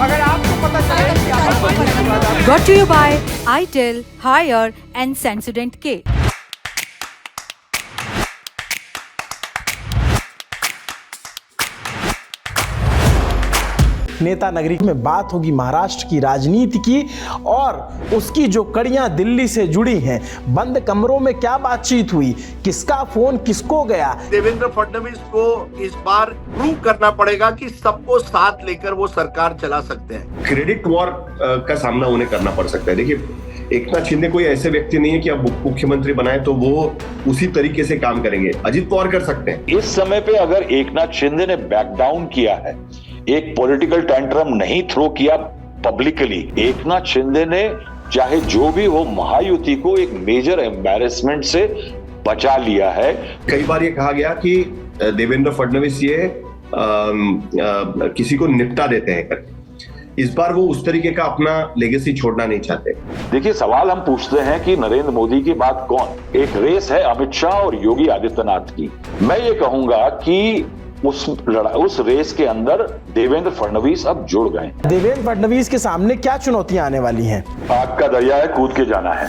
अगर आपको पता चले कि आप Got to you by ITEL, Higher and Sensodyne K. नेता नगरी में बात होगी महाराष्ट्र की राजनीति की और उसकी जो कड़ियां दिल्ली से जुड़ी हैं। बंद कमरों में क्या बातचीत हुई, किसका फोन किसको गया। देवेंद्र फडणवीस को इस बार प्रूव करना पड़ेगा कि सबको साथ लेकर वो सरकार चला सकते हैं। क्रेडिट वॉर का सामना उन्हें करना पड़ सकता है। देखिए, एकनाथ शिंदे कोई ऐसे व्यक्ति नहीं है कि अब मुख्यमंत्री बनाए तो वो उसी तरीके से काम करेंगे। अजित पवार कर सकते हैं। इस समय पे अगर एकनाथ शिंदे ने बैक डाउन किया है, एक पॉलिटिकल टेंट्रम नहीं थ्रो किया पब्लिकली, एकनाथ शिंदे ने चाहे जो भी हो महायुति को एक मेजर एम्बैरेसमेंट से बचा लिया है। कई बार ये कहा गया कि देवेंद्र फडणवीस ये किसी को निपटा देते हैं करके। इस बार वो उस तरीके का अपना लेगेसी छोड़ना नहीं चाहते। देखिए, सवाल हम पूछते हैं कि नरेंद्र मोदी के बाद कौन? एक रेस है अमित शाह और योगी आदित्यनाथ की। मैं ये कहूंगा कि उस रेस के अंदर देवेंद्र फडणवीस अब जुड़ गए। देवेंद्र फडणवीस के सामने क्या चुनौतियां आने वाली हैं? आग का दरिया है, कूद के जाना है।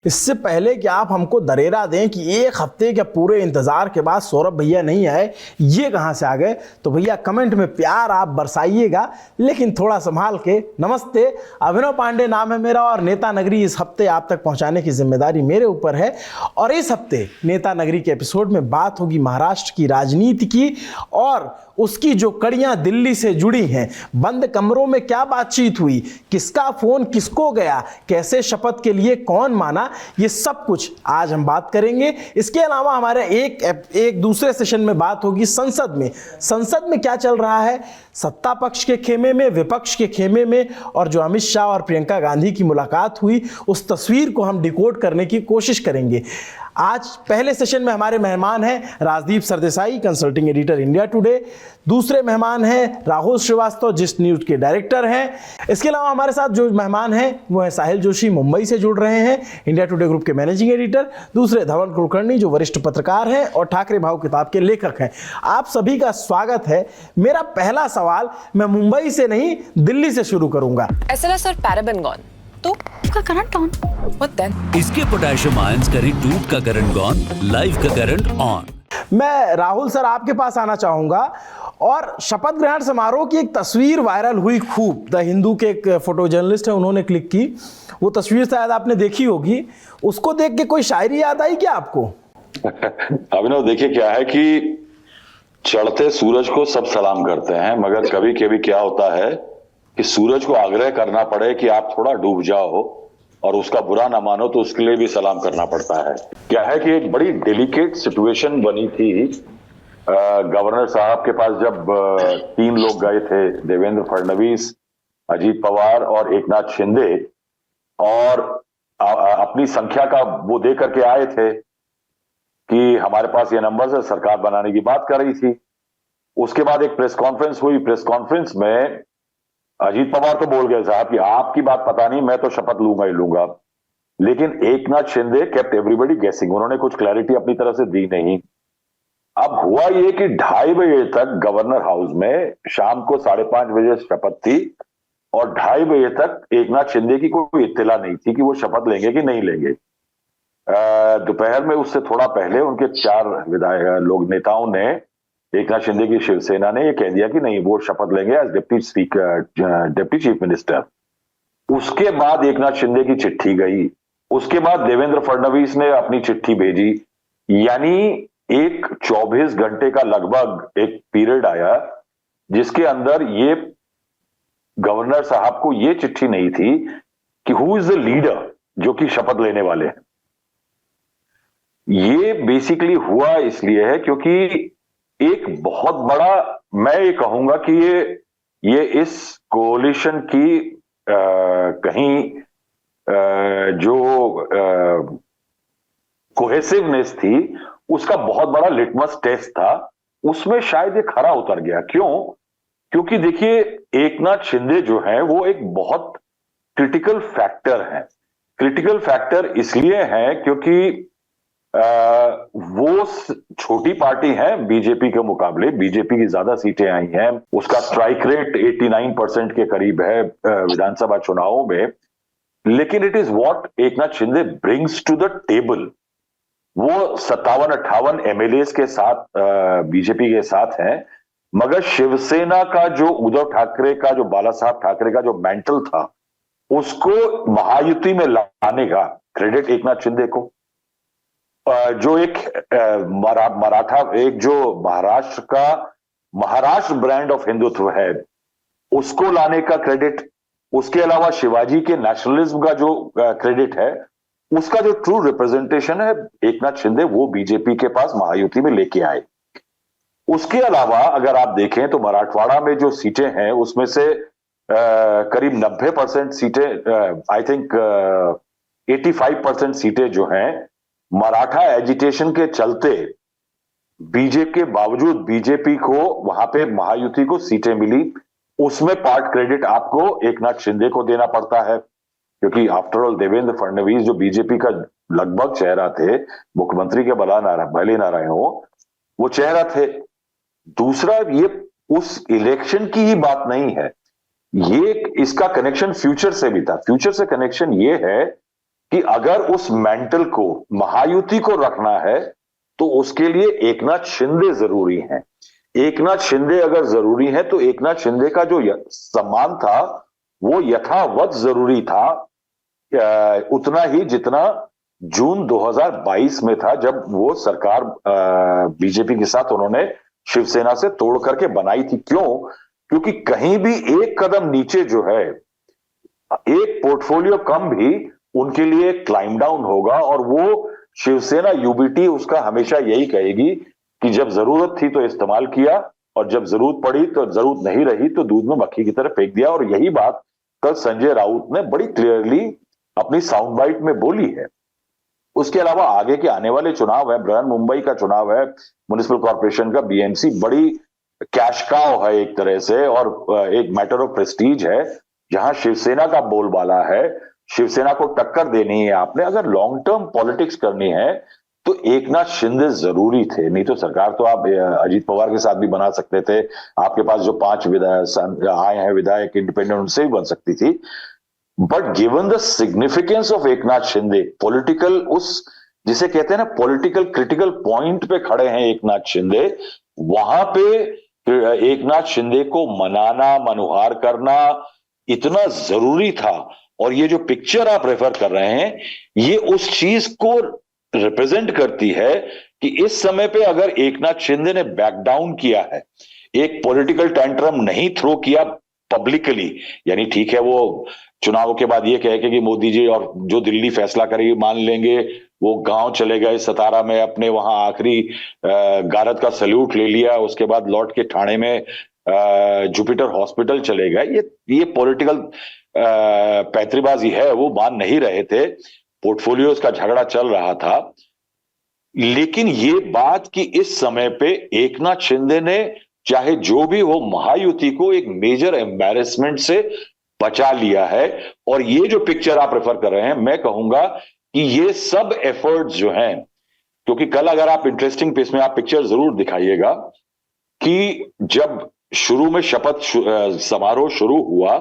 इससे पहले कि आप हमको दरेरा दें कि एक हफ्ते के पूरे इंतजार के बाद सौरभ भैया नहीं आए, ये कहां से आ गए, तो भैया कमेंट में प्यार आप बरसाइएगा, लेकिन थोड़ा संभाल के। नमस्ते, अभिनव पांडे नाम है मेरा और नेता नगरी इस हफ्ते आप तक पहुंचाने की जिम्मेदारी मेरे ऊपर है। और इस हफ्ते नेता नगरी के एपिसोड में बात होगी महाराष्ट्र की राजनीति की और उसकी जो कड़ियां दिल्ली से जुड़ी हैं। बंद कमरों में क्या बातचीत हुई, किसका फोन किसको गया, कैसे शपथ के लिए कौन माना, ये सब कुछ आज हम बात करेंगे। इसके अलावा हमारे एक दूसरे सेशन में बात होगी संसद में। संसद में क्या चल रहा है, सत्ता पक्ष के खेमे में, विपक्ष के खेमे में, और जो अमित शाह और प्रियंका गांधी की मुलाकात हुई उस तस्वीर को हम डिकोड करने की कोशिश करेंगे। आज पहले सेशन में हमारे मेहमान हैं Rajdeep Sardesai, consulting editor India today. दूसरे मेहमान हैं राहुल श्रीवास्तव, जिस न्यूज के डायरेक्टर हैं। इसके अलावा हमारे साथ जो मेहमान हैं वो है साहिल जोशी, मुंबई से जुड़ रहे हैं, इंडिया टुडे ग्रुप के मैनेजिंग एडिटर। दूसरे धवन कुलकर्णी, जो वरिष्ठ पत्रकार हैं और ठाकरे भाव किताब के लेखक हैं। आप सभी का स्वागत है। मेरा पहला सवाल मैं मुंबई से नहीं दिल्ली से शुरू करूंगा। SLS और पैराबेन गॉन, तो उसका करंट ऑन। What then? इसके पोटेशियम आयंस करें टूट का करंट गॉन, लाइफ का करंट ऑन। मैं राहुल सर आपके पास आना चाहूंगा। और शपथ ग्रहण समारोह की एक तस्वीर वायरल हुई खूब, द हिंदू के एक फोटो जर्नलिस्ट है, उन्होंने क्लिक की। वो तस्वीर शायद आपने देखी होगी। उसको देख के कोई शायरी याद आई क्या आपको? अभिनव, देखिए क्या है कि चढ़ते सूरज को सब सलाम करते हैं, मगर कभी कभी क्या होता है कि सूरज को आग्रह करना पड़े कि आप थोड़ा डूब जाओ और उसका बुरा ना मानो तो उसके लिए भी सलाम करना पड़ता है। क्या है कि एक बड़ी डेलिकेट सिचुएशन बनी थी गवर्नर साहब के पास जब 3 लोग गए थे, देवेंद्र फडणवीस, अजीत पवार और एकनाथ शिंदे, और अपनी संख्या का वो दे करके आए थे कि हमारे पास ये नंबर है, सरकार बनाने की बात कर रही थी। उसके बाद एक प्रेस कॉन्फ्रेंस हुई। प्रेस कॉन्फ्रेंस में अजीत पवार तो बोल गए साहब कि आपकी बात पता नहीं, मैं तो शपथ लूंगा ही लूंगा, लेकिन एकनाथ शिंदे केप्ट एवरीबॉडी गेसिंग, उन्होंने कुछ क्लैरिटी अपनी तरफ से दी नहीं। अब हुआ ये कि 2:30 बजे तक गवर्नर हाउस में, शाम को 5:30 बजे शपथ थी और 2:30 बजे तक एकनाथ शिंदे की कोई इत्तला नहीं थी कि वो शपथ लेंगे कि नहीं लेंगे। दोपहर में उससे थोड़ा पहले उनके 4 विधायक लोग, नेताओं ने, एकनाथ शिंदे की शिवसेना ने ये कह दिया कि नहीं, वो शपथ लेंगे एज डिप्टी चीफ मिनिस्टर। उसके बाद एकनाथ शिंदे की चिट्ठी गई, उसके बाद देवेंद्र फडणवीस ने अपनी चिट्ठी भेजी, यानी एक 24 घंटे का लगभग एक पीरियड आया जिसके अंदर ये गवर्नर साहब को ये चिट्ठी नहीं थी कि हु इज द लीडर जो कि शपथ लेने वाले हैं। ये बेसिकली हुआ इसलिए है क्योंकि एक बहुत बड़ा, मैं ये कहूंगा कि ये इस कोलिशन की कहीं जो कोहेसिवनेस थी उसका बहुत बड़ा लिटमस टेस्ट था। उसमें शायद ये खरा उतर गया। क्यों? क्योंकि देखिए, एकनाथ शिंदे जो है वो एक बहुत क्रिटिकल फैक्टर है। क्रिटिकल फैक्टर इसलिए है क्योंकि वो छोटी पार्टी है बीजेपी के मुकाबले, बीजेपी की ज्यादा सीटें आई हैं, उसका स्ट्राइक रेट 89% के करीब है विधानसभा चुनावों में, लेकिन it is what Eknath Shinde brings to the table. वो 57-58 एमएलएस के साथ बीजेपी के साथ हैं, मगर शिवसेना का जो उद्धव ठाकरे का, जो बाला साहब ठाकरे का जो मेंटल था, उसको महायुति में लाने का क्रेडिट एकनाथ शिंदे को। जो एक मराठा, एक जो महाराष्ट्र ब्रांड ऑफ हिंदुत्व है, उसको लाने का क्रेडिट, उसके अलावा शिवाजी के नेशनलिज्म का जो क्रेडिट है, उसका जो ट्रू रिप्रेजेंटेशन है एकनाथ शिंदे, वो बीजेपी के पास महायुति में लेके आए। उसके अलावा अगर आप देखें तो मराठवाड़ा में जो सीटें हैं उसमें से करीब 90% सीटें, आई थिंक 85% सीटें जो हैं मराठा एजिटेशन के चलते बीजेपी के बावजूद बीजेपी को वहां पे महायुति को सीटें मिली। उसमें पार्ट क्रेडिट आपको एकनाथ शिंदे को देना पड़ता है, क्योंकि आफ्टर ऑल देवेंद्र फडणवीस जो बीजेपी का लगभग चेहरा थे, मुख्यमंत्री के भले ना रहे हो, वो चेहरा थे। दूसरा, ये उस इलेक्शन की ही बात नहीं है, ये इसका कनेक्शन फ्यूचर से भी था। फ्यूचर से कनेक्शन ये है कि अगर उस मेंटल को, महायुति को रखना है तो उसके लिए एकनाथ शिंदे जरूरी हैं। एकनाथ शिंदे अगर जरूरी है तो एकनाथ शिंदे का जो सम्मान था वो यथावत जरूरी था, उतना ही जितना जून 2022 में था, जब वो सरकार बीजेपी के साथ उन्होंने शिवसेना से तोड़ करके बनाई थी। क्यों? क्योंकि कहीं भी एक कदम नीचे जो है, एक पोर्टफोलियो कम भी उनके लिए क्लाइम डाउन होगा। और वो शिवसेना यूबीटी उसका हमेशा यही कहेगी कि जब जरूरत थी तो इस्तेमाल किया, और जब जरूरत पड़ी तो जरूरत नहीं रही तो दूध में मक्खी की तरह फेंक दिया। और यही बात कल संजय राउत ने बड़ी क्लियरली अपनी साउंड बाइट में बोली है। उसके अलावा आगे के आने वाले चुनाव है, बृहन मुंबई का चुनाव है, म्युनिसिपल कॉर्पोरेशन का, बीएमसी बड़ी कैश काउ है एक तरह से, और एक मैटर ऑफ प्रेस्टीज है, जहां शिवसेना का बोलबाला है। शिवसेना को टक्कर देनी है आपने, अगर लॉन्ग टर्म पॉलिटिक्स करनी है तो एकनाथ शिंदे जरूरी थे। नहीं तो सरकार तो आप अजीत पवार के साथ भी बना सकते थे, आपके पास जो 5 आए हैं विधायक इंडिपेंडेंट, उनसे भी बन सकती थी। But given the significance of Eknath Shinde, political, उस जिसे कहते हैं ना पॉलिटिकल क्रिटिकल पॉइंट पे खड़े हैं एकनाथ शिंदे, वहां पे एकनाथ शिंदे को मनाना, मनुहार करना इतना जरूरी था। और ये जो पिक्चर आप रेफर कर रहे हैं, ये उस चीज को रिप्रेजेंट करती है कि इस समय पे अगर एकनाथ शिंदे ने बैक डाउन किया है, एक पॉलिटिकल टेंट्रम नहीं थ्रो किया पब्लिकली, यानी ठीक है वो चुनाव के बाद ये कह के कि मोदी जी और जो दिल्ली फैसला करेगी मान लेंगे, वो गांव चले गए सतारा में, अपने वहां आखिरी गारद का सल्यूट ले लिया, उसके बाद लौट के ठाणे में जुपिटर हॉस्पिटल चले गए। ये पॉलिटिकल पैतरीबाजी है, वो मान नहीं रहे थे, पोर्टफोलियोज का झगड़ा चल रहा था। लेकिन ये बात कि इस समय पे एकनाथ शिंदे ने चाहे जो भी हो महायुति को एक मेजर एम्बैरेसमेंट से बचा लिया है। और ये जो पिक्चर आप रेफर कर रहे हैं, मैं कहूंगा कि ये सब एफर्ट्स जो हैं, क्योंकि कल अगर आप इंटरेस्टिंग पेस में आप पिक्चर जरूर दिखाइएगा कि जब शुरू में शपथ समारोह शुरू हुआ,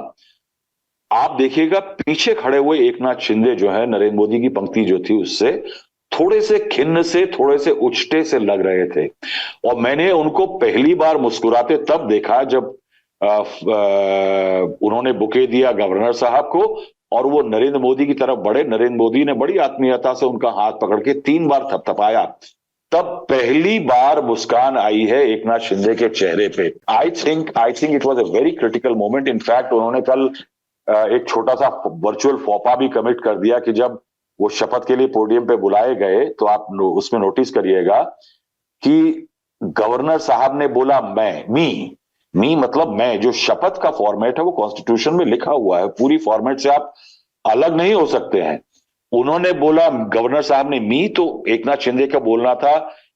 आप देखिएगा पीछे खड़े हुए एकनाथ शिंदे जो है, नरेंद्र मोदी की पंक्ति जो थी उससे थोड़े से खिन्न से, थोड़े से उचटे से लग रहे थे। और मैंने उनको पहली बार मुस्कुराते तब देखा जब उन्होंने बुके दिया गवर्नर साहब को और वो नरेंद्र मोदी की तरफ बढ़े। नरेंद्र मोदी ने बड़ी आत्मीयता से उनका हाथ पकड़ के 3 बार थपथपाया, तब पहली बार मुस्कान आई है एकनाथ शिंदे के चेहरे पे। I think it was a very critical moment. In fact उन्होंने कल एक छोटा सा वर्चुअल फॉपा भी कमिट कर दिया कि जब वो शपथ के लिए पोडियम पे बुलाए गए तो आप उसमें नोटिस करिएगा कि गवर्नर साहब ने बोला मी मतलब मैं, जो शपथ का फॉर्मेट है वो कॉन्स्टिट्यूशन में लिखा हुआ है, पूरी फॉर्मेट से आप अलग नहीं हो सकते हैं। उन्होंने बोला, गवर्नर साहब ने मी, तो एकनाथ शिंदे का बोलना था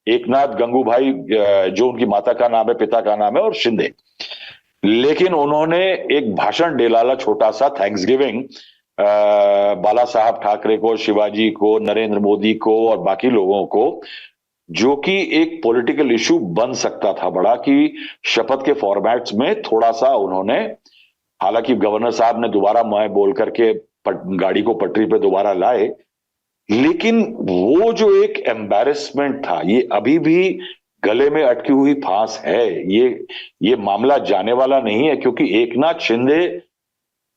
एकनाथ गंगूभाई, जो उनकी माता का नाम है, पिता का नाम है, और शिंदे। लेकिन उन्होंने एक भाषण डाला छोटा सा, थैंक्सगिविंग, बाला साहब ठाकरे को, शिवाजी को, नरेंद्र मोदी को और बाकी लोगों को, जो कि एक पॉलिटिकल इशू बन सकता था बड़ा, कि शपथ के फॉर्मेट्स में थोड़ा सा उन्होंने, हालांकि गवर्नर साहब ने दोबारा मैं बोल करके गाड़ी को पटरी पे दोबारा लाए, लेकिन वो जो एक एम्बैरेसमेंट था, ये अभी भी गले में अटकी हुई फांस है। ये मामला जाने वाला नहीं है, क्योंकि एकनाथ शिंदे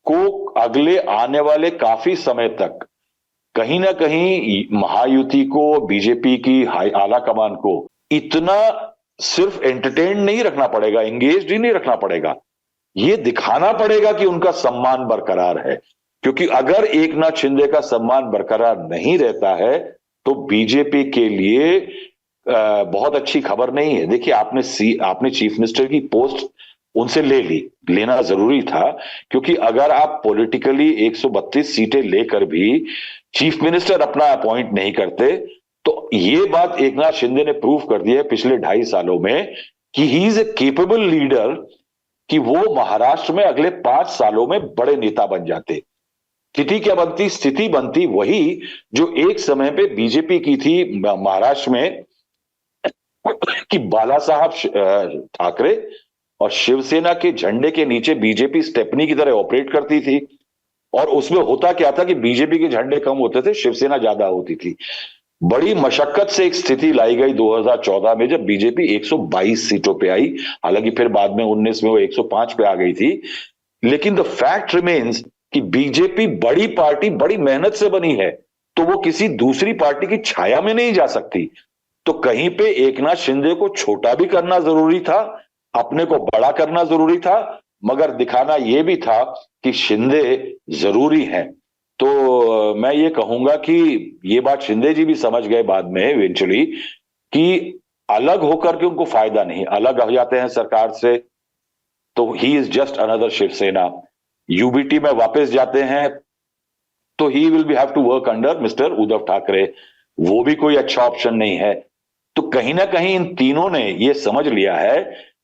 को अगले आने वाले काफी समय तक कहीं ना कहीं महायुति को, बीजेपी की आला कमान को इतना सिर्फ एंटरटेन नहीं रखना पड़ेगा, एंगेज्ड ही नहीं रखना पड़ेगा, ये दिखाना पड़ेगा कि उनका सम्मान बरकरार है। क्योंकि अगर एकनाथ शिंदे का सम्मान बरकरार नहीं रहता है तो बीजेपी के लिए बहुत अच्छी खबर नहीं है। देखिए, आपने चीफ मिनिस्टर की पोस्ट उनसे लेना जरूरी था, क्योंकि अगर आप पॉलिटिकली 132 सीटें लेकर भी चीफ मिनिस्टर अपना अपॉइंट नहीं करते, तो ये बात एकनाथ शिंदे ने प्रूव कर दी है पिछले 2.5 सालों में कि he is a capable leader, कि वो महाराष्ट्र में अगले 5 सालों में बड़े नेता बन जाते। स्थिति क्या बनती? स्थिति बनती वही जो एक समय पे बीजेपी की थी महाराष्ट्र में, कि बाला साहब ठाकरे और शिवसेना के झंडे के नीचे बीजेपी स्टेपनी की तरह ऑपरेट करती थी, और उसमें होता क्या था कि बीजेपी के झंडे कम होते थे, शिवसेना ज्यादा होती थी। बड़ी मशक्कत से एक स्थिति लाई गई 2014 में, जब बीजेपी 122 सीटों पे आई, हालांकि फिर बाद में 19 में वो 105 पे आ गई थी। लेकिन द फैक्ट रिमेन्स कि बीजेपी बड़ी पार्टी बड़ी मेहनत से बनी है, तो वो किसी दूसरी पार्टी की छाया में नहीं जा सकती। तो कहीं पे एकनाथ शिंदे को छोटा भी करना जरूरी था, अपने को बड़ा करना जरूरी था, मगर दिखाना यह भी था कि शिंदे जरूरी है। तो मैं ये कहूंगा कि ये बात शिंदे जी भी समझ गए बाद में इवेंचुअली, कि अलग होकर के उनको फायदा नहीं, अलग हो जाते हैं सरकार से तो he is just another Shivsena. UBT में वापस जाते हैं तो he will be have to work under mister Uddhav Thackeray, वो भी कोई अच्छा ऑप्शन नहीं है। तो कहीं ना कहीं इन तीनों ने ये समझ लिया है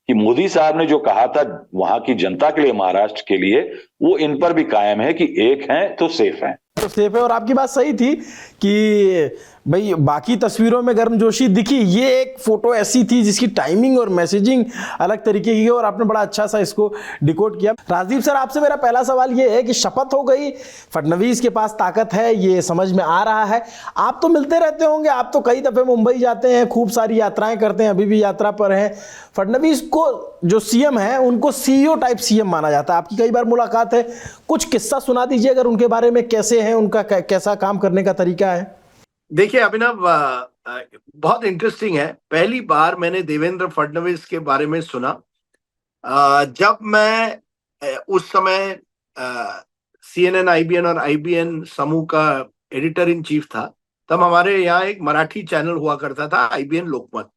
कि मोदी साहब ने जो कहा था वहां की जनता के लिए, महाराष्ट्र के लिए, वो इन पर भी कायम है कि एक है तो सेफ है। तो सेफ है। और आपकी बात सही थी कि भाई बाकी तस्वीरों में गर्मजोशी दिखी, ये एक फोटो ऐसी थी जिसकी टाइमिंग और मैसेजिंग अलग तरीके की है, और आपने बड़ा अच्छा सा इसको डिकोड किया। राजदीप सर, आपसे मेरा पहला सवाल ये है कि शपथ हो गई, फडणवीस के पास ताकत है, ये समझ में आ रहा है। आप तो मिलते रहते होंगे, आप तो कई दफे मुंबई जाते हैं, खूब सारी यात्राएं करते हैं, अभी भी यात्रा पर हैं। फडणवीस को जो सीएम है उनको सीईओ टाइप सीएम माना जाता है, आपकी कई बार मुलाकात है, कुछ किस्सा सुना दीजिए अगर उनके बारे में, कैसे हैं, उनका कैसा काम करने का तरीका है। देखिए अभिनव, बहुत इंटरेस्टिंग है। पहली बार मैंने देवेंद्र फडणवीस के बारे में सुना जब मैं उस समय CNN, IBN और IBN समूह का एडिटर इन चीफ था। तब हमारे यहाँ एक मराठी चैनल हुआ करता था, IBN लोकमत।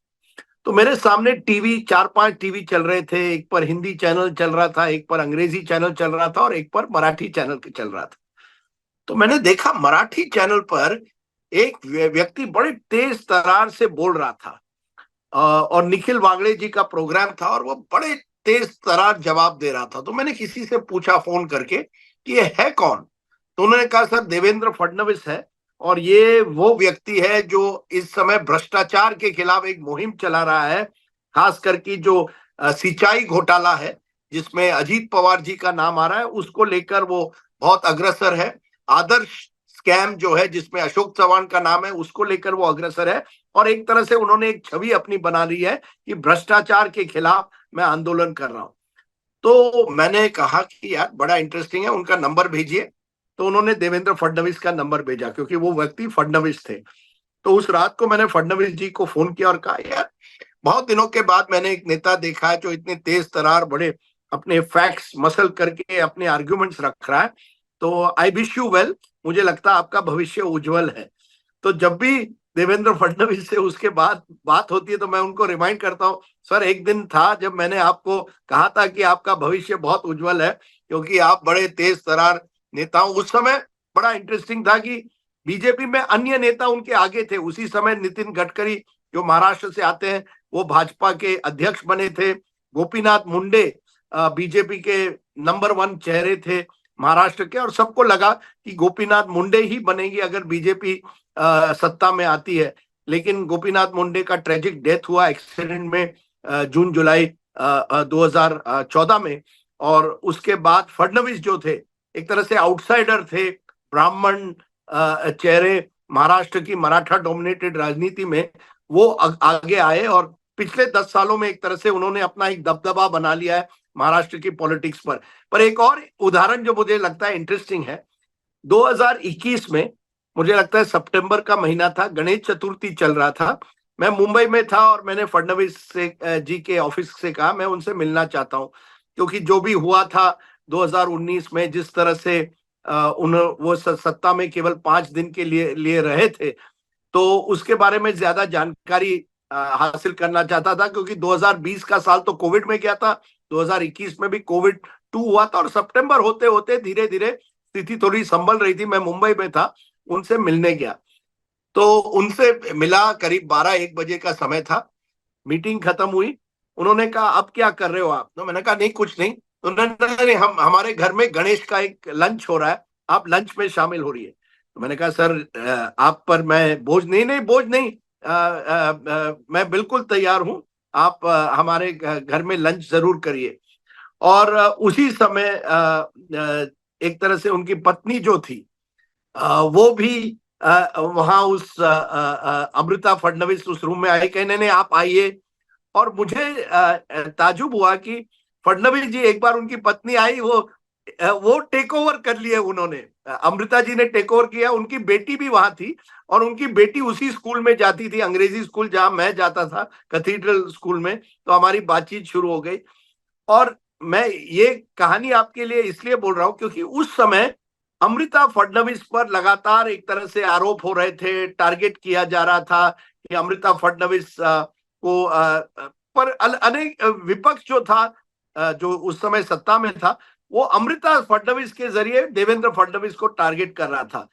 तो मेरे सामने टीवी, 4-5 टीवी चल रहे थे, एक पर हिंदी चैनल चल रहा था, एक पर अंग्रेजी चैनल चल रहा था और एक पर मराठी चैनल चल रहा था। तो मैंने देखा मराठी चैनल पर एक व्यक्ति बड़े तेज तरार से बोल रहा था और निखिल वागड़े जी का प्रोग्राम था और वो बड़े तेज तरार जवाब दे रहा था। तो मैंने किसी से पूछा फोन करके कि ये है कौन? तो उन्होंने कहा सर देवेंद्र फडणवीस है, और ये वो व्यक्ति है जो इस समय भ्रष्टाचार के खिलाफ एक मुहिम चला रहा है, खास करके जो सिंचाई घोटाला है जिसमें अजीत पवार जी का नाम आ रहा है, उसको लेकर वो बहुत अग्रसर है। आदर्श स्कैम जो है जिसमें अशोक चव्हाण का नाम है, उसको लेकर वो अग्रसर है। और एक तरह से उन्होंने एक छवि अपनी बना ली है कि भ्रष्टाचार के खिलाफ मैं आंदोलन कर रहा हूं। तो मैंने कहा कि यार बड़ा इंटरेस्टिंग है, उनका नंबर भेजिए। तो उन्होंने देवेंद्र फडणवीस का नंबर भेजा, क्योंकि वो व्यक्ति फडणवीस थे। तो उस रात को मैंने फडणवीस जी को फोन किया और कहा यार बहुत दिनों के बाद मैंने एक नेता देखा है जो इतने तेज तरार, बड़े अपने फैक्ट्स मसल करके अपने आर्ग्यूमेंट्स रख रहा है। तो आई विश यू वेल, मुझे लगता है आपका भविष्य उज्जवल है। तो जब भी देवेंद्र फडणवीस से उसके बाद बात होती है तो मैं उनको रिमाइंड करता हूँ, सर एक दिन था जब मैंने आपको कहा था कि आपका भविष्य बहुत उज्जवल है, क्योंकि आप बड़े तेज तरार नेता। उस समय बड़ा इंटरेस्टिंग था कि बीजेपी में अन्य नेता उनके आगे थे। उसी समय नितिन गडकरी जो महाराष्ट्र से आते हैं वो भाजपा के अध्यक्ष बने थे। गोपीनाथ मुंडे बीजेपी के नंबर 1 चेहरे थे। महाराष्ट्र के, और सबको लगा कि गोपीनाथ मुंडे ही बनेगी अगर बीजेपी सत्ता में आती है। लेकिन गोपीनाथ मुंडे का ट्रेजिक डेथ हुआ एक्सीडेंट में जून जुलाई 2014 में। और उसके बाद फडणवीस जो थे, एक तरह से आउटसाइडर थे, ब्राह्मण चेहरे महाराष्ट्र की मराठा डोमिनेटेड राजनीति में, वो आगे आए और पिछले 10 सालों में एक तरह से उन्होंने अपना एक दबदबा बना लिया है महाराष्ट्र की पॉलिटिक्स पर एक और उदाहरण जो मुझे लगता है इंटरेस्टिंग है, 2021 में मुझे लगता है सितंबर का महीना था, गणेश चतुर्थी चल रहा था, मैं मुंबई में था और मैंने फडणवीस से जी के ऑफिस से कहा मैं उनसे मिलना चाहता हूं, क्योंकि जो भी हुआ था 2019 में, जिस तरह से वो सत्ता में केवल 5 दिन के लिए रहे थे, तो उसके बारे में ज्यादा जानकारी हासिल करना चाहता था, क्योंकि 2020 का साल तो कोविड में गया था, 2021 में भी कोविड 2 हुआ था और सितंबर होते होते धीरे धीरे स्थिति थोड़ी संभल रही थी। मैं मुंबई में था, उनसे मिलने गया, तो उनसे मिला, करीब 12-1 बजे का समय था, मीटिंग खत्म हुई, उन्होंने कहा अब क्या कर रहे हो आप? तो मैंने कहा नहीं कुछ नहीं। उन्होंने हमारे घर में गणेश का एक लंच हो रहा है, आप लंच में शामिल हो रही है। तो मैंने कहा सर आप पर मैं बोझ नहीं, मैं बिल्कुल तैयार हूं, आप हमारे घर में लंच जरूर करिए। और उसी समय एक तरह से उनकी पत्नी जो थी वो भी वहां उस अमृता फडणवीस उस रूम में आई, कहने नहीं आप आइए। और मुझे ताजुब हुआ कि फडणवीस जी, एक बार उनकी पत्नी आई, वो टेक ओवर कर लिए उन्होंने, अमृता जी ने टेक ओवर किया। उनकी बेटी भी वहां थी और उनकी बेटी उसी स्कूल में जाती थी, अंग्रेजी स्कूल जहां मैं जाता था, कैथीड्रल स्कूल में। तो हमारी बातचीत शुरू हो गई। और मैं ये कहानी आपके लिए इसलिए बोल रहा हूं क्योंकि उस समय अमृता फडणवीस पर लगातार एक तरह से आरोप हो रहे थे, टारगेट किया जा रहा था कि अमृता फडणवीस को पर अनेक विपक्ष जो था, जो उस समय सत्ता में था, वो अमृता फडणवीस के जरिए देवेंद्र फडणवीस को टारगेट कर रहा था।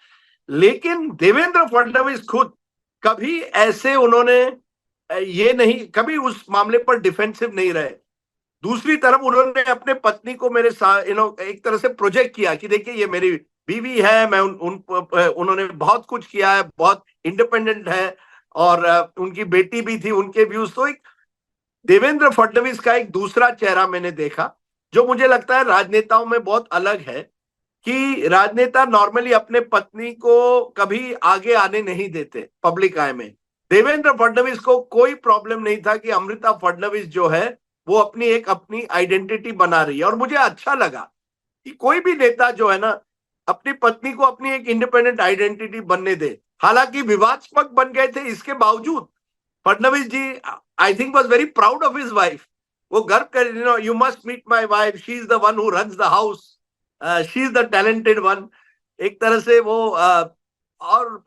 लेकिन देवेंद्र फडणवीस खुद कभी ऐसे उन्होंने ये नहीं, कभी उस मामले पर डिफेंसिव नहीं रहे। दूसरी तरफ उन्होंने अपने पत्नी को मेरे साथ एक तरह से प्रोजेक्ट किया कि देखिए ये मेरी बीवी है, मैं उन्होंने बहुत कुछ किया है, बहुत इंडिपेंडेंट है, और उनकी बेटी भी थी, उनके व्यूज। तो एक देवेंद्र फडणवीस का एक दूसरा चेहरा मैंने देखा, जो मुझे लगता है राजनेताओं में बहुत अलग है, कि राजनेता नॉर्मली अपने पत्नी को कभी आगे आने नहीं देते पब्लिक आई में। देवेंद्र फडणवीस को कोई प्रॉब्लम नहीं था कि अमृता फडणवीस जो है वो अपनी आइडेंटिटी बना रही है। और मुझे अच्छा लगा कि कोई भी नेता जो है ना, अपनी पत्नी को अपनी एक इंडिपेंडेंट आइडेंटिटी बनने दे। हालांकि विवादास्पद बन गए थे, इसके बावजूद Fadnavis ji I think was very proud of his wife. वो गर्व कर, you must meet my wife, she is the one who runs the house, she is the talented one. एक तरह से वो और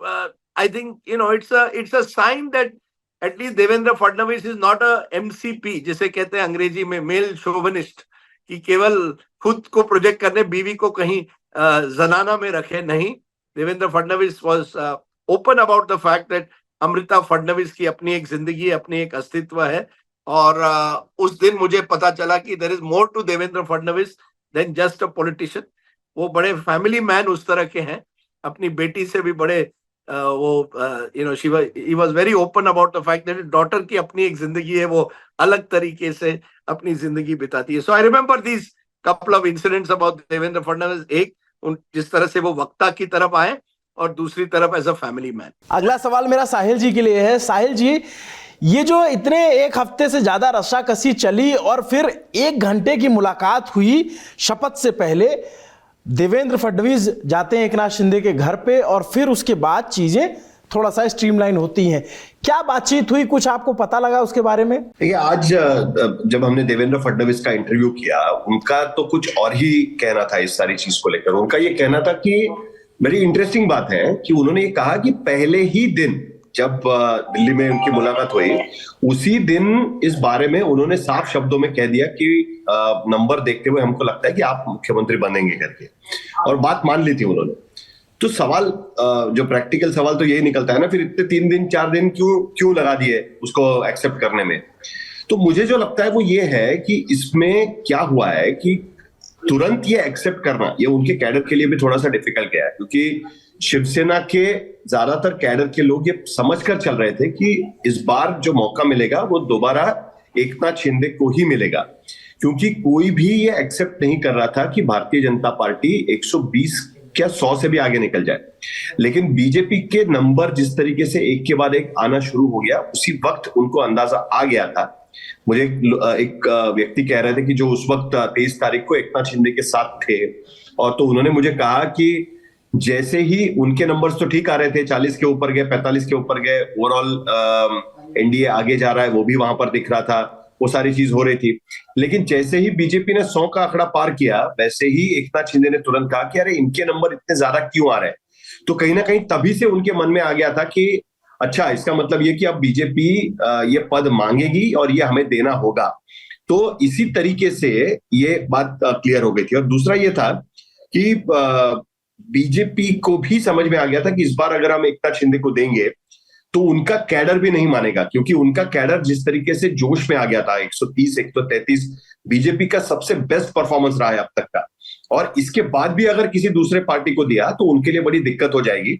I think it's a sign that at least Devendra Fadnavis is not a MCP, जिसे कहते हैं अंग्रेजी में मेल शोविनिस्ट, कि केवल खुद को प्रोजेक्ट करने, बीवी को कहीं जनाना में रखे नहीं। Devendra Fadnavis was open about the fact that Amruta Fadnavis की अपनी एक जिंदगी, अपनी एक अस्तित्व है। और उस दिन मुझे पता चला कि there is more to Devendra Fadnavis than just a politician. वो बड़े फैमिली मैन उस तरह के हैं, अपनी बेटी से भी बड़े he was very open about the fact that daughter की अपनी एक जिंदगी है, वो अलग तरीके से अपनी जिंदगी बिताती है। So I remember these couple of incidents about Devendra Fadnavis, एक जिस तरह से वो वक्ता की तरफ आए और दूसरी तरफ एज अ फैमिली मैन। अगला सवाल मेरा साहिल जी के लिए है। साहिल जी, ये जो इतने एक हफ्ते से ज्यादा रस्साकसी चली और फिर 1 घंटे की मुलाकात हुई शपथ से पहले, देवेंद्र फडणवीस जाते हैं एकनाथ शिंदे के घर पे और फिर उसके बाद चीजें थोड़ा सा स्ट्रीमलाइन होती हैं, क्या बातचीत हुई, कुछ आपको पता लगा उसके बारे में? देखिए, आज जब हमने देवेंद्र फडणवीस का इंटरव्यू किया, उनका तो कुछ और ही कहना था इस सारी चीज को लेकर। उनका ये कहना था कि बड़ी इंटरेस्टिंग बात है कि उन्होंने ये कहा कि पहले ही दिन जब दिल्ली में उनकी मुलाकात हुई, उसी दिन इस बारे में उन्होंने साफ शब्दों में कह दिया कि नंबर देखते हुए हमको लगता है कि आप मुख्यमंत्री बनेंगे करके, और बात मान ली थी उन्होंने। तो सवाल, जो प्रैक्टिकल सवाल तो यही निकलता है ना, फिर इतने 3 दिन 4 दिन क्यों लगा दिए उसको एक्सेप्ट करने में? तो मुझे जो लगता है वो ये है कि इसमें क्या हुआ है कि तुरंत ये एक्सेप्ट करना, ये उनके कैडर के लिए भी थोड़ा सा डिफिकल्ट गया है, क्योंकि शिवसेना के ज्यादातर कैडर के लोग ये समझकर चल रहे थे कि इस बार जो मौका मिलेगा वो दोबारा एकनाथ शिंदे को ही मिलेगा, क्योंकि कोई भी ये एक्सेप्ट नहीं कर रहा था कि भारतीय जनता पार्टी 120 क्या 100 से भी आगे निकल जाए। लेकिन बीजेपी के नंबर जिस तरीके से एक के बाद एक आना शुरू हो गया, उसी वक्त उनको अंदाजा आ गया था। मुझे एक व्यक्ति कह रहे थे कि जो उस वक्त 23 तारीख को एकनाथ शिंदे के साथ थे, और तो उन्होंने मुझे कहा कि जैसे ही उनके नंबर्स तो ठीक आ रहे थे, 40 के ऊपर गए, 45 के ऊपर गए, ओवरऑल एनडीए आगे जा रहा है वो भी वहां पर दिख रहा था, वो सारी चीज हो रही थी। लेकिन जैसे ही बीजेपी ने 100 का आंकड़ा पार किया, वैसे ही एकनाथ शिंदे ने तुरंत कहा कि अरे इनके नंबर इतने ज्यादा क्यों आ रहे हैं। तो कहीं ना कहीं तभी से उनके मन में आ गया था कि अच्छा, इसका मतलब ये कि अब बीजेपी ये पद मांगेगी और ये हमें देना होगा। तो इसी तरीके से ये बात क्लियर हो गई थी। और दूसरा ये था कि बीजेपी को भी समझ में आ गया था कि इस बार अगर हम एकनाथ शिंदे को देंगे तो उनका कैडर भी नहीं मानेगा, क्योंकि उनका कैडर जिस तरीके से जोश में आ गया था, 130 133 बीजेपी का सबसे बेस्ट परफॉर्मेंस रहा है अब तक का, और इसके बाद भी अगर किसी दूसरे पार्टी को दिया तो उनके लिए बड़ी दिक्कत हो जाएगी।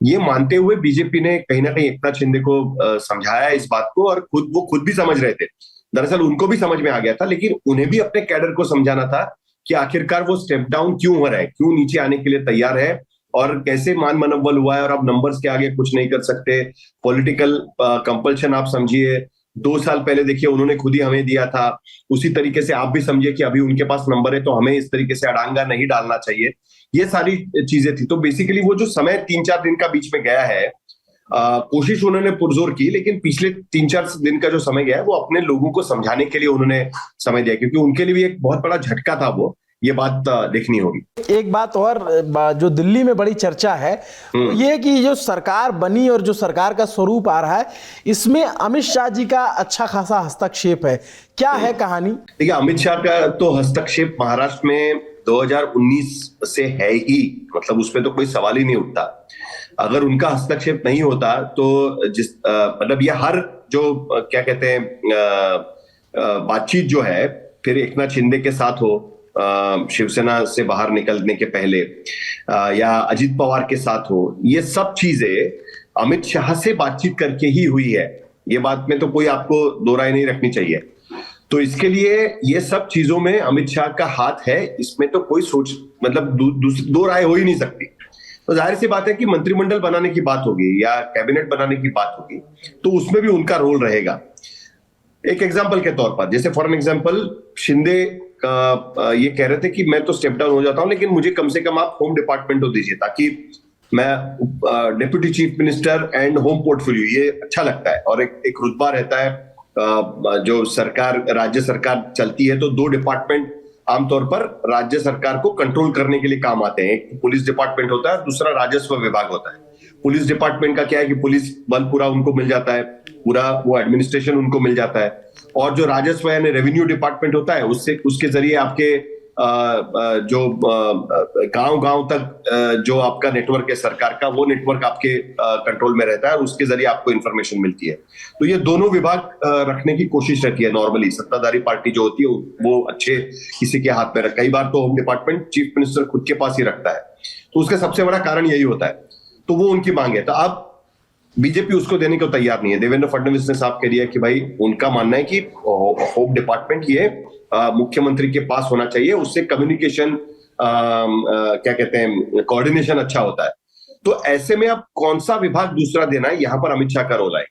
ये मानते हुए बीजेपी ने कहीं ना कहीं एकनाथ शिंदे को समझाया इस बात को, और वो खुद भी समझ रहे थे। दरअसल उनको भी समझ में आ गया था, लेकिन उन्हें भी अपने कैडर को समझाना था कि आखिरकार वो स्टेप डाउन क्यों हो रहा है, क्यों नीचे आने के लिए तैयार है, और कैसे मान मनोबल हुआ है, और अब नंबर्स के आगे कुछ नहीं कर सकते। पॉलिटिकल कंपल्शन आप समझिए, 2 साल पहले देखिए उन्होंने खुद ही हमें दिया था, उसी तरीके से आप भी समझिए कि अभी उनके पास नंबर है तो हमें इस तरीके से अड़ांगा नहीं डालना चाहिए। ये सारी चीजें थी। तो बेसिकली वो जो समय 3-4 दिन का बीच में गया है, कोशिश उन्होंने पुरजोर की, लेकिन पिछले 3-4 दिन का जो समय गया है वो अपने लोगों को समझाने के लिए उन्होंने समय दिया, क्योंकि उनके लिए भी एक बहुत बड़ा झटका था वो, ये बात देखनी होगी। एक बात और जो दिल्ली में बड़ी चर्चा है ये कि जो सरकार बनी और जो सरकार का स्वरूप आ रहा है, इसमें अमित शाह जी का अच्छा खासा हस्तक्षेप है, क्या है कहानी? देखिए, अमित शाह का तो हस्तक्षेप महाराष्ट्र में 2019 से है ही, मतलब उसमें तो कोई सवाल ही नहीं उठता। अगर उनका हस्तक्षेप नहीं होता तो जिस मतलब ये हर जो क्या कहते हैं बातचीत जो है, फिर एकनाथ शिंदे के साथ हो शिवसेना से बाहर निकलने के पहले, या अजित पवार के साथ हो, ये सब चीजें अमित शाह से बातचीत करके ही हुई है। ये बात में तो कोई आपको दो राय नहीं रखनी चाहिए। तो इसके लिए ये सब चीजों में अमित शाह का हाथ है, इसमें तो कोई सोच मतलब दो राय हो ही नहीं सकती। तो जाहिर सी बात है कि मंत्रिमंडल बनाने की बात होगी या कैबिनेट बनाने की बात होगी, तो उसमें भी उनका रोल रहेगा। एक एग्जाम्पल के तौर पर, जैसे फॉर एग्जाम्पल शिंदे का ये कह रहे थे कि मैं तो स्टेप डाउन हो जाता हूं, लेकिन मुझे कम से कम आप होम डिपार्टमेंट तो दीजिए, ताकि मैं deputy chief minister and home portfolio, ये अच्छा लगता है, और एक रुतबा रहता है। जो सरकार, राज्य सरकार चलती है तो 2 डिपार्टमेंट आमतौर पर राज्य सरकार को कंट्रोल करने के लिए काम आते हैं। एक पुलिस डिपार्टमेंट होता है, दूसरा राजस्व विभाग होता है। पुलिस डिपार्टमेंट का क्या है कि पुलिस बल पूरा उनको मिल जाता है, पूरा वो एडमिनिस्ट्रेशन उनको मिल जाता है, और जो राजस्व यानी रेवेन्यू डिपार्टमेंट होता है उसके जरिए आपके जो गांव तक जो आपका नेटवर्क है सरकार का, वो नेटवर्क आपके कंट्रोल में रहता है, उसके जरिए आपको इंफॉर्मेशन मिलती है। तो ये दोनों विभाग रखने की कोशिश रहती है नॉर्मली। सत्ताधारी पार्टी जो होती है वो अच्छे किसी के हाथ में रखता है। कई बार तो होम डिपार्टमेंट चीफ मिनिस्टर खुद के पास ही रखता है, तो उसका सबसे बड़ा कारण यही होता है। तो वो उनकी मांग है। तो अब बीजेपी उसको देने को तैयार नहीं है। देवेंद्र फडणवीस ने साफ कह दिया कि भाई उनका मानना है कि होम डिपार्टमेंट ये मुख्यमंत्री के पास होना चाहिए, उससे कम्युनिकेशन क्या कहते हैं कोऑर्डिनेशन अच्छा होता है। तो ऐसे में अब कौन सा विभाग दूसरा देना है, यहां पर अमित शाह का रोल है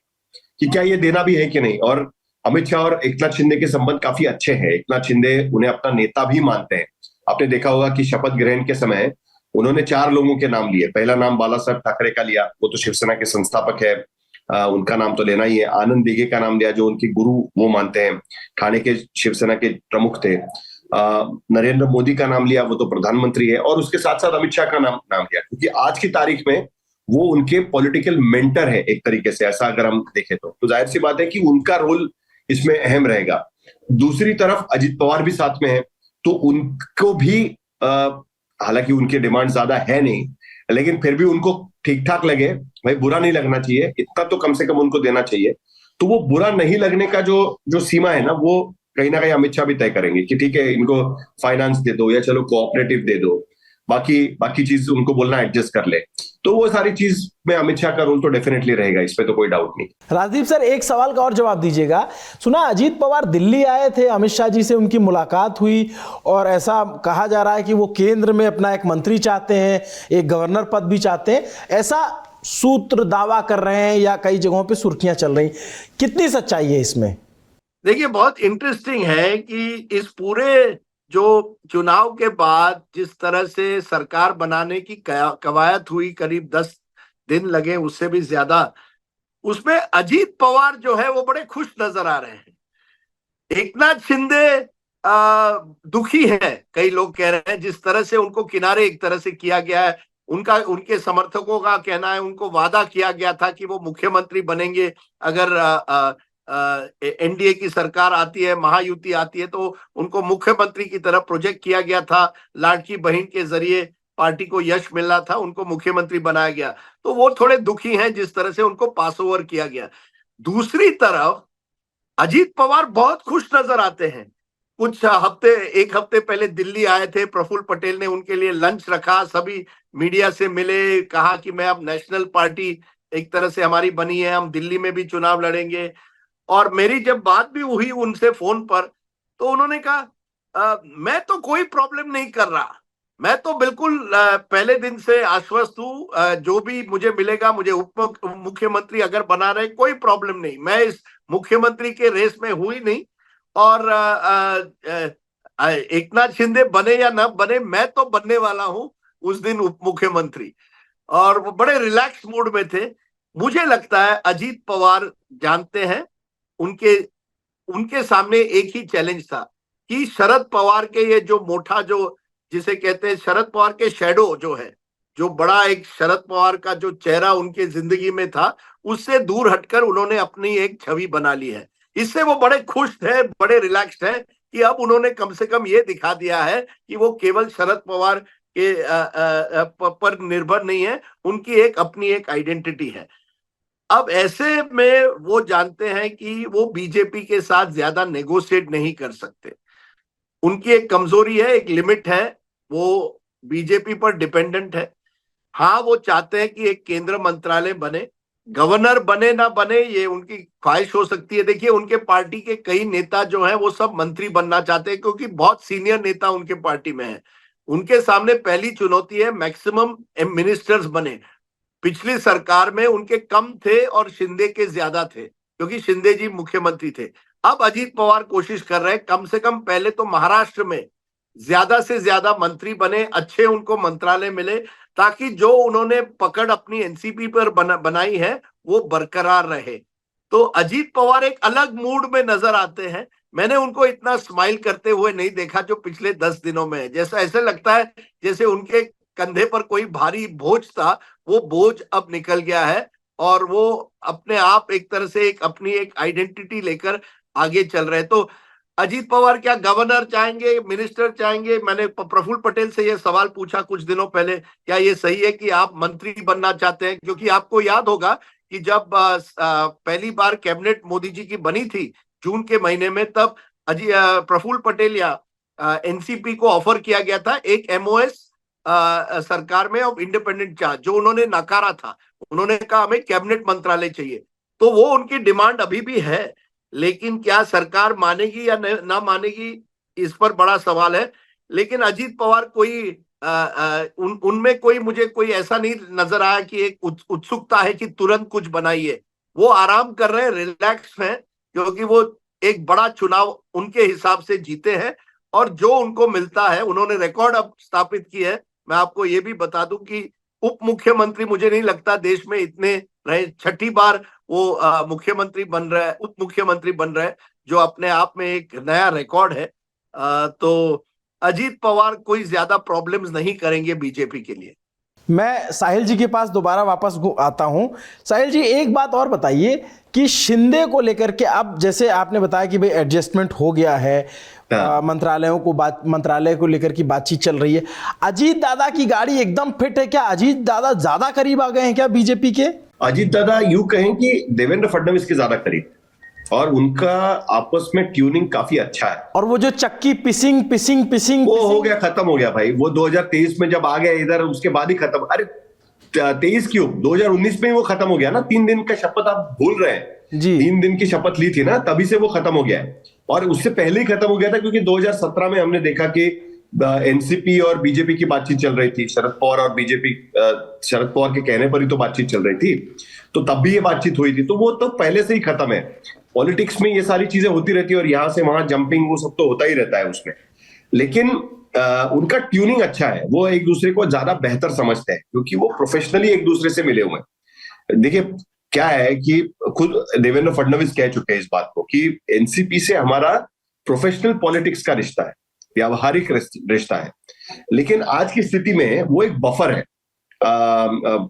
कि क्या ये देना भी है कि नहीं। और अमित शाह और एकनाथ शिंदे के संबंध काफी अच्छे हैं। एकनाथ शिंदे उन्हें अपना नेता भी मानते हैं। आपने देखा होगा कि शपथ ग्रहण के समय उन्होंने 4 लोगों के नाम लिए। पहला नाम बाला साहब ठाकरे का लिया, वो तो शिवसेना के संस्थापक है, उनका नाम तो लेना ही है। आनंद दिघे का नाम लिया, जो उनके गुरु वो मानते हैं, ठाणे के शिवसेना के प्रमुख थे। नरेंद्र मोदी का नाम लिया, वो तो प्रधानमंत्री है, और उसके साथ साथ अमित शाह का नाम लिया, क्योंकि आज की तारीख में वो उनके पॉलिटिकल मेंटर है एक तरीके से, ऐसा अगर हम देखें तो जाहिर सी बात है कि उनका रोल इसमें अहम रहेगा। दूसरी तरफ अजित पवार भी साथ में है, तो उनको भी हालांकि उनकी डिमांड ज्यादा है नहीं, लेकिन फिर भी उनको ठीक ठाक लगे, भाई बुरा नहीं लगना चाहिए, इतना तो कम से कम उनको देना चाहिए। तो वो बुरा नहीं लगने का जो सीमा है ना, वो कहीं ना कहीं अमित शाह भी तय करेंगे कि ठीक है इनको फाइनेंस दे दो या चलो कोऑपरेटिव दे दो, बाकी चीज उनको बोलना एडजस्ट कर ले, तो वो सारी चीज में अमित शाह का रोल तो डेफिनेटली रहेगा, इस पे तो कोई डाउट नहीं। राजदीप सर, एक सवाल का और जवाब दीजिएगा। सुना अजीत पवार दिल्ली आए थे, अमित शाह जी से उनकी मुलाकात हुई और ऐसा कहा जा रहा है कि वो केंद्र में अपना एक मंत्री चाहते हैं, एक गवर्नर पद भी चाहते हैं, ऐसा सूत्र दावा कर रहे हैं या कई जगहों पे सुर्खियां चल रही, कितनी सच्चाई है इसमें? देखिए, बहुत इंटरेस्टिंग है कि इस पूरे जो चुनाव के बाद जिस तरह से सरकार बनाने की कवायद हुई, करीब 10 दिन लगे, उससे भी ज्यादा, उसमें अजीत पवार जो है वो बड़े खुश नजर आ रहे हैं। एकनाथ शिंदे दुखी है, कई लोग कह रहे हैं, जिस तरह से उनको किनारे एक तरह से किया गया है। उनके समर्थकों का कहना है उनको वादा किया गया था कि वो मुख्यमंत्री बनेंगे अगर एनडीए की सरकार आती है, महायुति आती है, तो उनको मुख्यमंत्री की तरफ प्रोजेक्ट किया गया था। लाडकी बहन के जरिए पार्टी को यश मिलना था, उनको मुख्यमंत्री बनाया गया, तो वो थोड़े दुखी हैं जिस तरह से उनको पास ओवर किया गया। दूसरी तरफ अजीत पवार बहुत खुश नजर आते हैं। एक हफ्ते पहले दिल्ली आए थे, प्रफुल्ल पटेल ने उनके लिए लंच रखा, सभी मीडिया से मिले, कहा कि मैं अब नेशनल पार्टी एक तरह से हमारी बनी है, हम दिल्ली में भी चुनाव लड़ेंगे। और मेरी जब बात भी हुई उनसे फोन पर, तो उन्होंने कहा मैं तो कोई प्रॉब्लम नहीं कर रहा, मैं तो बिल्कुल पहले दिन से आश्वस्त हूं, जो भी मुझे मिलेगा, मुझे उप मुख्यमंत्री अगर बना रहे कोई प्रॉब्लम नहीं, मैं इस मुख्यमंत्री के रेस में हुई नहीं, और एकनाथ शिंदे बने या ना बने, मैं तो बनने वाला हूं उस दिन उप मुख्यमंत्री। और वो बड़े रिलैक्स मूड में थे। मुझे लगता है अजीत पवार जानते हैं, उनके सामने एक ही चैलेंज था कि शरद पवार के ये जो मोटा, जो जिसे कहते हैं शरद पवार के शैडो जो है, जो बड़ा एक शरद पवार का जो चेहरा उनके जिंदगी में था, उससे दूर हटकर उन्होंने अपनी एक छवि बना ली है। इससे वो बड़े खुश थे, बड़े रिलैक्स्ड हैं कि अब उन्होंने कम से कम ये दिखा दिया है कि वो केवल शरद पवार के पर निर्भर नहीं है, उनकी एक अपनी एक आइडेंटिटी है। अब ऐसे में वो जानते हैं कि वो बीजेपी के साथ ज्यादा नेगोशिएट नहीं कर सकते। उनकी एक कमजोरी है, एक लिमिट है, वो बीजेपी पर डिपेंडेंट है। हाँ, वो चाहते हैं कि एक केंद्र मंत्रालय बने, गवर्नर बने ना बने ये उनकी ख्वाहिश हो सकती है। देखिए, उनके पार्टी के कई नेता जो हैं वो सब मंत्री बनना चाहते हैं, क्योंकि बहुत सीनियर नेता उनके पार्टी में है। उनके सामने पहली चुनौती है मैक्सिमम मिनिस्टर्स बने। पिछली सरकार में उनके कम थे और शिंदे के ज्यादा थे, क्योंकि शिंदे जी मुख्यमंत्री थे। अब अजीत पवार कोशिश कर रहे हैं कम से कम पहले तो महाराष्ट्र में ज्यादा से ज्यादा मंत्री बने, अच्छे उनको मंत्रालय मिले, ताकि जो उन्होंने पकड़ अपनी एनसीपी पर बनाई है वो बरकरार रहे। तो अजीत पवार एक अलग मूड में नजर आते हैं। मैंने उनको इतना स्माइल करते हुए नहीं देखा जो पिछले 10 दिनों में है। जैसा ऐसे लगता है जैसे उनके कंधे पर कोई भारी बोझ था, वो बोझ अब निकल गया है और वो अपने आप एक तरह से अपनी एक आइडेंटिटी लेकर आगे चल रहे हैं। तो अजीत पवार क्या गवर्नर चाहेंगे, मिनिस्टर चाहेंगे? मैंने प्रफुल्ल पटेल से यह सवाल पूछा कुछ दिनों पहले, क्या ये सही है कि आप मंत्री बनना चाहते हैं? क्योंकि आपको याद होगा कि जब पहली बार कैबिनेट मोदी जी की बनी थी जून के महीने में, तब प्रफुल्ल पटेल या एनसीपी को ऑफर किया गया था एक एमओएस सरकार में ऑफ इंडिपेंडेंट चार्ज, जो उन्होंने नकारा था। उन्होंने कहा हमें कैबिनेट मंत्रालय चाहिए। तो वो उनकी डिमांड अभी भी है, लेकिन क्या सरकार मानेगी या ना मानेगी, इस पर बड़ा सवाल है। लेकिन अजीत पवार कोई उनमें कोई मुझे कोई ऐसा नहीं नजर आया कि एक उत्सुकता है कि तुरंत कुछ बनाइए। वो आराम कर रहे हैं, रिलैक्स हैं, क्योंकि वो एक बड़ा चुनाव उनके हिसाब से जीते हैं और जो उनको मिलता है, उन्होंने रिकॉर्ड अब स्थापित की है। मैं आपको ये भी बता दूं कि उप मुख्यमंत्री मुझे नहीं लगता देश में इतने रहे, छठी बार वो मुख्यमंत्री बन रहा है, उप मुख्यमंत्री बन रहा है, जो अपने आप में एक नया रिकॉर्ड है। तो अजीत पवार कोई ज्यादा प्रॉब्लम्स नहीं करेंगे बीजेपी के लिए। मैं साहिल जी के पास दोबारा वापस आता हूं। साहिल जी, एक बात और बताइए कि शिंदे को लेकर के अब जैसे आपने बताया कि भाई एडजस्टमेंट हो गया है, मंत्रालय को लेकर की बातचीत चल रही है, अजीत दादा की गाड़ी एकदम फिट है क्या? अजीत दादा ज्यादा करीब आ गए हैं क्या बीजेपी के? अजीत दादा यूं कहें कि देवेंद्र फडणवीस के ज्यादा करीब, और उनका आपस में ट्यूनिंग काफी अच्छा है। और वो जो चक्की पिसिंग वो हो गया, खत्म हो गया भाई। वो 2023 में जब आ गया इधर, उसके बाद ही खत्म। अरे 23 क्यों, 2019 में ही वो खत्म हो गया ना। 3 दिन का शपथ आप भूल रहे हैं जी। 3 दिन की शपथ ली थी ना, तभी से वो खत्म हो गया है। और उससे पहले ही खत्म हो गया था, क्योंकि 2017 में हमने देखा कि एनसीपी और बीजेपी की बातचीत चल रही थी। शरद पवार और बीजेपी, शरद पवार के कहने पर ही तो बातचीत चल रही थी, तो तब भी ये बातचीत हुई थी। तो वो तो पहले से ही खत्म है। पॉलिटिक्स में ये सारी चीजें होती रहती है, और यहां से वहां जंपिंग वो सब तो होता ही रहता है उसमें। लेकिन उनका ट्यूनिंग अच्छा है, वो एक दूसरे को ज्यादा बेहतर समझते हैं, क्योंकि वो प्रोफेशनली एक दूसरे से मिले हुए हैं। देखिए क्या है कि खुद देवेंद्र फडणवीस कह चुके हैं इस बात को कि एनसीपी से हमारा प्रोफेशनल पॉलिटिक्स का रिश्ता है, व्यावहारिक रिश्ता है। लेकिन आज की स्थिति में वो एक बफर है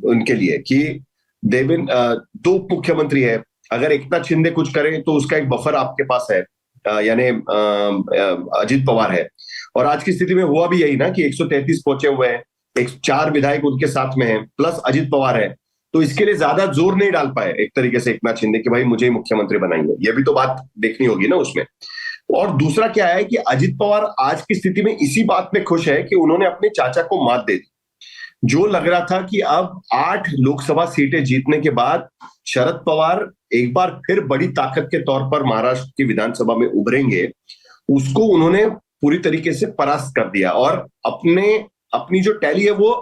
उनके लिए कि दो मुख्यमंत्री है। अगर एकनाथ शिंदे कुछ करे तो उसका एक बफर आपके पास है, यानी अजित पवार है। और आज की स्थिति में हुआ भी यही ना कि 133 पहुंचे हुए हैं, 4 विधायक उनके साथ में हैं, प्लस अजित पवार है। तो इसके लिए ज्यादा जोर नहीं डाल पाए एक तरीके से एकनाथ शिंदे कि भाई मुझे ही मुख्यमंत्री बनाएंगे। ये भी तो बात देखनी होगी ना उसमें। और दूसरा क्या है कि अजित पवार आज की स्थिति में इसी बात में खुश है कि उन्होंने अपने चाचा को मात दे दी। जो लग रहा था कि अब 8 लोकसभा सीटें जीतने के बाद शरद पवार एक बार फिर बड़ी ताकत के तौर पर महाराष्ट्र की विधानसभा में उभरेंगे, उसको उन्होंने पूरी तरीके से परास्त कर दिया और अपनी जो टैली है वो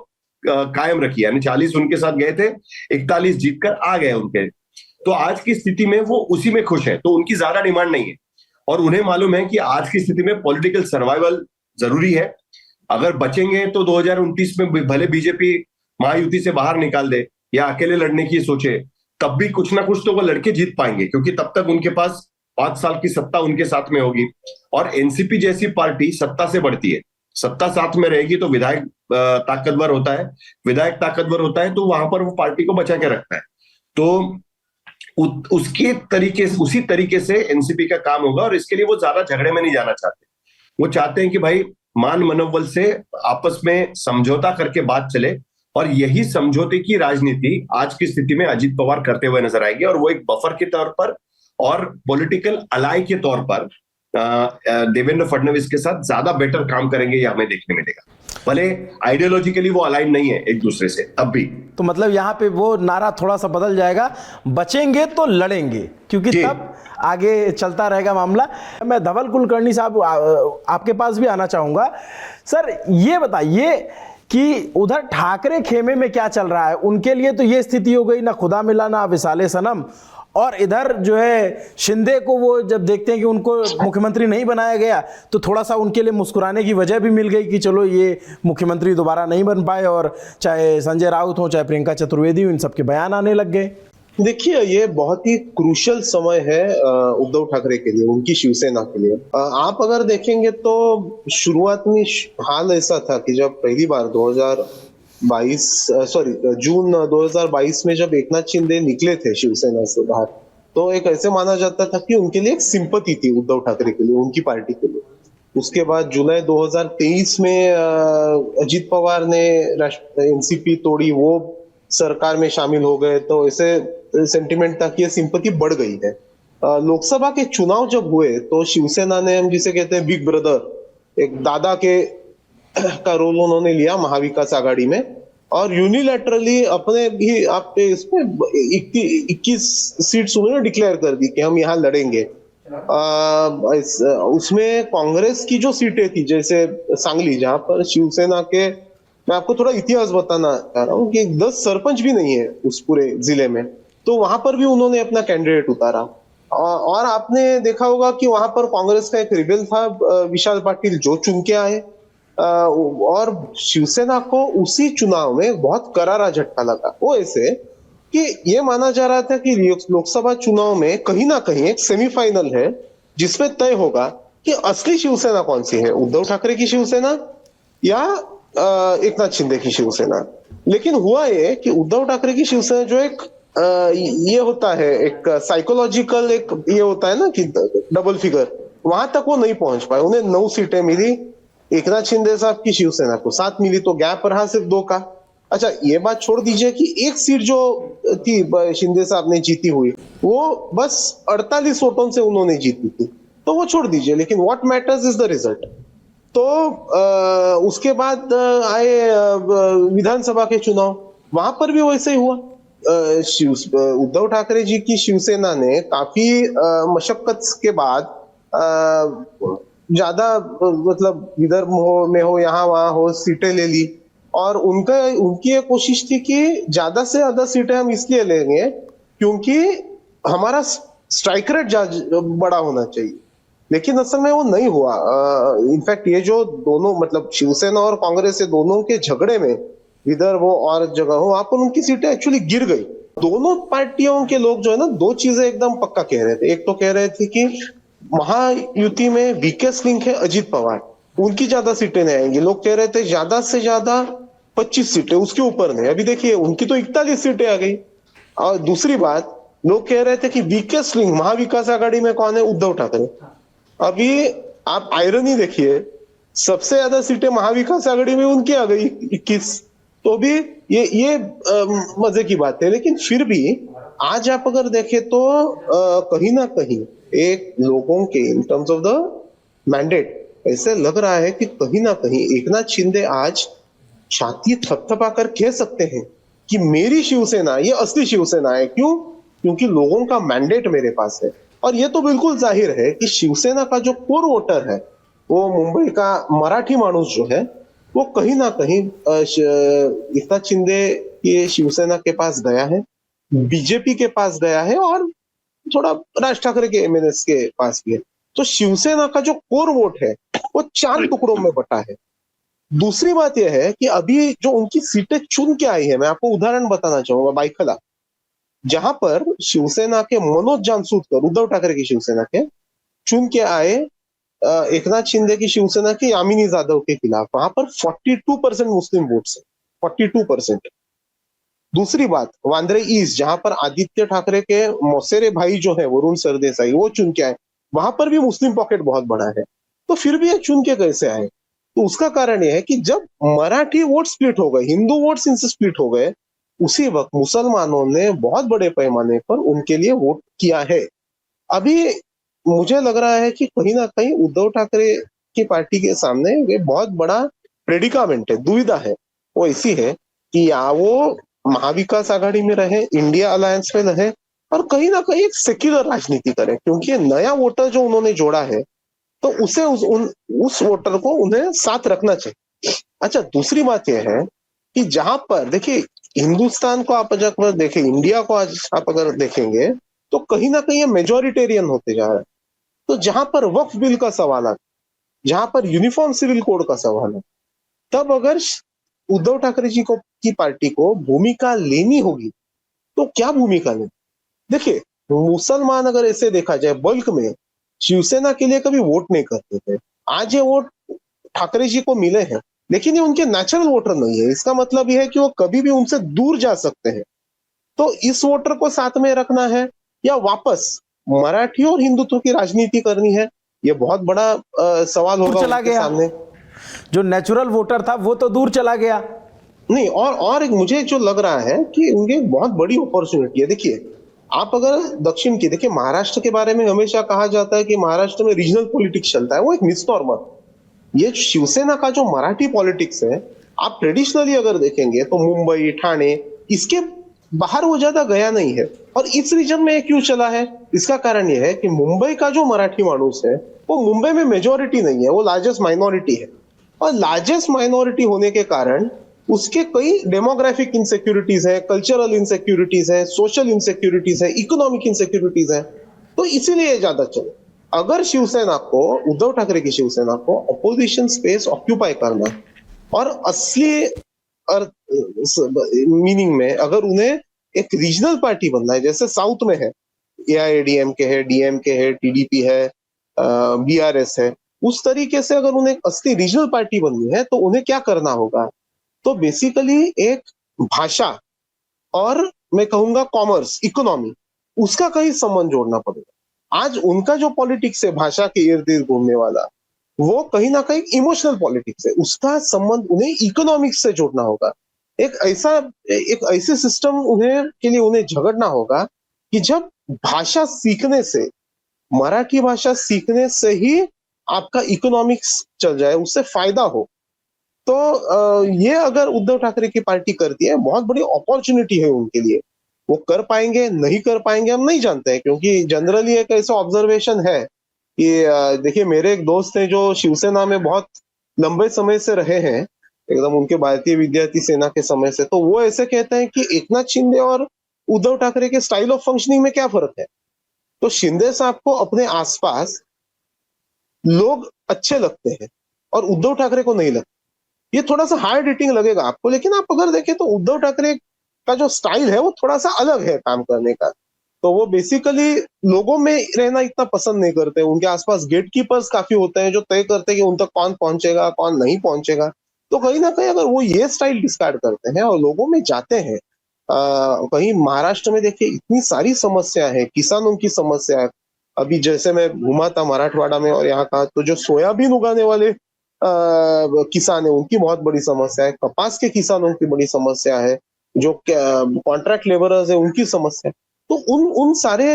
कायम रखी। यानी 40 उनके साथ गए थे, 41 जीतकर आ गए उनके। तो आज की स्थिति में वो उसी में खुश है, तो उनकी ज्यादा डिमांड नहीं है। और उन्हें मालूम है कि आज की स्थिति में पॉलिटिकल सर्वाइवल जरूरी है। अगर बचेंगे तो 2029 में भले बीजेपी महायुति से बाहर निकाल दे या अकेले लड़ने की सोचे, तब भी कुछ ना कुछ तो वो लड़के जीत पाएंगे, क्योंकि तब तक उनके पास 5 साल की सत्ता उनके साथ में होगी। और एनसीपी जैसी पार्टी सत्ता से बढ़ती है, सत्ता साथ में रहेगी तो विधायक ताकतवर होता है, विधायक ताकतवर होता है तो वहां पर वो पार्टी को बचा के रखता है। तो उसी तरीके से एनसीपी का काम होगा। और इसके लिए वो ज्यादा झगड़े में नहीं जाना चाहते। वो चाहते हैं कि भाई मान मनोबल से आपस में समझौता करके बात चले, और यही समझौते की राजनीति आज की स्थिति में अजित पवार करते हुए नजर आएंगे। और वो एक बफर के तौर पर और पॉलिटिकल अलाई के तौर पर देवेंद्र फडणवीस के साथ ज्यादा बेटर काम करेंगे, ये हमें देखने मिलेगा। भले आइडियोलॉजिकली वो अलाइन नहीं है एक दूसरे से तब भी। तो मतलब यहाँ पे वो नारा थोड़ा सा बदल जाएगा, बचेंगे तो लड़ेंगे, क्योंकि तब आगे चलता रहेगा मामला। मैं धवल कुलकर्णी साहब आपके पास भी आना चाहूंगा। सर ये बताइए कि उधर ठाकरे खेमे में क्या चल रहा है। उनके लिए तो ये स्थिति हो गई, ना खुदा मिला ना विसाले सनम। और इधर जो है शिंदे को वो जब देखते हैं कि उनको मुख्यमंत्री नहीं बनाया गया, तो थोड़ा सा उनके लिए मुस्कुराने की वजह भी मिल गई कि चलो ये मुख्यमंत्री दोबारा नहीं बन पाए। और चाहे संजय राउत हो, चाहे प्रियंका चतुर्वेदी हो, इन सबके बयान आने लग गए। देखिए ये बहुत ही क्रूशल समय है उद्धव ठाकरे के लिए, उनकी शिवसेना के लिए। आप अगर देखेंगे तो शुरुआत में हाल ऐसा था कि जब पहली बार जून 2022 में जब एकनाथ शिंदे निकले थे शिवसेना से बाहर, तो एक ऐसे माना जाता था कि उनके लिए एक सिंपैथी थी उद्धव ठाकरे के लिए, उनकी पार्टी के लिए। उसके बाद जुलाई 2023 में अजित पवार ने एनसीपी तोड़ी, वो सरकार में शामिल हो गए, तो ऐसे सेंटिमेंट था कि ये सिंपैथी बढ़ गई है। लोकसभा के चुनाव जब हुए तो शिवसेना ने, हम जिसे कहते हैं बिग ब्रदर, एक दादा के का रोल उन्होंने लिया महाविकास आघाड़ी में, और यूनिलैटरली अपने भी आप इसमें 21 सीट्स उन्होंने डिक्लेयर कर दी कि हम यहाँ लड़ेंगे। उसमें कांग्रेस की जो सीटें थी, जैसे सांगली, जहां पर शिवसेना के, मैं आपको थोड़ा इतिहास बताना चाह रहा हूँ कि 10 सरपंच भी नहीं है उस पूरे जिले में, तो वहां पर भी उन्होंने अपना कैंडिडेट उतारा। और आपने देखा होगा कि वहां पर कांग्रेस का एक रिबेल था विशाल पाटिल, जो चुन के आए। और शिवसेना को उसी चुनाव में बहुत करारा झटका लगा। वो ऐसे कि ये माना जा रहा था कि लोकसभा चुनाव में कहीं ना कहीं एक सेमीफाइनल है जिसमें तय होगा कि असली शिवसेना कौन सी है, उद्धव ठाकरे की शिवसेना या एकनाथ शिंदे की शिवसेना। लेकिन हुआ ये कि उद्धव ठाकरे की शिवसेना जो एक ये होता है, एक साइकोलॉजिकल एक ये होता है ना कि डबल फिगर, वहां तक वो नहीं पहुंच पाए। उन्हें 9 सीटें मिली, एकनाथ शिंदे साहब की शिवसेना को 7 मिली, तो गैप रहा सिर्फ 2 का। अच्छा ये बात छोड़ दीजिए कि एक सीट जो थी शिंदे साहब ने जीती हुई, वो बस 48 वोटों से उन्होंने जीती थी, तो वो छोड़ दीजिए, लेकिन what matters is the result. तो उसके बाद आए विधानसभा के चुनाव, वहां पर भी वैसे ही हुआ। उद्धव ठाकरे जी की शिवसेना ने काफी मशक्कत के बाद ज्यादा मतलब इधर में हो यहाँ वहां हो सीटें ले ली, और उनकी ये कोशिश थी कि ज्यादा से ज्यादा सीटें हम इसलिए लेंगे क्योंकि हमारा स्ट्राइक रेट बड़ा होना चाहिए। लेकिन असल में वो नहीं हुआ। इनफैक्ट ये जो दोनों मतलब शिवसेना और कांग्रेस ये दोनों के झगड़े में इधर वो और जगह हो, वहां पर उनकी सीटें एक्चुअली गिर गई। दोनों पार्टियों के लोग जो है ना, दो चीजें एकदम पक्का कह रहे थे। एक तो कह रहे थे कि महायुति में वीकेस्ट लिंक है अजीत पवार, उनकी ज्यादा सीटें नहीं आएंगी। लोग कह रहे थे ज्यादा से ज्यादा 25 सीटें, उसके ऊपर नहीं। अभी देखिए उनकी तो 41 सीटें आ गई। और दूसरी बात, लोग कह रहे थे कि वीकेस्ट लिंक महाविकास आघाड़ी में कौन है, उद्धव ठाकरे। अभी आप आयरनी देखिए, सबसे ज्यादा सीटें महाविकास आघाड़ी में उनकी आ गई 21। तो भी ये मजे की बात है। लेकिन फिर भी आज आप अगर देखें तो कहीं ना कहीं एक लोगों के in terms of the mandate ऐसे लग रहा है कि कहीं ना कहीं एकनाथ शिंदे आज छाती थपथपा कर कह सकते हैं कि मेरी शिवसेना ये असली शिवसेना है। क्यों? क्योंकि लोगों का मैंडेट मेरे पास है। और ये तो बिल्कुल जाहिर है कि शिवसेना का जो कोर वोटर है, वो मुंबई का मराठी मानुस जो है, वो कहीं ना कहीं एकनाथ शिंदे के शिवसेना के पास गया है, बीजेपी के पास गया है, और थोड़ा राज ठाकरे के एमएनएस के पास भी है। तो शिवसेना का जो कोर वोट है वो 4 टुकड़ों में बटा है। दूसरी बात यह है कि अभी जो उनकी सीटें चुन के आई है, मैं आपको उदाहरण बताना चाहूंगा। बाइखला, जहां पर शिवसेना के मनोज जानसूतकर, उद्धव ठाकरे की शिवसेना के, चुन के आए एकनाथ शिंदे की शिवसेना की यामिनी जाधव के खिलाफ, वहां पर 42% मुस्लिम वोट्स है, 42%। दूसरी बात, वांद्रे ईस्ट, जहां पर आदित्य ठाकरे के मौसेरे भाई जो है वरुण सरदेसाई, वो चुन के आए, वहां पर भी मुस्लिम पॉकेट बहुत बड़ा है। तो फिर भी ये चुन के कैसे आए? तो उसका कारण यह है कि जब मराठी वोट स्प्लिट हो गए, हिंदू वोट्स इनसे स्प्लिट हो गए, उसी वक्त मुसलमानों ने बहुत बड़े पैमाने पर उनके लिए वोट किया है। अभी मुझे लग रहा है कि कहीं ना कहीं उद्धव ठाकरे की पार्टी के सामने ये बहुत बड़ा प्रेडिकामेंट है, दुविधा है। वो ऐसी है कि या वो महाविकास आघाड़ी में रहे, इंडिया अलायंस में रहे, और कहीं ना कहीं एक सेक्युलर राजनीति करे, क्योंकि ये नया वोटर जो उन्होंने जोड़ा है, तो उसे उस वोटर को उन्हें साथ रखना चाहिए। अच्छा, दूसरी बात यह है कि जहां पर देखिए हिंदुस्तान को आप अगर देखें, इंडिया को आज आप अगर देखेंगे, तो कहीं ना कहीं मेजोरिटेरियन होते जा रहा है। तो जहां पर वक्फ बिल का सवाल है, जहां पर यूनिफॉर्म सिविल कोड का सवाल है, तब अगर उद्धव ठाकरे जी को की पार्टी को भूमिका लेनी होगी, तो क्या भूमिका लेनी? देखिए, मुसलमान अगर ऐसे देखा जाए बल्क में शिवसेना के लिए कभी वोट नहीं करते थे। आज ये वोट ठाकरे जी को मिले हैं, लेकिन ये उनके नेचुरल वोटर नहीं है। इसका मतलब यह है कि वो कभी भी उनसे दूर जा सकते हैं। तो इस वोटर को साथ में रखना है या वापस मराठी और हिंदुत्व की राजनीति करनी है, ये बहुत बड़ा सवाल होगा उनके सामने। जो नेचुरल वोटर था वो तो दूर चला गया। नहीं, और एक मुझे जो लग रहा है कि उनके बहुत बड़ी अपॉर्चुनिटी है। देखिए, आप अगर दक्षिण की देखिए, महाराष्ट्र के बारे में हमेशा कहा जाता है कि महाराष्ट्र में रीजनल पॉलिटिक्स चलता है, वो एक मिसनॉर्मल। ये शिवसेना का जो मराठी पॉलिटिक्स है, आप ट्रेडिशनली अगर देखेंगे तो मुंबई, ठाणे, इसके बाहर वो ज्यादा गया नहीं है। और इस रीजन में क्यों चला है? इसका कारण यह है कि मुंबई का जो मराठी मानुस है, वो मुंबई में मेजोरिटी नहीं है, वो लार्जेस्ट माइनॉरिटी है। और लार्जेस्ट माइनॉरिटी होने के कारण उसके कई डेमोग्राफिक इनसिक्योरिटीज है, कल्चरल इनसिक्योरिटीज है, सोशल इनसिक्योरिटीज है, इकोनॉमिक इनसिक्योरिटीज है। तो इसीलिए ज्यादा चले। अगर शिवसेना को, उद्धव ठाकरे की शिवसेना को अपोजिशन स्पेस ऑक्यूपाई करना और असली मीनिंग में अगर उन्हें एक रीजनल पार्टी बनना है, जैसे साउथ में है, एआईएडीएमके है, डीएमके है, टीडीपी है, बीआरएस है, उस तरीके से अगर उन्हें असली रीजनल पार्टी बननी है, तो उन्हें क्या करना होगा? तो बेसिकली एक भाषा और मैं कहूंगा कॉमर्स, इकोनॉमी, उसका कहीं संबंध जोड़ना पड़ेगा। आज उनका जो पॉलिटिक्स है भाषा के इर्द गिर्द घूमने वाला, वो कहीं ना कहीं इमोशनल पॉलिटिक्स है, उसका संबंध उन्हें इकोनॉमिक्स से जोड़ना होगा। एक ऐसे सिस्टम के लिए उन्हें झगड़ना होगा कि जब भाषा सीखने से, मराठी भाषा सीखने से ही आपका इकोनॉमिक्स चल जाए, उससे फायदा हो। तो ये अगर उद्धव ठाकरे की पार्टी करती है, बहुत बड़ी अपॉर्चुनिटी है उनके लिए। वो कर पाएंगे नहीं कर पाएंगे हम नहीं जानते हैं, क्योंकि जनरली एक ऐसा ऑब्जर्वेशन है कि देखिए, मेरे एक दोस्त हैं जो शिवसेना में बहुत लंबे समय से रहे हैं, एकदम उनके भारतीय विद्यार्थी सेना के समय से, तो वो ऐसे कहते हैं कि एकनाथ शिंदे और उद्धव ठाकरे के स्टाइल ऑफ फंक्शनिंग में क्या फर्क है। तो शिंदे साहब को अपने आसपास लोग अच्छे लगते हैं और उद्धव ठाकरे को नहीं लगते। ये थोड़ा सा हार्ड हिटिंग लगेगा आपको, लेकिन आप अगर देखें तो उद्धव ठाकरे का जो स्टाइल है वो थोड़ा सा अलग है काम करने का। तो वो बेसिकली लोगों में रहना इतना पसंद नहीं करते, उनके आसपास गेटकीपर्स काफी होते हैं जो तय करते हैं कि उन तक कौन पहुंचेगा कौन नहीं पहुंचेगा। तो कहीं ना कहीं अगर वो ये स्टाइल डिस्कार्ड करते हैं और लोगों में जाते हैं, कहीं महाराष्ट्र में देखिए इतनी सारी समस्या है, किसानों की समस्या है। अभी जैसे मैं घूमा था मराठवाड़ा में और यहाँ का, तो जो सोयाबीन उगाने वाले किसान है उनकी बहुत बड़ी समस्या है, कपास के किसानों की बड़ी समस्या है, जो कॉन्ट्रैक्ट लेबरर्स है उनकी समस्या है। तो उन सारे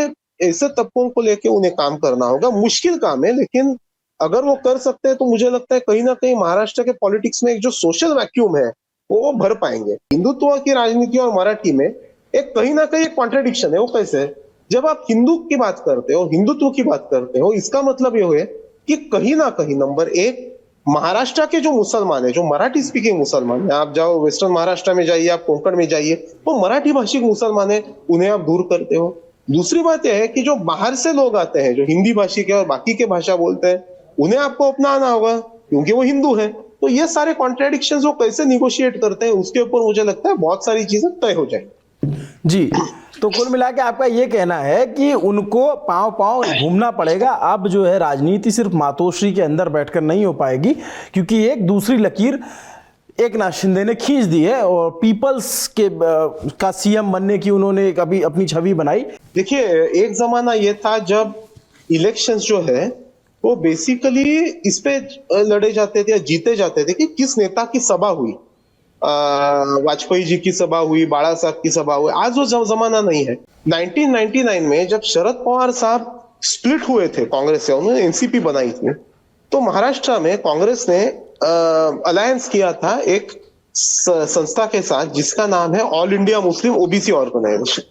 ऐसे तबकों को लेके उन्हें काम करना होगा। मुश्किल काम है, लेकिन अगर वो कर सकते हैं तो मुझे लगता है कहीं ना कहीं महाराष्ट्र के पॉलिटिक्स में एक जो सोशल वैक्यूम है वो भर पाएंगे। हिंदुत्व की राजनीति और मराठी में एक कहीं ना कहीं एक कॉन्ट्रडिक्शन है। वो कैसे है, जब आप हिंदू की बात करते हो, हिंदुत्व की बात करते हो, इसका मतलब ये है कि कहीं ना कहीं नंबर एक महाराष्ट्र के जो मुसलमान है, जो मराठी स्पीकिंग मुसलमान है, आप जाओ वेस्टर्न महाराष्ट्र में जाइए, आप कोंकण में जाइए, वो मराठी भाषिक मुसलमान है, उन्हें आप दूर करते हो। दूसरी बात यह है कि जो बाहर से लोग आते हैं, जो हिंदी भाषी के और बाकी के भाषा बोलते हैं, उन्हें आपको अपनाना होगा क्योंकि वो हिंदू है। तो ये सारे कॉन्ट्रेडिक्शंस वो कैसे निगोशिएट करते हैं, उसके ऊपर मुझे लगता है बहुत सारी चीजें तय हो जाएंगी। जी, तो कुल मिला के आपका ये कहना है कि उनको पांव पांव घूमना पड़ेगा। अब जो है राजनीति सिर्फ मातोश्री के अंदर बैठकर नहीं हो पाएगी, क्योंकि एक दूसरी लकीर एकनाथ शिंदे ने खींच दी है और पीपल्स के का सीएम बनने की उन्होंने कभी अपनी छवि बनाई। देखिए, एक जमाना ये था जब इलेक्शंस जो है वो बेसिकली इस पे लड़े जाते थे या जीते जाते थे कि किस नेता की सभा हुई। वाजपेयी जी की सभा हुई, बाला साहब की सभा हुई। आज वो जमाना नहीं है। 1999 में जब शरद पवार साहब स्प्लिट हुए थे कांग्रेस से, उन्होंने एनसीपी बनाई थी, तो महाराष्ट्र में कांग्रेस ने अलायंस किया था एक संस्था के साथ जिसका नाम है all India Muslim OBC organisation.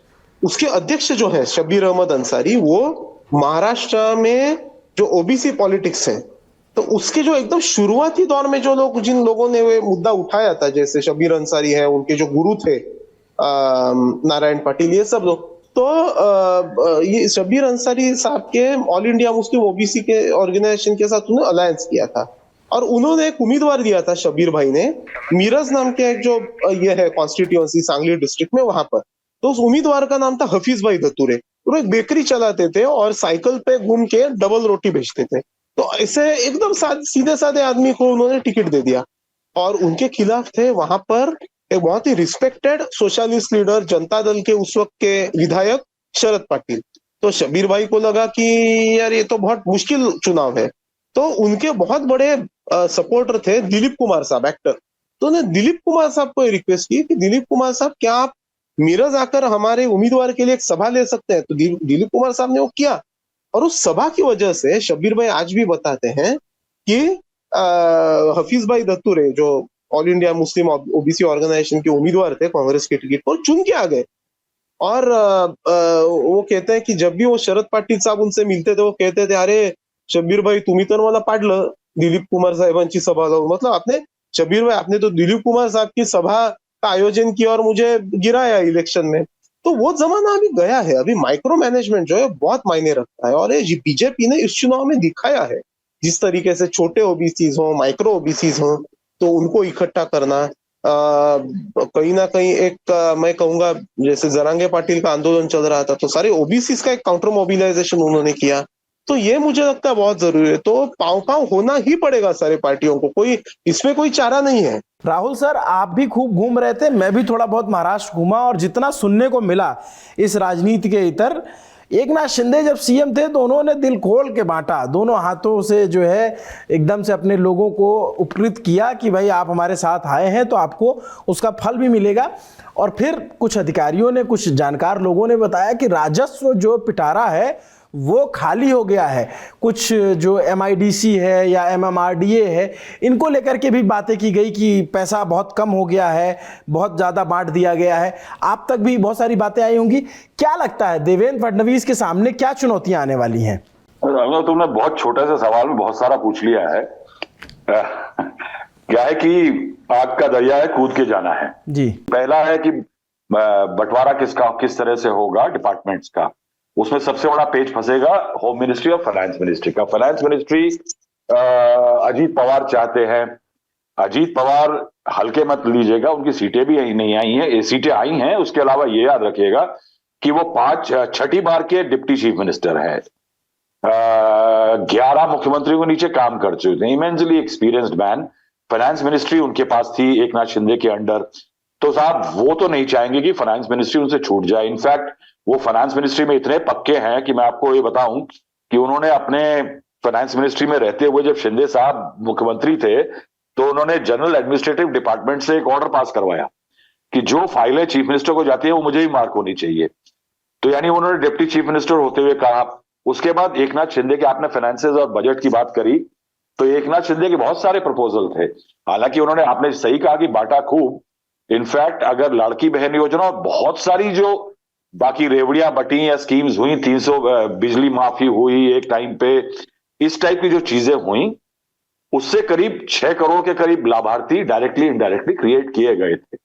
उसके अध्यक्ष जो है शब्बीर अहमद अंसारी, वो महाराष्ट्र में जो ओबीसी पॉलिटिक्स है, तो उसके जो एकदम शुरुआती दौर में जो लोग, जिन लोगों ने वो मुद्दा उठाया था, जैसे शब्बीर अंसारी है, उनके जो गुरु थे नारायण पाटिल, ये सब लोग, तो ये शब्बीर अंसारी साहब के ऑल इंडिया मुस्लिम ओबीसी के ऑर्गेनाइजेशन के साथ उन्होंने अलायंस किया था और उन्होंने एक उम्मीदवार दिया था शब्बीर भाई ने, मिरज नाम के एक जो ये है कॉन्स्टिट्यूएंसी सांगली डिस्ट्रिक्ट में, वहां पर। तो उस उम्मीदवार का नाम था हफीज भाई धतुरे। वो एक बेकरी चलाते थे और साइकिल पे घूम के डबल रोटी बेचते थे। तो ऐसे एकदम सीधे साधे आदमी को उन्होंने टिकट दे दिया और उनके खिलाफ थे वहां पर एक बहुत ही respected socialist leader, Janata Dal के उस वक्त के विधायक शरद पाटिल। तो शब्बीर भाई को लगा कि यार ये तो बहुत मुश्किल चुनाव है, तो उनके बहुत बड़े सपोर्टर थे दिलीप कुमार साहब, एक्टर। तो उन्होंने दिलीप कुमार साहब को रिक्वेस्ट की कि दिलीप कुमार साहब, क्या आप मिरज आकर हमारे उम्मीदवार के लिए एक सभा ले सकते हैं? तो दिलीप कुमार साहब ने वो किया और उस सभा की वजह से शब्बीर भाई आज भी बताते हैं कि हफीज भाई धतुरे, जो all India Muslim OBC organisation के उम्मीदवार थे कांग्रेस के टिकट पर, चुन के आ गए। और वो कहते हैं कि जब भी वो शरद पाटील साहब उनसे मिलते थे, वो कहते थे, अरे शब्बीर भाई तुम्ही तर मला पाडलं दिलीप कुमार साहेबांची सभा जाऊन। मतलब आपने, शब्बीर भाई, आपने तो दिलीप कुमार साहब की सभा का आयोजन किया और मुझे गिराया इलेक्शन में। तो वो जमाना अभी गया है। अभी माइक्रो मैनेजमेंट जो है बहुत मायने रखता है और ये बीजेपी ने इस चुनाव में दिखाया है। जिस तरीके से छोटे ओबीसीज हो, माइक्रो ओबीसीज हो, तो उनको इकट्ठा करना, कहीं ना कहीं एक मैं कहूंगा जैसे जरांगे पाटिल का आंदोलन चल रहा था, तो सारे ओबीसीज का एक काउंटर मोबिलाइजेशन उन्होंने किया। तो ये मुझे लगता है बहुत जरूरी है। तो पांव पांव होना ही पड़ेगा सारे पार्टियों को, कोई इसमें कोई चारा नहीं है। राहुल सर, आप भी खूब घूम रहे थे, मैं भी थोड़ा बहुत महाराष्ट्र घूमा और जितना सुनने को मिला इस राजनीति के इतर, एकनाथ शिंदे जब सीएम थे तो उन्होंने दिल खोल के बांटा, दोनों हाथों से जो है एकदम से अपने लोगों को उपकृत किया कि भाई आप हमारे साथ आए हैं तो आपको उसका फल भी मिलेगा। और फिर कुछ अधिकारियों ने, कुछ जानकार लोगों ने बताया कि राजस्व जो पिटारा है वो खाली हो गया है। कुछ जो MIDC है या MMRDA है, इनको लेकर के भी बातें की गई कि पैसा बहुत कम हो गया है, बहुत ज़्यादा बांट दिया गया है। आप तक भी बहुत सारी बातें आई होंगी। क्या लगता है देवेंद्र फडणवीस के सामने क्या चुनौतियां आने वाली हैं? तुमने बहुत छोटे से सवाल में बहुत सारा पूछ लिया है। क्या है कि आग का दरिया है, कूद के जाना है जी। पहला है कि बंटवारा किस तरह से होगा डिपार्टमेंट्स का। उसमें सबसे बड़ा पेज फंसेगा होम मिनिस्ट्री और फाइनेंस मिनिस्ट्री का। फाइनेंस मिनिस्ट्री अजीत पवार चाहते हैं। अजीत पवार हल्के मत लीजिएगा, उनकी सीटें भी नहीं आई हैं, सीटें आई हैं। उसके अलावा ये याद रखिएगा कि वो 6ठी बार के डिप्टी चीफ मिनिस्टर हैं। 11 मुख्यमंत्रियों के नीचे काम कर चुके हैं, immensely experienced man. Finance ministry उनके पास थी एकनाथ शिंदे के अंडर, तो साहब वो तो नहीं चाहेंगे कि फाइनेंस मिनिस्ट्री उनसे छूट जाए। इनफैक्ट वो फाइनेंस मिनिस्ट्री में इतने पक्के हैं कि मैं आपको ये बताऊं कि उन्होंने अपने फाइनेंस मिनिस्ट्री में रहते हुए जब शिंदे साहब मुख्यमंत्री थे तो उन्होंने जनरल एडमिनिस्ट्रेटिव डिपार्टमेंट से एक ऑर्डर पास करवाया कि जो फाइलें चीफ मिनिस्टर को जाती है वो मुझे ही मार्क होनी चाहिए। तो यानी उन्होंने डिप्टी चीफ मिनिस्टर होते हुए कहा। उसके बाद एकनाथ शिंदे के, आपने फाइनेंसेस और बजट की बात करी, तो एकनाथ शिंदे के बहुत सारे प्रपोजल थे। हालांकि उन्होंने, आपने सही कहा कि बांटा खूब। इनफैक्ट अगर लड़की बहन योजना और बहुत सारी जो बाकी रेवड़ियां बटी या स्कीम्स हुई, 300 बिजली माफी हुई एक टाइम पे, इस टाइप की जो चीजें हुई, उससे करीब 6 करोड़ के करीब लाभार्थी डायरेक्टली इनडायरेक्टली क्रिएट किए गए थे।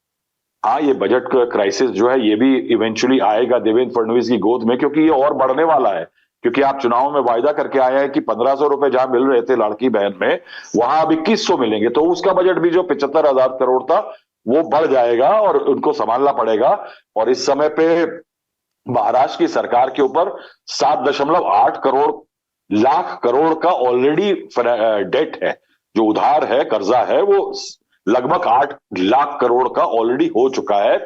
हाँ, ये बजट क्राइसिस जो है ये भी इवेंचुअली आएगा देवेंद्र फडणवीस की गोद में, क्योंकि ये और बढ़ने वाला है। क्योंकि आप चुनाव में वायदा करके आए हैं कि 1500 रुपए जहां मिल रहे थे लड़की बहन में, वहां अब 2100 मिलेंगे। तो उसका बजट भी जो 75,000 करोड़ था वो बढ़ जाएगा और उनको संभालना पड़ेगा। और इस समय पे महाराष्ट्र की सरकार के ऊपर 7.8 लाख करोड़ का ऑलरेडी डेट है, जो उधार है, कर्जा है, वो लगभग 8 लाख करोड़ का ऑलरेडी हो चुका है।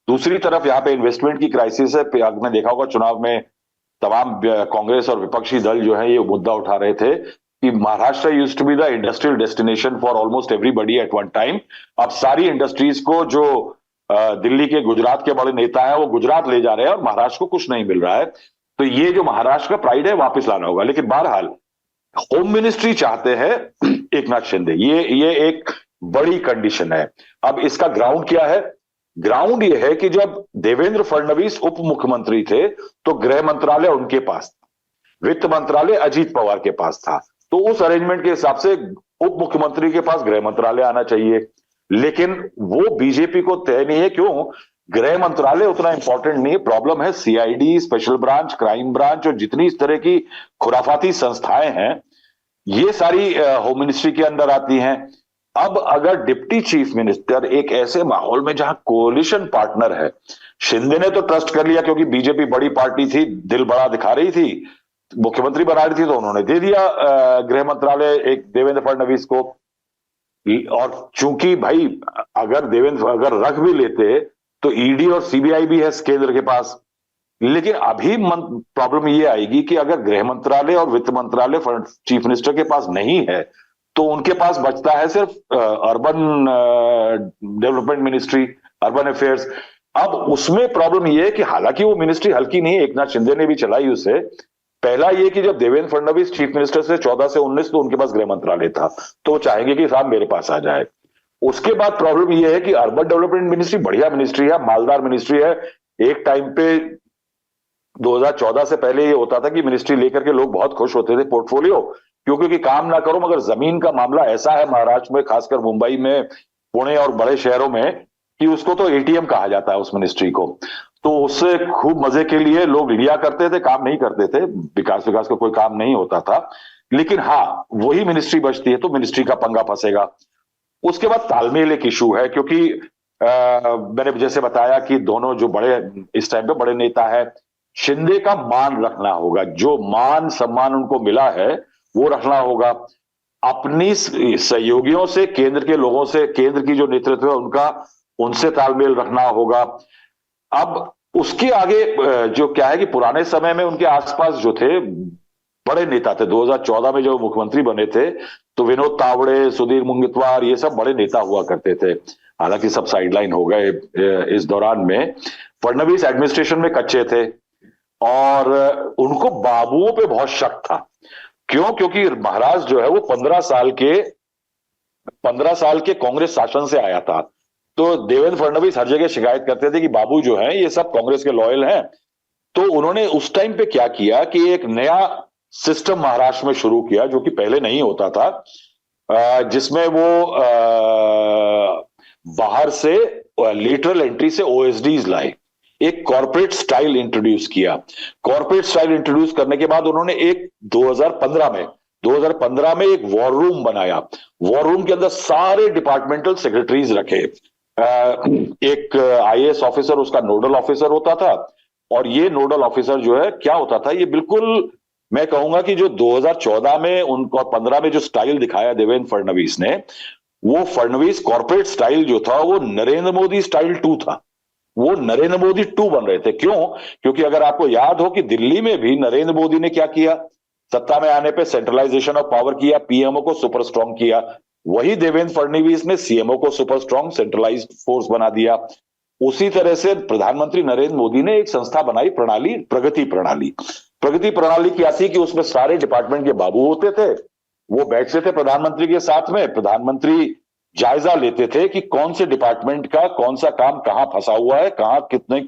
दूसरी तरफ यहाँ पे इन्वेस्टमेंट की क्राइसिस है। आपने देखा होगा चुनाव में तमाम कांग्रेस और विपक्षी दल जो है ये मुद्दा उठा रहे थे कि Maharashtra used to be the industrial destination for almost everybody at one time. अब सारी इंडस्ट्रीज को जो दिल्ली के, गुजरात के बड़े नेता हैं वो गुजरात ले जा रहे हैं और महाराष्ट्र को कुछ नहीं मिल रहा है। तो ये जो महाराष्ट्र का प्राइड है वापस लाना होगा। लेकिन बहरहाल होम मिनिस्ट्री चाहते हैं एकनाथ शिंदे, ये एक बड़ी कंडीशन है। अब इसका ग्राउंड क्या है? ग्राउंड ये है कि जब देवेंद्र फडणवीस उप मुख्यमंत्री थे तो गृह मंत्रालय उनके पास था, वित्त मंत्रालय अजीत पवार के पास था। तो उस अरेंजमेंट के हिसाब से उप मुख्यमंत्री के पास गृह मंत्रालय आना चाहिए। लेकिन वो बीजेपी को तय नहीं है। क्यों? गृह मंत्रालय उतना इंपॉर्टेंट नहीं है। प्रॉब्लम है CID, special branch, crime branch और जितनी इस तरह की खुराफाती संस्थाएं हैं, ये सारी होम मिनिस्ट्री के अंदर आती हैं। अब अगर डिप्टी चीफ मिनिस्टर एक ऐसे माहौल में जहां कोलिशन पार्टनर है, शिंदे ने तो ट्रस्ट कर लिया क्योंकि बीजेपी बड़ी पार्टी थी, दिल बड़ा दिखा रही थी, मुख्यमंत्री बना रही थी, तो उन्होंने दे दिया गृह मंत्रालय एक देवेंद्र फडणवीस को। और चूंकि भाई अगर रख भी लेते तो ED और CBI भी है केंद्र के पास। लेकिन अभी प्रॉब्लम ये आएगी कि अगर गृह मंत्रालय और वित्त मंत्रालय चीफ मिनिस्टर के पास नहीं है तो उनके पास बचता है सिर्फ urban development ministry, urban affairs. अब उसमें प्रॉब्लम यह है कि हालांकि वो मिनिस्ट्री हल्की नहीं है, एकनाथ शिंदे ने भी चलाई उसे। पहला ये कि जब देवेंद्र फडणवीस चीफ मिनिस्टर से 14 से 19 तो उनके पास गृह मंत्रालय था, तो वो चाहेंगे कि साहब मेरे पास आ जाए। उसके बाद प्रॉब्लम यह है कि अर्बन डेवलपमेंट मिनिस्ट्री बढ़िया मिनिस्ट्री है, मालदार मिनिस्ट्री है। एक टाइम पे 2014 से पहले ये होता था कि मिनिस्ट्री लेकर के लोग बहुत खुश होते थे, पोर्टफोलियो, क्योंकि काम ना करो, मगर जमीन का मामला ऐसा है महाराष्ट्र में, खासकर मुंबई में, पुणे और बड़े शहरों में, कि उसको तो ATM कहा जाता है उस मिनिस्ट्री को। तो उससे खूब मजे के लिए लोग लिया करते थे, काम नहीं करते थे, विकास का कोई काम नहीं होता था। लेकिन हाँ, वही मिनिस्ट्री बचती है तो मिनिस्ट्री का पंगा फंसेगा। उसके बाद तालमेल एक इशू है, क्योंकि मैंने जैसे बताया कि दोनों जो बड़े इस टाइम पे बड़े नेता है, शिंदे का मान रखना होगा, जो मान सम्मान उनको मिला है वो रखना होगा। अपनी सहयोगियों से, केंद्र के लोगों से, केंद्र की जो नेतृत्व है उनका, उनसे तालमेल रखना होगा। अब उसके आगे जो क्या है कि पुराने समय में उनके आसपास जो थे बड़े नेता थे, 2014 में जो मुख्यमंत्री बने थे तो विनोद तावड़े, सुधीर मुंगेत्वार, ये सब बड़े नेता हुआ करते थे। हालांकि सब साइडलाइन हो गए इस दौरान में। फडणवीस एडमिनिस्ट्रेशन में कच्चे थे और उनको बाबुओं पे बहुत शक था। क्यों? क्योंकि महाराज जो है वो 15 साल के कांग्रेस शासन से आया था। तो देवेंद्र फडणवीस हर जगह शिकायत करते थे कि बाबू जो हैं ये सब कांग्रेस के लॉयल हैं। तो उन्होंने उस टाइम पे क्या किया कि एक नया सिस्टम महाराष्ट्र में शुरू किया जो कि पहले नहीं होता था, जिसमें वो बाहर से लेटरल एंट्री से ओएसडीज लाए, एक कॉर्पोरेट स्टाइल इंट्रोड्यूस किया। कॉर्पोरेट स्टाइल इंट्रोड्यूस करने के बाद उन्होंने एक 2015 में एक वॉर रूम बनाया। वॉर रूम के अंदर सारे डिपार्टमेंटल सेक्रेटरीज रखे। एक आईएएस ऑफिसर उसका नोडल ऑफिसर होता था, और ये नोडल ऑफिसर जो है क्या होता था, ये बिल्कुल मैं कहूंगा कि जो 2014 में उनको 15 में जो स्टाइल दिखाया देवेंद्र फडणवीस ने, वो फडणवीस कॉर्पोरेट स्टाइल जो था वो नरेंद्र मोदी स्टाइल 2 था। वो नरेंद्र मोदी 2 बन रहे थे। क्यों? क्योंकि अगर आपको याद हो कि दिल्ली में भी नरेंद्र मोदी ने क्या किया, सत्ता में आने पे सेंट्रलाइजेशन ऑफ पावर किया, पीएमओ को सुपर स्ट्रॉन्ग किया। वही देवेंद्र फडणवीस ने सीएमओ को सुपर स्ट्रॉन्ग सेंट्रलाइज्ड फोर्स बना दिया। उसी तरह से प्रधानमंत्री नरेंद्र मोदी ने एक संस्था बनाई, प्रणाली, प्रगति प्रणाली। प्रगति प्रणाली क्या थी कि उसमें सारे डिपार्टमेंट के बाबू होते थे, वो बैठते थे प्रधानमंत्री के साथ में। प्रधानमंत्री जायजा लेते थे कि कौन से डिपार्टमेंट का कौन सा काम कहां फंसा हुआ है, कहां कितनी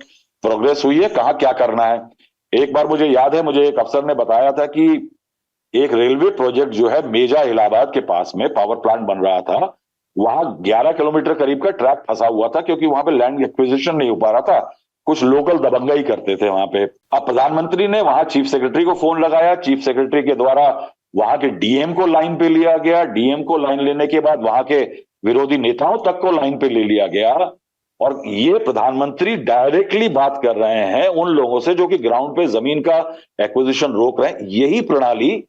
प्रोग्रेस हुई है, कहां क्या करना है। एक बार मुझे याद है, मुझे एक अफसर ने बताया था कि एक रेलवे प्रोजेक्ट जो है मेजा इलाहाबाद के पास में पावर प्लांट बन रहा था, वहां 11 किलोमीटर करीब का ट्रैक फंसा हुआ था क्योंकि वहां पे लैंड एक्विजिशन नहीं हो पा रहा था। कुछ लोकल दबंगई करते थे वहां पे। अब प्रधानमंत्री ने वहां चीफ सेक्रेटरी को फोन लगाया, चीफ सेक्रेटरी के द्वारा वहां के डीएम को लाइन पे लिया गया, डीएम को लाइन लेने के बाद वहां के विरोधी नेताओं तक को लाइन पे ले लिया गया, और ये प्रधानमंत्री डायरेक्टली बात कर रहे हैं उन लोगों से जो कि ग्राउंड पे जमीन का एक्विजिशन रोक रहे हैं। यही प्रणाली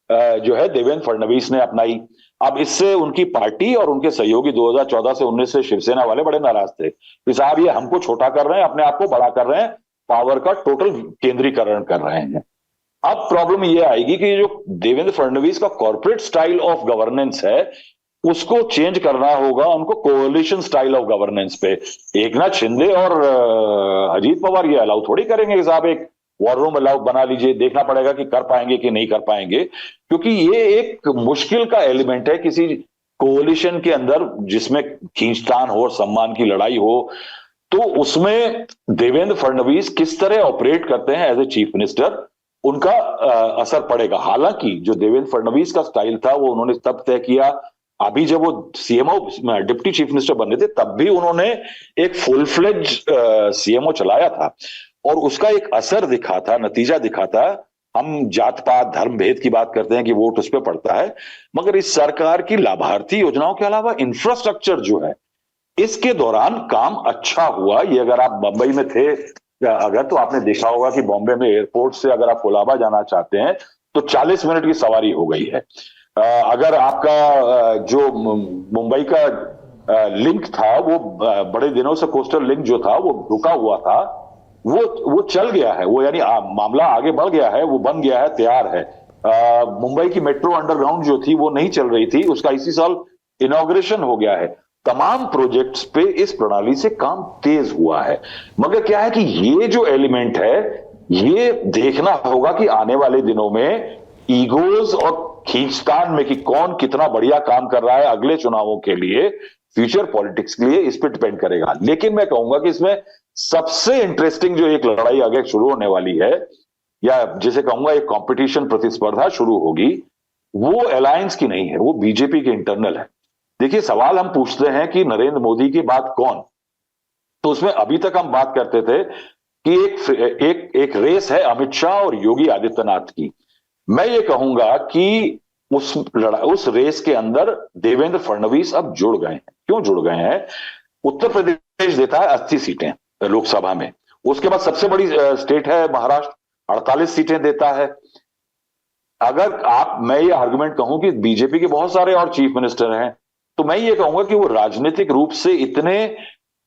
जो है देवेंद्र फडणवीस ने अपनाई। अब इससे उनकी पार्टी और उनके सहयोगी 2014 से 19 से शिवसेना वाले बड़े नाराज थे कि साहब ये हमको छोटा कर रहे हैं, अपने आप को बड़ा कर रहे हैं, पावर का टोटल केंद्रीकरण कर रहे हैं। अब प्रॉब्लम ये आएगी कि जो देवेंद्र फडणवीस का कॉर्पोरेट स्टाइल ऑफ गवर्नेंस है उसको चेंज करना होगा उनको कोalition स्टाइल ऑफ गवर्नेंस पे। एकनाथ शिंदे और अजीत पवार ये अलाउ थोड़ी करेंगे कि साहब एक वॉर रूम अलाउ बना लीजिए, देखना पड़ेगा कि कर पाएंगे कि नहीं कर पाएंगे, क्योंकि ये एक मुश्किल का एलिमेंट है किसी कोalition के अंदर जिसमें खींचतान हो, सम्मान की लड़ाई हो। तो उसमें देवेंद्र फडणवीस किस तरह ऑपरेट करते हैं एज ए चीफ मिनिस्टर, उनका असर पड़ेगा। हालांकि जो देवेंद्र फडणवीस का स्टाइल था वो उन्होंने तब तय किया, अभी जब वो सीएमओ डिप्टी चीफ मिनिस्टर बने थे तब भी उन्होंने एक फुल फ्लेज सीएमओ चलाया था, और उसका एक असर दिखा था, नतीजा दिखा था। हम जात पात धर्म भेद की बात करते हैं कि वोट उस पर पड़ता है, मगर इस सरकार की लाभार्थी योजनाओं के अलावा इंफ्रास्ट्रक्चर जो है इसके दौरान काम अच्छा हुआ। ये अगर आप बंबई में थे अगर, तो आपने देखा होगा कि बॉम्बे में एयरपोर्ट से अगर आप कोलाबा जाना चाहते हैं तो 40 मिनट की सवारी हो गई है। अगर आपका जो मुंबई का लिंक था वो बड़े दिनों से कोस्टल लिंक जो था वो रुका हुआ था, वो चल गया है, वो यानी मामला आगे बढ़ गया है, वो बन गया है, तैयार है। मुंबई की मेट्रो अंडरग्राउंड जो थी वो नहीं चल रही थी, उसका इसी साल इनॉग्रेशन हो गया है। तमाम प्रोजेक्ट्स पे इस प्रणाली से काम तेज हुआ है। मगर क्या है कि ये जो एलिमेंट है ये देखना होगा कि आने वाले दिनों में ईगोज और खींचतान में कि कौन कितना बढ़िया काम कर रहा है अगले चुनावों के लिए, फ्यूचर पॉलिटिक्स के लिए, इस पे डिपेंड करेगा। लेकिन मैं कहूंगा कि इसमें सबसे इंटरेस्टिंग जो एक लड़ाई आगे शुरू होने वाली है, या जिसे कहूंगा एक कंपटीशन, प्रतिस्पर्धा शुरू होगी, वो अलायंस की नहीं है, वो बीजेपी के इंटरनल है। देखिए, सवाल हम पूछते हैं कि नरेंद्र मोदी के बाद कौन, तो उसमें अभी तक हम बात करते थे कि एक रेस है अमित शाह और योगी आदित्यनाथ की। मैं ये कहूंगा कि उस रेस के अंदर देवेंद्र फडणवीस अब जुड़ गए हैं। क्यों जुड़ गए हैं? उत्तर प्रदेश देता है 80 सीटें लोकसभा में, उसके बाद सबसे बड़ी स्टेट है महाराष्ट्र, 48 सीटें देता है। अगर मैं ये आर्गुमेंट कहूं कि बीजेपी के बहुत सारे और चीफ मिनिस्टर हैं, तो मैं ये कहूंगा कि वो राजनीतिक रूप से इतने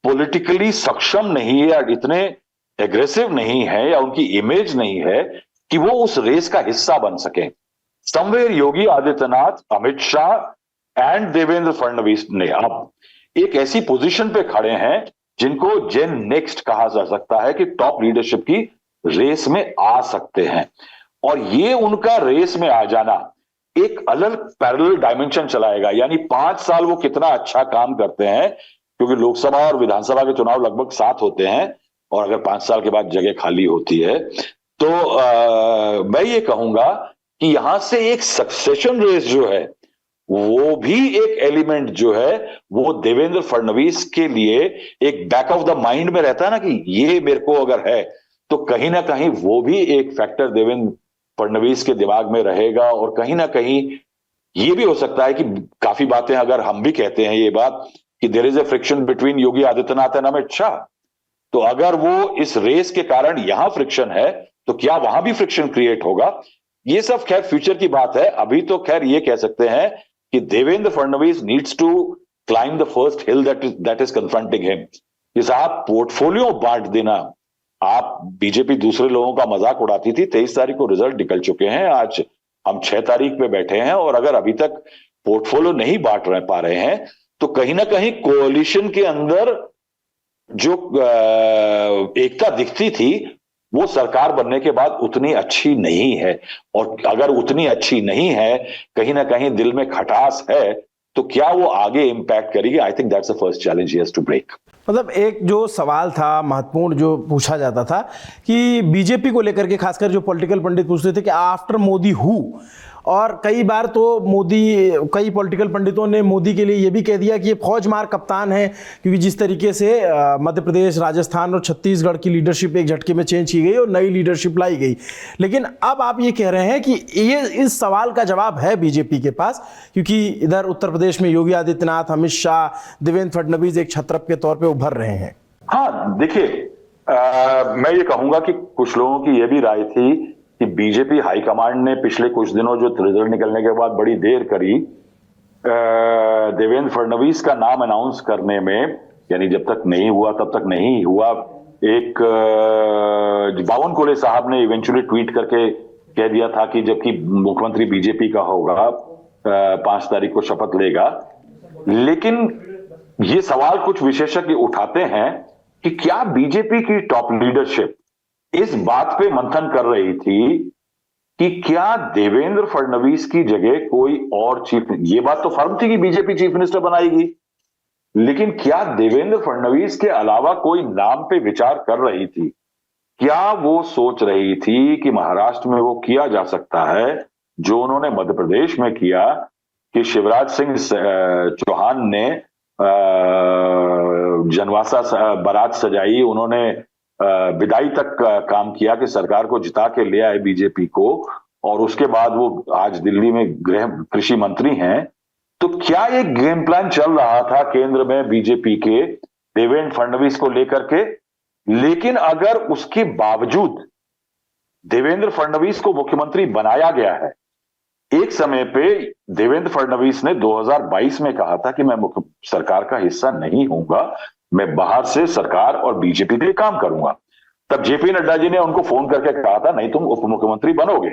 पॉलिटिकली सक्षम नहीं है, इतने एग्रेसिव नहीं है या उनकी इमेज नहीं है कि वो उस रेस का हिस्सा बन सके। समवेयर योगी आदित्यनाथ, अमित शाह एंड देवेंद्र फडणवीस ने अब एक ऐसी पोजीशन पे खड़े हैं जिनको जेन नेक्स्ट कहा जा सकता है कि टॉप लीडरशिप की रेस में आ सकते हैं। और ये उनका रेस में आ जाना एक अलग पैरेलल डायमेंशन चलाएगा, यानी 5 साल वो कितना अच्छा काम करते हैं, क्योंकि लोकसभा और विधानसभा के चुनाव लगभग साथ होते हैं, और अगर 5 साल के बाद जगह खाली होती है तो मैं ये कहूंगा कि यहां से एक सक्सेशन रेस जो है वो भी एक एलिमेंट जो है वो देवेंद्र फडणवीस के लिए एक बैक ऑफ द माइंड में रहता है ना, कि ये मेरे को अगर है तो कहीं ना कहीं वो भी एक फैक्टर देवेंद्र फडणवीस के दिमाग में रहेगा। और कहीं ना कहीं ये भी हो सकता है कि काफी बातें, अगर हम भी कहते हैं ये बात कि there is a friction between Yogi Adityanath and Amit Shah, तो अगर वो इस रेस के कारण यहां फ्रिक्शन है तो क्या वहां भी फ्रिक्शन क्रिएट होगा? ये सब खैर फ्यूचर की बात है। अभी तो खैर ये कह सकते हैं कि Devendra Fadnavis needs to climb the first hill that is confronting him. कि साहब पोर्टफोलियो बांट देना, आप बीजेपी दूसरे लोगों का मजाक उड़ाती थी, 23 तारीख को रिजल्ट निकल चुके हैं, आज हम 6 तारीख पे बैठे हैं, और अगर अभी तक पोर्टफोलियो नहीं बांट पा रहे हैं तो कहीं ना कहीं कोalition के अंदर जो एकता दिखती थी वो सरकार बनने के बाद उतनी अच्छी नहीं है। और अगर उतनी अच्छी नहीं है, कहीं ना कहीं दिल में खटास है, तो क्या वो आगे इंपैक्ट करेगी? I think that's the first challenge he has to break. मतलब एक जो सवाल था महत्वपूर्ण जो पूछा जाता था कि बीजेपी को लेकर के खासकर जो पॉलिटिकल पंडित पूछते थे कि आफ्टर मोदी हु, और कई बार तो कई पॉलिटिकल पंडितों ने मोदी के लिए ये भी कह दिया कि ये फौज मार कप्तान है, क्योंकि जिस तरीके से मध्य प्रदेश, राजस्थान और छत्तीसगढ़ की लीडरशिप एक झटके में चेंज की गई और नई लीडरशिप लाई गई। लेकिन अब आप ये कह रहे हैं कि ये इस सवाल का जवाब है बीजेपी के पास, क्योंकि इधर उत्तर प्रदेश में योगी आदित्यनाथ, अमित शाह, देवेंद्र फडणवीस एक छत्रप के तौर पर उभर रहे हैं। हाँ देखिए, मैं ये कहूंगा कि कुछ लोगों की यह भी राय थी कि बीजेपी हाईकमांड ने पिछले कुछ दिनों जो रिजल्ट निकलने के बाद बड़ी देर करी देवेंद्र फडणवीस का नाम अनाउंस करने में, यानी जब तक नहीं हुआ तब तक नहीं हुआ। एक बावनकुळे साहब ने इवेंचुअली ट्वीट करके कह दिया था कि जबकि मुख्यमंत्री बीजेपी का होगा, 5 तारीख को शपथ लेगा। लेकिन ये सवाल कुछ विशेषज्ञ उठाते हैं कि क्या बीजेपी की टॉप लीडरशिप इस बात पे मंथन कर रही थी कि क्या देवेंद्र फडणवीस की जगह कोई और चीफ, ये बात तो फर्म थी कि बीजेपी चीफ मिनिस्टर बनाएगी, लेकिन क्या देवेंद्र फडणवीस के अलावा कोई नाम पे विचार कर रही थी? क्या वो सोच रही थी कि महाराष्ट्र में वो किया जा सकता है जो उन्होंने मध्य प्रदेश में किया, कि शिवराज सिंह चौहान ने जनवासा बारात सजाई, उन्होंने विदाई तक काम किया कि सरकार को जिता के ले आए बीजेपी को, और उसके बाद वो आज दिल्ली में कृषि मंत्री हैं। तो क्या एक गेम प्लान चल रहा था केंद्र में बीजेपी के देवेंद्र फडणवीस को लेकर के? लेकिन अगर उसके बावजूद देवेंद्र फडणवीस को मुख्यमंत्री बनाया गया है, एक समय पे देवेंद्र फडणवीस ने 2022 में कहा था कि मैं सरकार का हिस्सा नहीं होऊंगा, मैं बाहर से सरकार और बीजेपी के लिए काम करूंगा। तब जेपी नड्डा जी ने उनको फोन करके कहा था नहीं तुम उप मुख्यमंत्री बनोगे।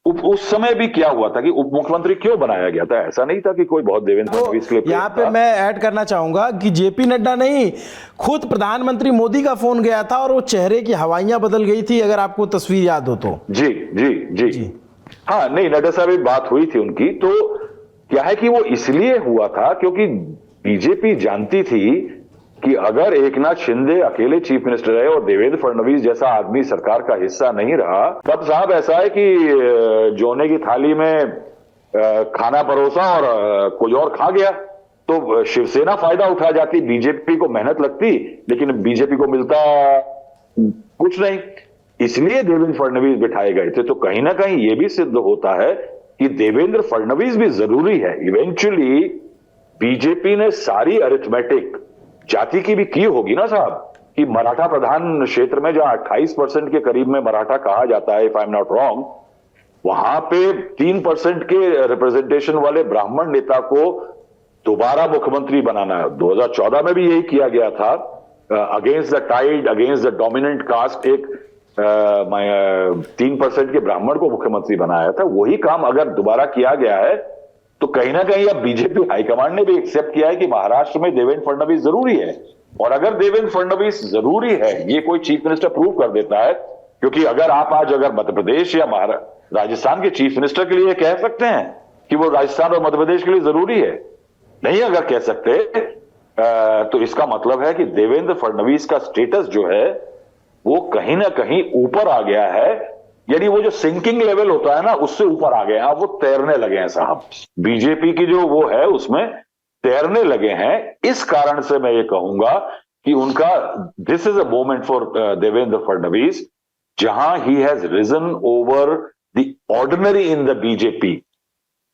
उस समय भी क्या हुआ था कि उप मुख्यमंत्री क्यों बनाया गया था? ऐसा नहीं था कि कोई बहुत देवेंद्र फडणवीस के लिए। यहाँ पे मैं ऐड करना चाहूंगा कि जेपी नड्डा नहीं, खुद प्रधानमंत्री मोदी का फोन गया था और वो चेहरे की हवाइयां बदल गई थी, अगर आपको तस्वीर याद हो तो। जी जी जी, जी। हाँ नहीं, नड्डा साहब भी बात हुई थी उनकी। तो क्या है कि वो इसलिए हुआ था क्योंकि बीजेपी जानती थी कि अगर एकनाथ शिंदे अकेले चीफ मिनिस्टर रहे और देवेंद्र फडणवीस जैसा आदमी सरकार का हिस्सा नहीं रहा, तब साहब ऐसा है कि जोने की थाली में खाना परोसा और कोई और खा गया, तो शिवसेना फायदा उठा जाती, बीजेपी को मेहनत लगती, लेकिन बीजेपी को मिलता कुछ नहीं। इसलिए देवेंद्र फडणवीस बिठाए गए थे। तो कहीं ना कहीं यह भी सिद्ध होता है कि देवेंद्र फडणवीस भी जरूरी है। इवेंचुअली बीजेपी ने सारी अरिथमेटिक जाति की भी की होगी ना साहब, कि मराठा प्रधान क्षेत्र में जहां 28% के करीब में मराठा कहा जाता है, if I am not wrong, वहां पे 3% के रिप्रेजेंटेशन वाले ब्राह्मण नेता को दोबारा मुख्यमंत्री बनाना है। 2014 में भी यही किया गया था। Against the tide, against the dominant caste एक 3% के ब्राह्मण को मुख्यमंत्री बनाया था, वही काम अगर दोबारा किया गया है तो कहीं ना कहीं अब बीजेपी हाईकमांड ने भी एक्सेप्ट किया है कि महाराष्ट्र में देवेंद्र फडणवीस जरूरी है। और अगर देवेंद्र फडणवीस जरूरी है, ये कोई चीफ मिनिस्टर प्रूव कर देता है, क्योंकि अगर आप आज अगर मध्य प्रदेश या राजस्थान के चीफ मिनिस्टर के लिए कह सकते हैं कि वो राजस्थान और मध्य प्रदेश के लिए जरूरी है, नहीं अगर कह सकते तो इसका मतलब है कि देवेंद्र फडणवीस का स्टेटस जो है वो कहीं ना कहीं ऊपर आ गया है, यानी वो जो सिंकिंग लेवल होता है ना उससे ऊपर आ गए हैं, अब वो तैरने लगे हैं साहब। बीजेपी की जो वो है उसमें तैरने लगे हैं। इस कारण से मैं ये कहूंगा कि उनका this is a moment for Devendra Fadnavis जहां he has risen over the ordinary in the BJP,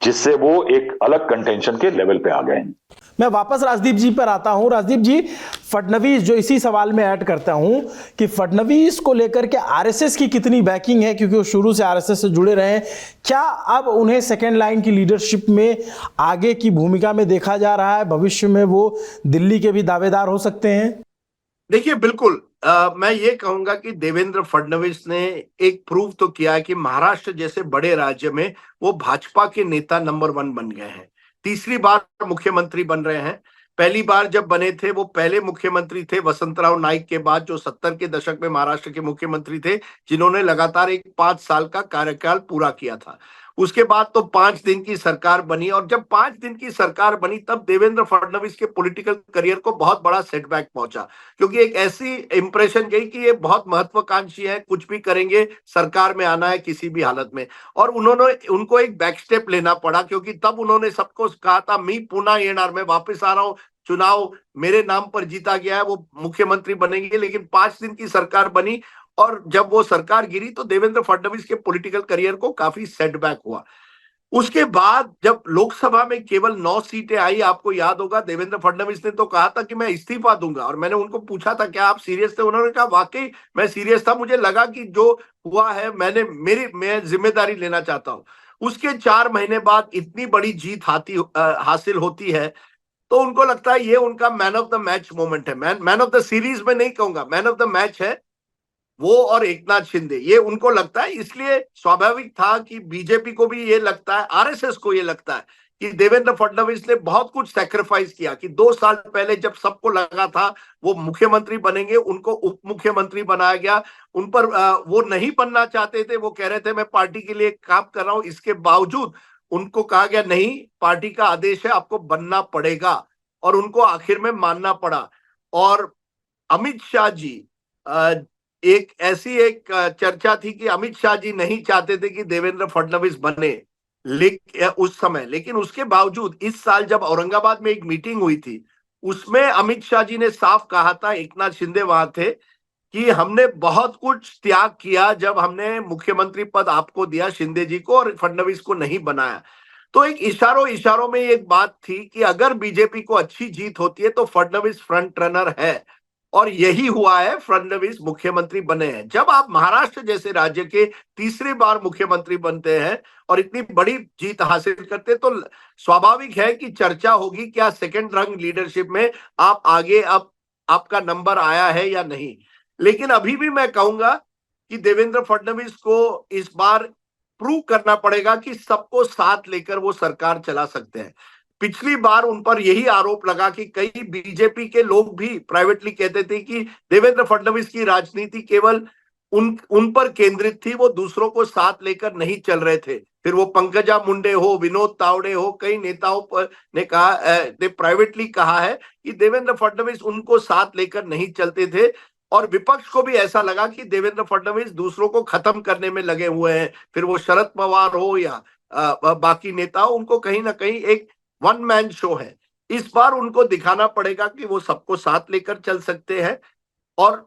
जिससे वो एक अलग कंटेंशन के लेवल पे आ गए हैं। मैं वापस राजदीप जी पर आता हूं। राजदीप जी, फडणवीस, जो इसी सवाल में ऐड करता हूं कि फडणवीस को लेकर के आरएसएस की कितनी बैकिंग है, क्योंकि वो शुरू से आरएसएस से जुड़े रहे हैं। क्या अब उन्हें सेकेंड लाइन की लीडरशिप में आगे की भूमिका में देखा जा रहा है? भविष्य में वो दिल्ली के भी दावेदार हो सकते हैं? देखिए, बिल्कुल मैं ये कहूंगा कि देवेंद्र फडणवीस ने एक प्रूव तो किया है कि महाराष्ट्र जैसे बड़े राज्य में वो भाजपा के नेता नंबर 1 बन गए हैं। तीसरी बार मुख्यमंत्री बन रहे हैं। पहली बार जब बने थे वो पहले मुख्यमंत्री थे वसंतराव नाईक के बाद, जो 70 के दशक में महाराष्ट्र के मुख्यमंत्री थे, जिन्होंने लगातार एक 5 साल का कार्यकाल पूरा किया था। उसके बाद तो 5 दिन की सरकार बनी, और जब 5 दिन की सरकार बनी तब देवेंद्र फडणवीस के पॉलिटिकल करियर को बहुत बड़ा सेटबैक पहुंचा, क्योंकि एक ऐसी इंप्रेशन गई कि ये बहुत महत्वाकांक्षी है, कुछ भी करेंगे, सरकार में आना है किसी भी हालत में। और उनको एक बैकस्टेप लेना पड़ा, क्योंकि तब उन्होंने सबको कहा था मी पुनः येणार, मैं वापस आ रहा हूं, चुनाव मेरे नाम पर जीता गया है, वो मुख्यमंत्री बनेंगे। लेकिन 5 दिन की सरकार बनी, और जब वो सरकार गिरी तो देवेंद्र फडणवीस के पॉलिटिकल करियर को काफी सेटबैक हुआ। उसके बाद जब लोकसभा में केवल 9 सीटें आई, आपको याद होगा देवेंद्र फडणवीस ने तो कहा था कि मैं इस्तीफा दूंगा, और मैंने उनको पूछा था क्या आप सीरियस थे? उन्होंने कहा वाकई मैं सीरियस था, मुझे लगा कि जो हुआ है मैं जिम्मेदारी लेना चाहता हूं। उसके 4 महीने बाद इतनी बड़ी जीत हासिल होती है तो उनको लगता है ये उनका man of the match moment है। मैन ऑफ द सीरीज में नहीं कहूंगा, मैन ऑफ द मैच है वो और एकनाथ शिंदे, ये उनको लगता है। इसलिए स्वाभाविक था कि बीजेपी को भी ये लगता है, आरएसएस को ये लगता है कि देवेंद्र फडणवीस ने बहुत कुछ सैक्रिफाइस किया, कि 2 साल पहले जब सबको लगा था वो मुख्यमंत्री बनेंगे, उनको उप मुख्यमंत्री बनाया गया। उन पर वो नहीं बनना चाहते थे, वो कह रहे थे मैं पार्टी के लिए काम कर रहा हूं, इसके बावजूद उनको कहा गया नहीं, पार्टी का आदेश है, आपको बनना पड़ेगा, और उनको आखिर में मानना पड़ा। और अमित शाह जी, एक चर्चा थी कि अमित शाह जी नहीं चाहते थे कि देवेंद्र फडणवीस बने उस समय, लेकिन उसके बावजूद इस साल जब औरंगाबाद में एक मीटिंग हुई थी, उसमें अमित शाह जी ने साफ कहा था, एकनाथ शिंदे वहां थे, कि हमने बहुत कुछ त्याग किया जब हमने मुख्यमंत्री पद आपको दिया, शिंदे जी को, और फडणवीस को नहीं बनाया। तो एक इशारों में एक बात थी कि अगर बीजेपी को अच्छी जीत होती है तो फडणवीस फ्रंट रनर है, और यही हुआ है, फडणवीस मुख्यमंत्री बने हैं। जब आप महाराष्ट्र जैसे राज्य के तीसरी बार मुख्यमंत्री बनते हैं और इतनी बड़ी जीत हासिल करते हैं, तो स्वाभाविक है कि चर्चा होगी क्या सेकंड रंग लीडरशिप में आप आगे, अब आपका नंबर आया है या नहीं। लेकिन अभी भी मैं कहूंगा कि देवेंद्र फडणवीस को इस बार प्रूव करना पड़ेगा कि सबको साथ लेकर वो सरकार चला सकते हैं। पिछली बार उन पर यही आरोप लगा कि कई बीजेपी के लोग भी प्राइवेटली कहते थे कि देवेंद्र फडणवीस की राजनीति केवल उन पर केंद्रित थी, वो दूसरों को साथ लेकर नहीं चल रहे थे। फिर वो पंकजा मुंडे हो, विनोद तावड़े हो, कई नेताओं पर ने प्राइवेटली कहा है कि देवेंद्र फडणवीस उनको साथ लेकर नहीं चलते थे, और विपक्ष को भी ऐसा लगा कि देवेंद्र फडणवीस दूसरों को खत्म करने में लगे हुए हैं। फिर वो शरद पवार हो या बाकी नेता हो, उनको कहीं ना कहीं एक वन मैन शो है। इस बार उनको दिखाना पड़ेगा कि वो सबको साथ लेकर चल सकते हैं। और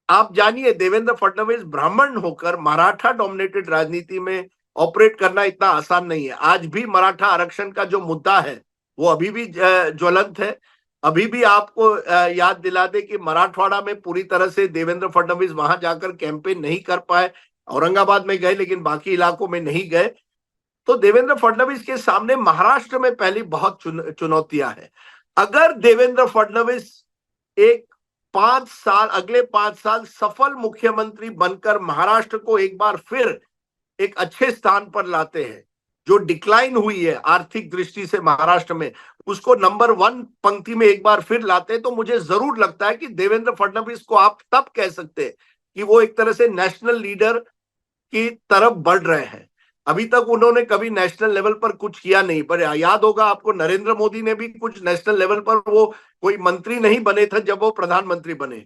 आप जानिए, देवेंद्र फडणवीस ब्राह्मण होकर मराठा डोमिनेटेड राजनीति में ऑपरेट करना इतना आसान नहीं है। आज भी मराठा आरक्षण का जो मुद्दा है वो अभी भी ज्वलंत है। अभी भी आपको याद दिला दे कि मराठवाड़ा में पूरी तरह से देवेंद्र फडणवीस वहां जाकर कैंपेन नहीं कर पाए। औरंगाबाद में गए लेकिन बाकी इलाकों में नहीं गए। तो देवेंद्र फडणवीस के सामने महाराष्ट्र में पहली बहुत चुनौतियां हैं। अगर देवेंद्र फडणवीस एक 5 साल, अगले 5 साल सफल मुख्यमंत्री बनकर महाराष्ट्र को एक बार फिर एक अच्छे स्थान पर लाते हैं, जो डिक्लाइन हुई है आर्थिक दृष्टि से महाराष्ट्र में, उसको नंबर 1 पंक्ति में एक बार फिर लाते हैं, तो मुझे जरूर लगता है कि देवेंद्र फडणवीस को आप तब कह सकते हैं कि वो एक तरह से नेशनल लीडर की तरफ बढ़ रहे हैं। अभी तक उन्होंने कभी नेशनल लेवल पर कुछ किया नहीं, पर याद होगा आपको नरेंद्र मोदी ने भी कुछ नेशनल लेवल पर, वो कोई मंत्री नहीं बने थे जब वो प्रधानमंत्री बने।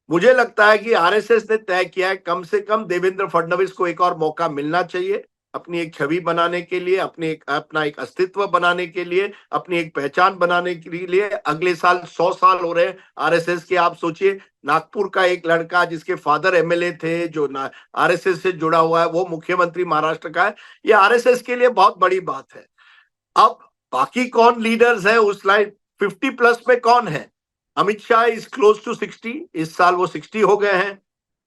मुझे लगता है कि आरएसएस ने तय किया है कम से कम देवेंद्र फडणवीस को एक और मौका मिलना चाहिए अपनी एक छवि बनाने के लिए, अपना एक अस्तित्व बनाने के लिए, अपनी एक पहचान बनाने के लिए। अगले साल 100 साल हो रहे हैं आरएसएस के। आप सोचिए, नागपुर का एक लड़का जिसके फादर एमएलए थे, जो आरएसएस से जुड़ा हुआ है, वो मुख्यमंत्री महाराष्ट्र का है। ये आरएसएस के लिए बहुत बड़ी बात है। अब बाकी कौन लीडर्स है उस लाइन 50 प्लस में कौन है? Amit Shah is close to 60, इस साल वो 60 हो गए हैं।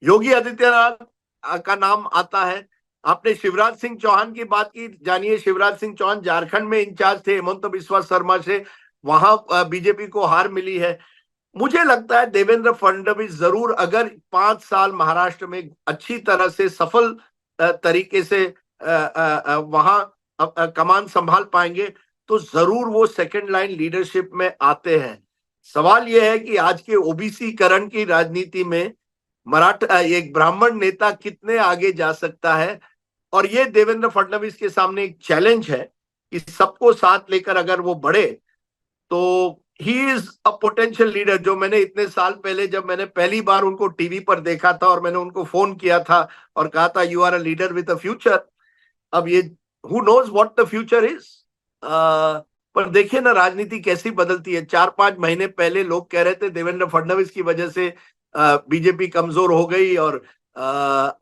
योगी आदित्यनाथ का नाम आता है। आपने शिवराज सिंह चौहान की बात की, जानिए शिवराज सिंह चौहान झारखंड में इंचार्ज थे हेमंत बिस्वा शर्मा से, वहां बीजेपी को हार मिली है। मुझे लगता है देवेंद्र फडणवीस जरूर अगर 5 साल महाराष्ट्र में अच्छी तरह से सफल तरीके से वहां कमान संभाल पाएंगे तो जरूर वो सेकंड लाइन लीडरशिप में आते हैं। सवाल यह है कि आज के ओबीसी करण की राजनीति में मराठा एक ब्राह्मण नेता कितने आगे जा सकता है, और ये देवेंद्र फडणवीस के सामने एक चैलेंज है कि सबको साथ लेकर अगर वो बढ़े तो he is a potential leader. जो मैंने इतने साल पहले, जब मैंने पहली बार उनको टीवी पर देखा था और मैंने उनको फोन किया था और कहा था you are a leader with a future, अब ये who knows what the future is. पर देखिए ना राजनीति कैसी बदलती है। 4-5 महीने पहले लोग कह रहे थे देवेंद्र फडणवीस की वजह से बीजेपी कमजोर हो गई, और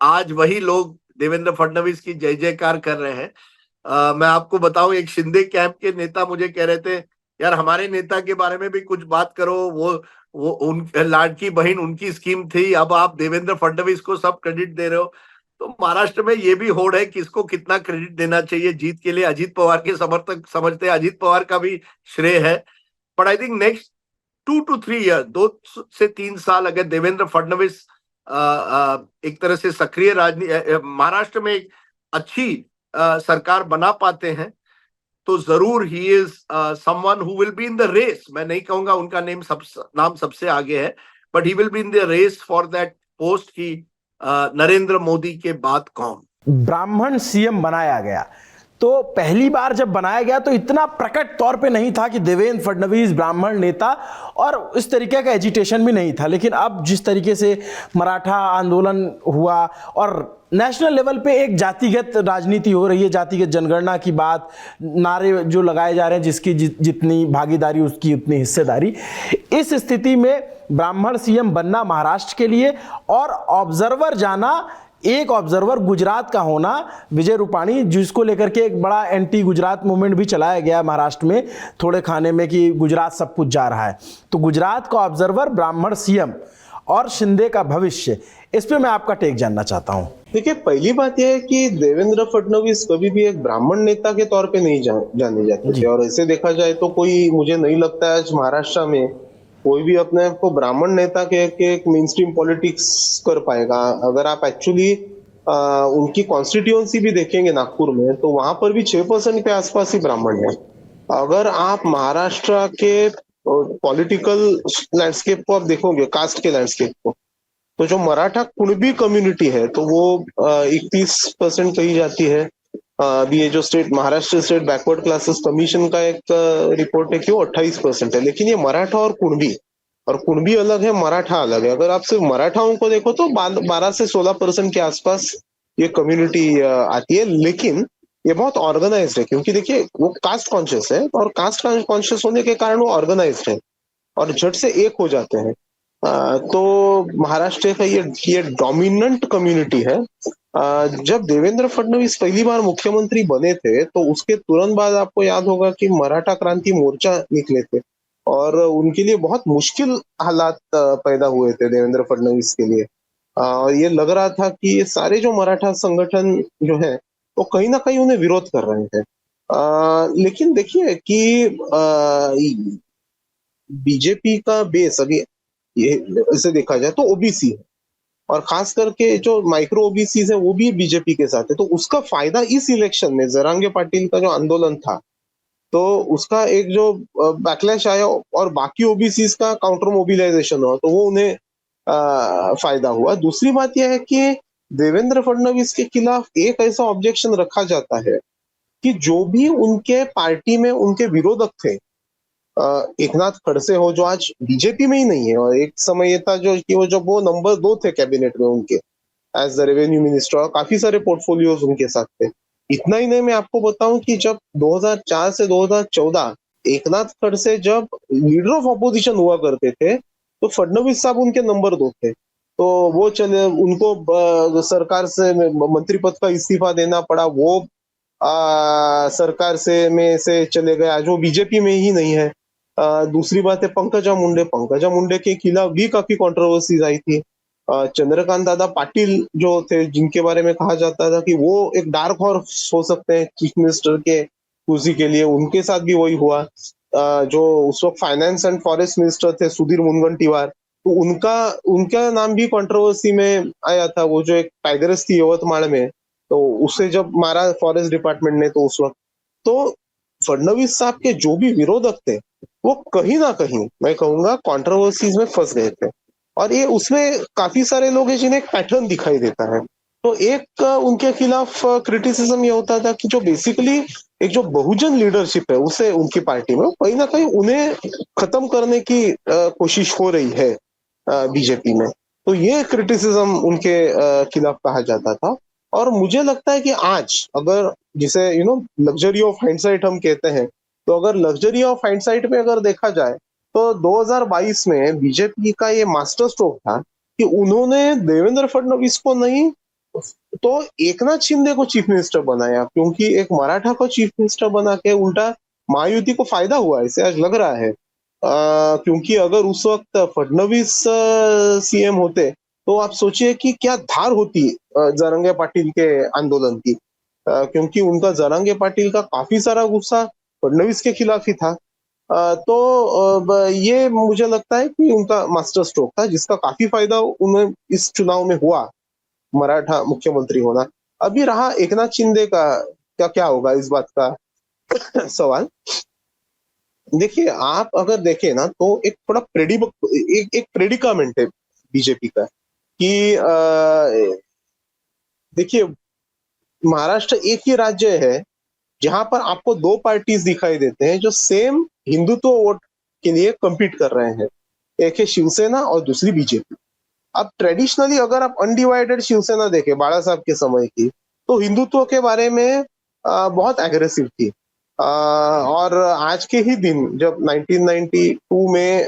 आज वही लोग देवेंद्र फडणवीस की जय जयकार कर रहे हैं। मैं आपको बताऊं, एक शिंदे कैंप के नेता मुझे कह रहे थे यार हमारे नेता के बारे में भी कुछ बात करो, वो उन लाडकी बहन उनकी स्कीम थी, अब आप देवेंद्र फडणवीस को सब क्रेडिट दे रहे हो। तो महाराष्ट्र में ये भी होड़ है किसको कितना क्रेडिट देना चाहिए जीत के लिए। अजीत पवार के समर्थक समझते हैं अजीत पवार का भी श्रेय है, but I think next 2 to 3 year, 2 से 3 साल अगर देवेंद्र फडणवीस एक तरह से सक्रिय राजनीति महाराष्ट्र में एक अच्छी सरकार बना पाते हैं तो जरूर he is someone who will be in the race. मैं नहीं कहूंगा उनका नाम सबसे आगे है, but he will be in the race for that post की नरेंद्र मोदी के बाद कौन। ब्राह्मण सीएम बनाया गया तो पहली बार जब बनाया गया तो इतना प्रकट तौर पे नहीं था कि देवेंद्र फडणवीस ब्राह्मण नेता, और इस तरीके का एजिटेशन भी नहीं था। लेकिन अब जिस तरीके से मराठा आंदोलन हुआ और नेशनल लेवल पे एक जातिगत राजनीति हो रही है, जातिगत जनगणना की बात, नारे जो लगाए जा रहे हैं जिसकी जितनी भागीदारी उसकी उतनी हिस्सेदारी, इस स्थिति में ब्राह्मण सीएम बनना महाराष्ट्र के लिए और ऑब्जर्वर जाना, एक ऑब्जर्वर गुजरात का होना, विजय रूपाणी, जिसको लेकर के एक बड़ा एंटी गुजरात मूवमेंट भी चलाया गया महाराष्ट्र में थोड़े खाने में कि गुजरात सब कुछ जा रहा है, तो गुजरात का ऑब्जर्वर ब्राह्मण सीएम और शिंदे का भविष्य, इस पे मैं आपका टेक जानना चाहता हूं। देखिए, पहली बात यह है कि देवेंद्र फडणवीस कभी भी एक ब्राह्मण नेता के तौर पे नहीं जाने जाते थे, और ऐसे देखा जाए तो कोई, मुझे नहीं लगता है आज महाराष्ट्र में कोई भी अपने आप को ब्राह्मण नेता के एक मेन स्ट्रीम पॉलिटिक्स कर पाएगा। अगर आप एक्चुअली उनकी कॉन्स्टिट्यूएंसी भी देखेंगे नागपुर में, तो वहां पर भी 6% के आसपास ही ब्राह्मण है। अगर आप महाराष्ट्र के पॉलिटिकल लैंडस्केप को आप देखोगे, कास्ट के लैंडस्केप को, तो जो मराठा कुणबी कम्युनिटी है तो वो 31% कही जाती है। अभी ये जो Maharashtra state backward classes commission का एक रिपोर्ट है कि वो 28% है। लेकिन ये मराठा और कुणबी अलग है, मराठा अलग है। अगर आप सिर्फ मराठाओं को देखो तो 12 से 16% के आसपास ये कम्युनिटी आती है। लेकिन ये बहुत ऑर्गेनाइज्ड है, क्योंकि देखिए वो कास्ट कॉन्शियस है, और कास्ट कॉन्शियस होने के कारण वो ऑर्गेनाइज्ड है और झट से एक हो जाते हैं। तो महाराष्ट्र का ये डोमिनेंट कम्युनिटी है। जब देवेंद्र फडणवीस पहली बार मुख्यमंत्री बने थे तो उसके तुरंत बाद आपको याद होगा कि मराठा क्रांति मोर्चा निकले थे, और उनके लिए बहुत मुश्किल हालात पैदा हुए थे देवेंद्र फडणवीस के लिए। ये लग रहा था कि ये सारे जो मराठा संगठन जो है वो कहीं ना कहीं उन्हें विरोध कर रहे थे। लेकिन देखिए कि बीजेपी का बेस अभी ये ऐसे देखा जाए तो ओबीसी है, और खास करके जो माइक्रो ओबीसीज है वो भी बीजेपी के साथ है। तो उसका फायदा इस इलेक्शन में जरांगे पाटिल का जो आंदोलन था, तो उसका एक जो बैकलैश आया और बाकी ओबीसीज का काउंटर मोबिलाइजेशन हुआ, तो वो उन्हें फायदा हुआ। दूसरी बात यह है कि देवेंद्र फडणवीस के खिलाफ एक ऐसा ऑब्जेक्शन रखा जाता है कि जो भी उनके पार्टी में उनके विरोधक थे, एकनाथ खड़से हो जो आज बीजेपी में ही नहीं है, और एक समय ये था जो कि वो नंबर 2 थे कैबिनेट में उनके एज द रेवेन्यू मिनिस्टर, और काफी सारे पोर्टफोलियोज उनके साथ थे। इतना ही नहीं, मैं आपको बताऊं कि जब 2004 से 2014 एकनाथ खड़से जब लीडर ऑफ ऑपोजिशन हुआ करते थे, तो फडणवीस साहब उनके नंबर 2 थे। तो वो चले, उनको सरकार से मंत्री पद का इस्तीफा देना पड़ा, वो सरकार से चले गए, आज वो बीजेपी में ही नहीं है। दूसरी बात है पंकजा मुंडे के खिलाफ भी काफी कंट्रोवर्सीज आई थी। चंद्रकांत दादा पाटिल जो थे, जिनके बारे में कहा जाता था कि वो एक डार्क हॉर्स हो सकते हैं चीफ मिनिस्टर के कुर्सी के लिए, उनके साथ भी वही हुआ। जो उस वक्त फाइनेंस एंड फॉरेस्ट मिनिस्टर थे सुधीर मुनगंटीवार, तो उनका नाम भी कंट्रोवर्सी में आया था। वो जो एक टाइगर्स थी यवतमाड़ में, तो उससे जब मारा फॉरेस्ट डिपार्टमेंट ने, तो उस वक्त तो फडणवीस साहब के जो भी विरोधक थे वो कहीं ना कहीं, मैं कहूंगा, कंट्रोवर्सीज में फंस गए थे। और ये उसमें काफी सारे लोग हैं जिन्हें एक पैटर्न दिखाई देता है। तो एक उनके खिलाफ क्रिटिसिज्म ये होता था कि जो बेसिकली एक जो बहुजन लीडरशिप है उसे उनकी पार्टी में कहीं ना कहीं उन्हें खत्म करने की कोशिश हो रही है बीजेपी में। तो ये क्रिटिसिज्म उनके खिलाफ कहा जाता था। और मुझे लगता है कि आज अगर, जिसे लग्जरी ऑफ हाइंडसाइट हम कहते हैं, तो अगर लग्जरी ऑफ हाइंडसाइट में अगर देखा जाए तो 2022 में बीजेपी का ये मास्टर स्ट्रोक था कि उन्होंने देवेंद्र फडणवीस को नहीं तो एकनाथ शिंदे को चीफ मिनिस्टर बनाया, क्योंकि एक मराठा को चीफ मिनिस्टर बना के उल्टा महायुति को फायदा हुआ, ऐसे आज लग रहा है। क्योंकि अगर उस वक्त फडणवीस सीएम होते तो आप सोचिए कि क्या धार होती जरांगे पाटिल के आंदोलन की, क्योंकि उनका जरांगे पाटिल का काफी सारा गुस्सा फडणवीस के खिलाफ ही था। तो ये मुझे लगता है कि उनका मास्टर स्ट्रोक था, जिसका काफी फायदा उन्हें इस चुनाव में हुआ, मराठा मुख्यमंत्री होना। अभी रहा एकनाथ शिंदे का क्या होगा इस बात का सवाल। देखिए, आप अगर देखें ना तो एक थोड़ा एक प्रेडिकामेंट है बीजेपी का कि देखिए, महाराष्ट्र एक ही राज्य है जहां पर आपको 2 पार्टीज दिखाई देते हैं जो सेम हिंदुत्व वोट के लिए कम्पीट कर रहे हैं। एक है शिवसेना और दूसरी बीजेपी। अब ट्रेडिशनली अगर आप अनडिवाइडेड शिवसेना देखें बाला साहब के समय की, तो हिंदुत्व के बारे में बहुत एग्रेसिव थी। और आज के ही दिन जब 1992 में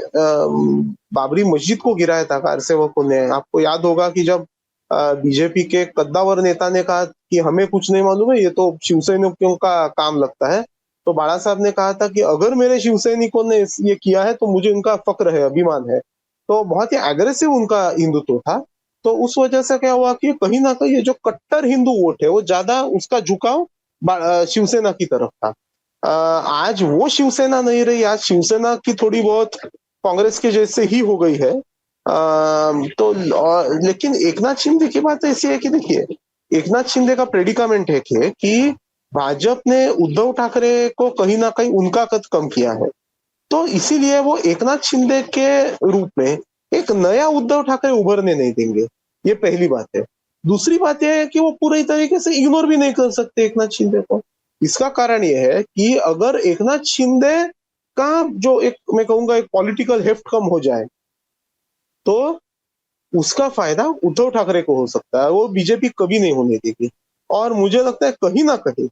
बाबरी मस्जिद को गिराया था कारसेवकों ने, आपको याद होगा कि जब बीजेपी के कद्दावर नेता ने कहा कि हमें कुछ नहीं मालूम है, ये तो शिवसैनिकों का काम लगता है, तो बाला साहब ने कहा था कि अगर मेरे शिवसैनिकों ने ये किया है तो मुझे उनका फक्र है, अभिमान है। तो बहुत ही एग्रेसिव उनका हिंदुत्व था। तो उस वजह से क्या हुआ कि कहीं ना कहीं ये जो कट्टर हिंदू वोट है वो ज्यादा, उसका झुकाव शिवसेना की तरफ था। आज वो शिवसेना नहीं रही, आज शिवसेना की थोड़ी बहुत कांग्रेस के जैसे ही हो गई है। तो लेकिन एकनाथ शिंदे की बात ऐसी है कि देखिए, एकनाथ शिंदे का प्रेडिकामेंट है कि भाजपा ने उद्धव ठाकरे को कहीं ना कहीं उनका कद कम किया है, तो इसीलिए वो एकनाथ शिंदे के रूप में एक नया उद्धव ठाकरे उभरने नहीं देंगे। ये पहली बात है। दूसरी बात यह है कि वो पूरी तरीके से इग्नोर भी नहीं कर सकते एकनाथ शिंदे को। इसका कारण यह है कि अगर एकनाथ शिंदे का जो एक, मैं कहूंगा, एक पॉलिटिकल हेफ्ट कम हो जाए तो उसका फायदा उद्धव ठाकरे को हो सकता है, वो बीजेपी कभी नहीं होने देगी। और मुझे लगता है कहीं ना कहीं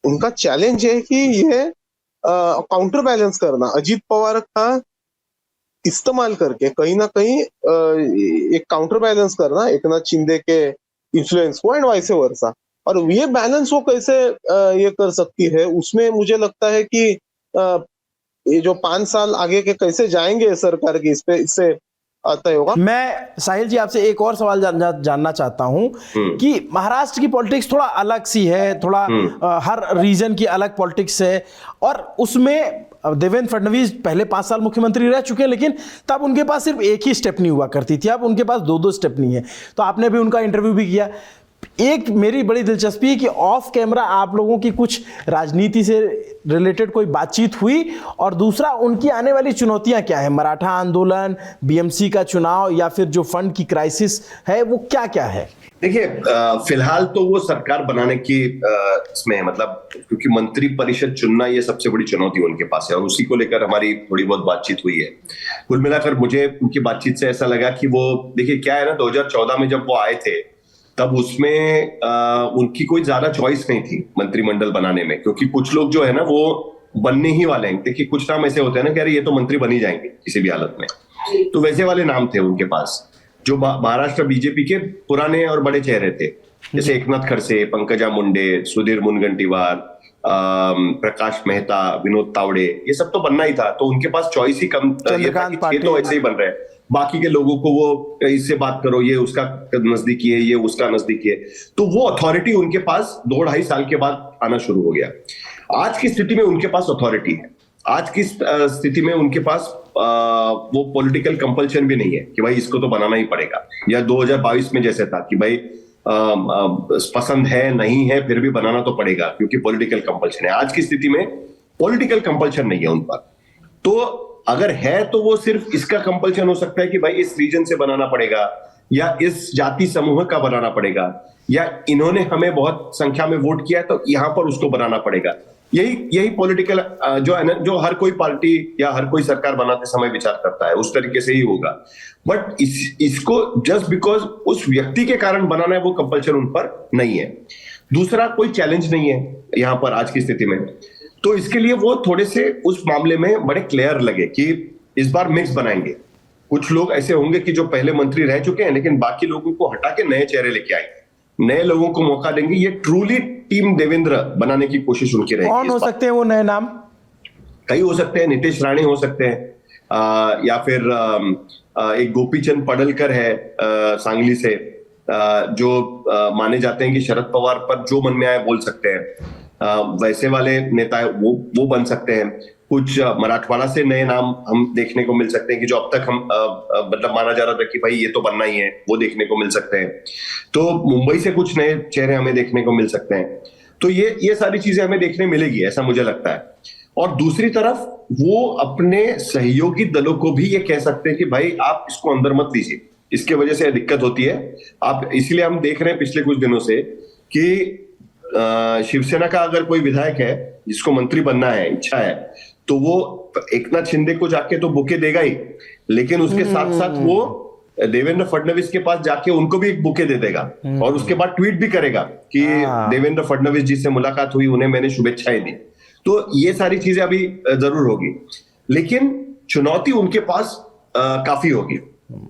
उनका चैलेंज है कि ये काउंटर बैलेंस करना, अजीत पवार का इस्तेमाल करके कहीं ना कहीं एक काउंटर बैलेंस करना एकनाथ शिंदे के इन्फ्लुएंस को, एंड वाइस वर्सा। और ये बैलेंस वो कैसे ये कर सकती है, उसमें मुझे लगता है कि ये जो 5 साल आगे के कैसे जाएंगे सरकार की, इससे तय होगा। मैं साहिल जी आपसे एक और सवाल जानना चाहता हूं कि महाराष्ट्र की पॉलिटिक्स थोड़ा अलग सी है, थोड़ा हर रीजन की अलग पॉलिटिक्स है, और उसमें देवेंद्र फडणवीस पहले 5 साल मुख्यमंत्री रह चुके हैं, लेकिन तब उनके पास सिर्फ एक ही स्टेपनी हुआ करती थी, अब उनके पास 2-2 स्टेपनी है। तो आपने भी उनका इंटरव्यू भी किया। एक मेरी बड़ी दिलचस्पी है कि ऑफ कैमरा आप लोगों की कुछ राजनीति से रिलेटेड कोई बातचीत हुई, और दूसरा उनकी आने वाली चुनौतियां क्या है, मराठा आंदोलन, बीएमसी का चुनाव, या फिर जो फंड की क्राइसिस है वो क्या क्या है? देखिए, फिलहाल तो वो सरकार बनाने की इसमें है, मतलब क्योंकि मंत्री परिषद चुनना ये सबसे बड़ी चुनौती उनके पास है, और उसी को लेकर हमारी थोड़ी बहुत बातचीत हुई है। कुल मिलाकर मुझे उनकी बातचीत से ऐसा लगा कि वो, देखिए क्या है ना, 2014 में जब वो आए थे तब उसमें उनकी कोई ज्यादा चॉइस नहीं थी मंत्रिमंडल बनाने में, क्योंकि कुछ लोग जो है ना वो बनने ही वाले हैं। देखिए कुछ नाम ऐसे होते हैं ना कि अरे ये तो मंत्री बन ही जाएंगे किसी भी हालत में, तो वैसे वाले नाम थे उनके पास, जो महाराष्ट्र बीजेपी के पुराने और बड़े चेहरे थे, जैसे एकनाथ खड़से, पंकजा मुंडे, सुधीर मुनगंटीवार, प्रकाश मेहता, विनोद तावड़े, ये सब तो बनना ही था। तो उनके पास चॉइस ही कम, ये तो ऐसे ही बन रहे हैं, बाकी के लोगों को वो इससे बात करो, ये उसका नजदीकी है, ये उसका नजदीकी है। तो वो अथॉरिटी उनके पास 2-2.5 साल के बाद आना शुरू हो गया। आज की स्थिति में उनके पास अथॉरिटी है, आज की स्थिति में उनके पास वो पॉलिटिकल कंपल्शन भी नहीं है कि भाई इसको तो बनाना ही पड़ेगा, या 2022 में जैसे था कि भाई पसंद है नहीं है फिर भी बनाना तो पड़ेगा क्योंकि पॉलिटिकल कंपल्शन है। आज की स्थिति में पॉलिटिकल कंपल्शन नहीं है उन पर। तो अगर है तो वो सिर्फ इसका कंपल्शन हो सकता है कि भाई इस रीजन से बनाना पड़ेगा, या इस जाति समूह का बनाना पड़ेगा, या इन्होंने हमें बहुत संख्या में वोट किया है तो यहां पर उसको बनाना पड़ेगा। यही पॉलिटिकल जो हर कोई पार्टी या हर कोई सरकार बनाते समय विचार करता है, उस तरीके से ही होगा। बट इसको जस्ट बिकॉज उस व्यक्ति के कारण बनाना है, वो कंपल्शन उन पर नहीं है। दूसरा, कोई चैलेंज नहीं है यहां पर आज की स्थिति में, तो इसके लिए वो थोड़े से उस मामले में बड़े क्लियर लगे कि इस बार मिक्स बनाएंगे। कुछ लोग ऐसे होंगे कि जो पहले मंत्री रह चुके हैं, लेकिन बाकी लोगों को हटा के नए चेहरे लेके आएंगे, नए लोगों को मौका देंगे। ये ट्रूली टीम देवेंद्र बनाने की कोशिश उनकी रहेगी। कौन हो सकते हैं वो नए नाम? कई हो सकते हैं, नीतीश राणे हो सकते हैं, या फिर एक गोपीचंद पडलकर है सांगली से, जो माने जाते हैं कि शरद पवार पर जो मन में आए बोल सकते हैं, वैसे वाले नेता वो बन सकते हैं। कुछ मराठवाड़ा से नए नाम हम देखने को मिल सकते हैं कि जो अब तक हम मतलब माना जा रहा था कि भाई ये तो बनना ही है, वो देखने को मिल सकते हैं। तो मुंबई से कुछ नए चेहरे हमें देखने को मिल सकते हैं। तो ये सारी चीजें हमें देखने मिलेगी, ऐसा मुझे लगता है। और दूसरी तरफ वो अपने सहयोगी दलों को भी ये कह सकते हैं कि भाई आप इसको अंदर मत लीजिए, इसके वजह से दिक्कत होती है आप। इसलिए हम देख रहे हैं पिछले कुछ दिनों से कि शिवसेना का अगर कोई विधायक है जिसको मंत्री बनना है, इच्छा है, तो वो एकनाथ शिंदे को जाके तो बुके देगा ही, लेकिन उसके साथ साथ वो देवेंद्र फडणवीस के पास जाके उनको भी एक बुके दे देगा, और उसके बाद ट्वीट भी करेगा कि देवेंद्र फडणवीस जी से मुलाकात हुई, उन्हें मैंने शुभेच्छाएं दी। तो ये सारी चीजें अभी जरूर होगी, लेकिन चुनौती उनके पास काफी होगी।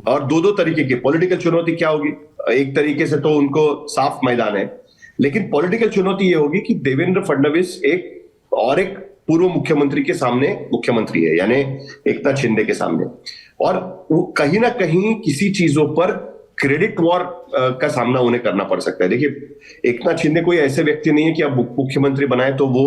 और दो तरीके की पॉलिटिकल चुनौती क्या होगी, एक तरीके से तो उनको साफ मैदान है, लेकिन पॉलिटिकल चुनौती ये होगी कि देवेंद्र फडणवीस एक पूर्व मुख्यमंत्री के सामने मुख्यमंत्री है, यानी एकनाथ शिंदे के सामने, और वो कहीं ना कहीं किसी चीजों पर क्रेडिट वॉर का सामना उन्हें करना पड़ सकता है। देखिए, एकनाथ शिंदे कोई ऐसे व्यक्ति नहीं है कि अब मुख्यमंत्री बनाए तो वो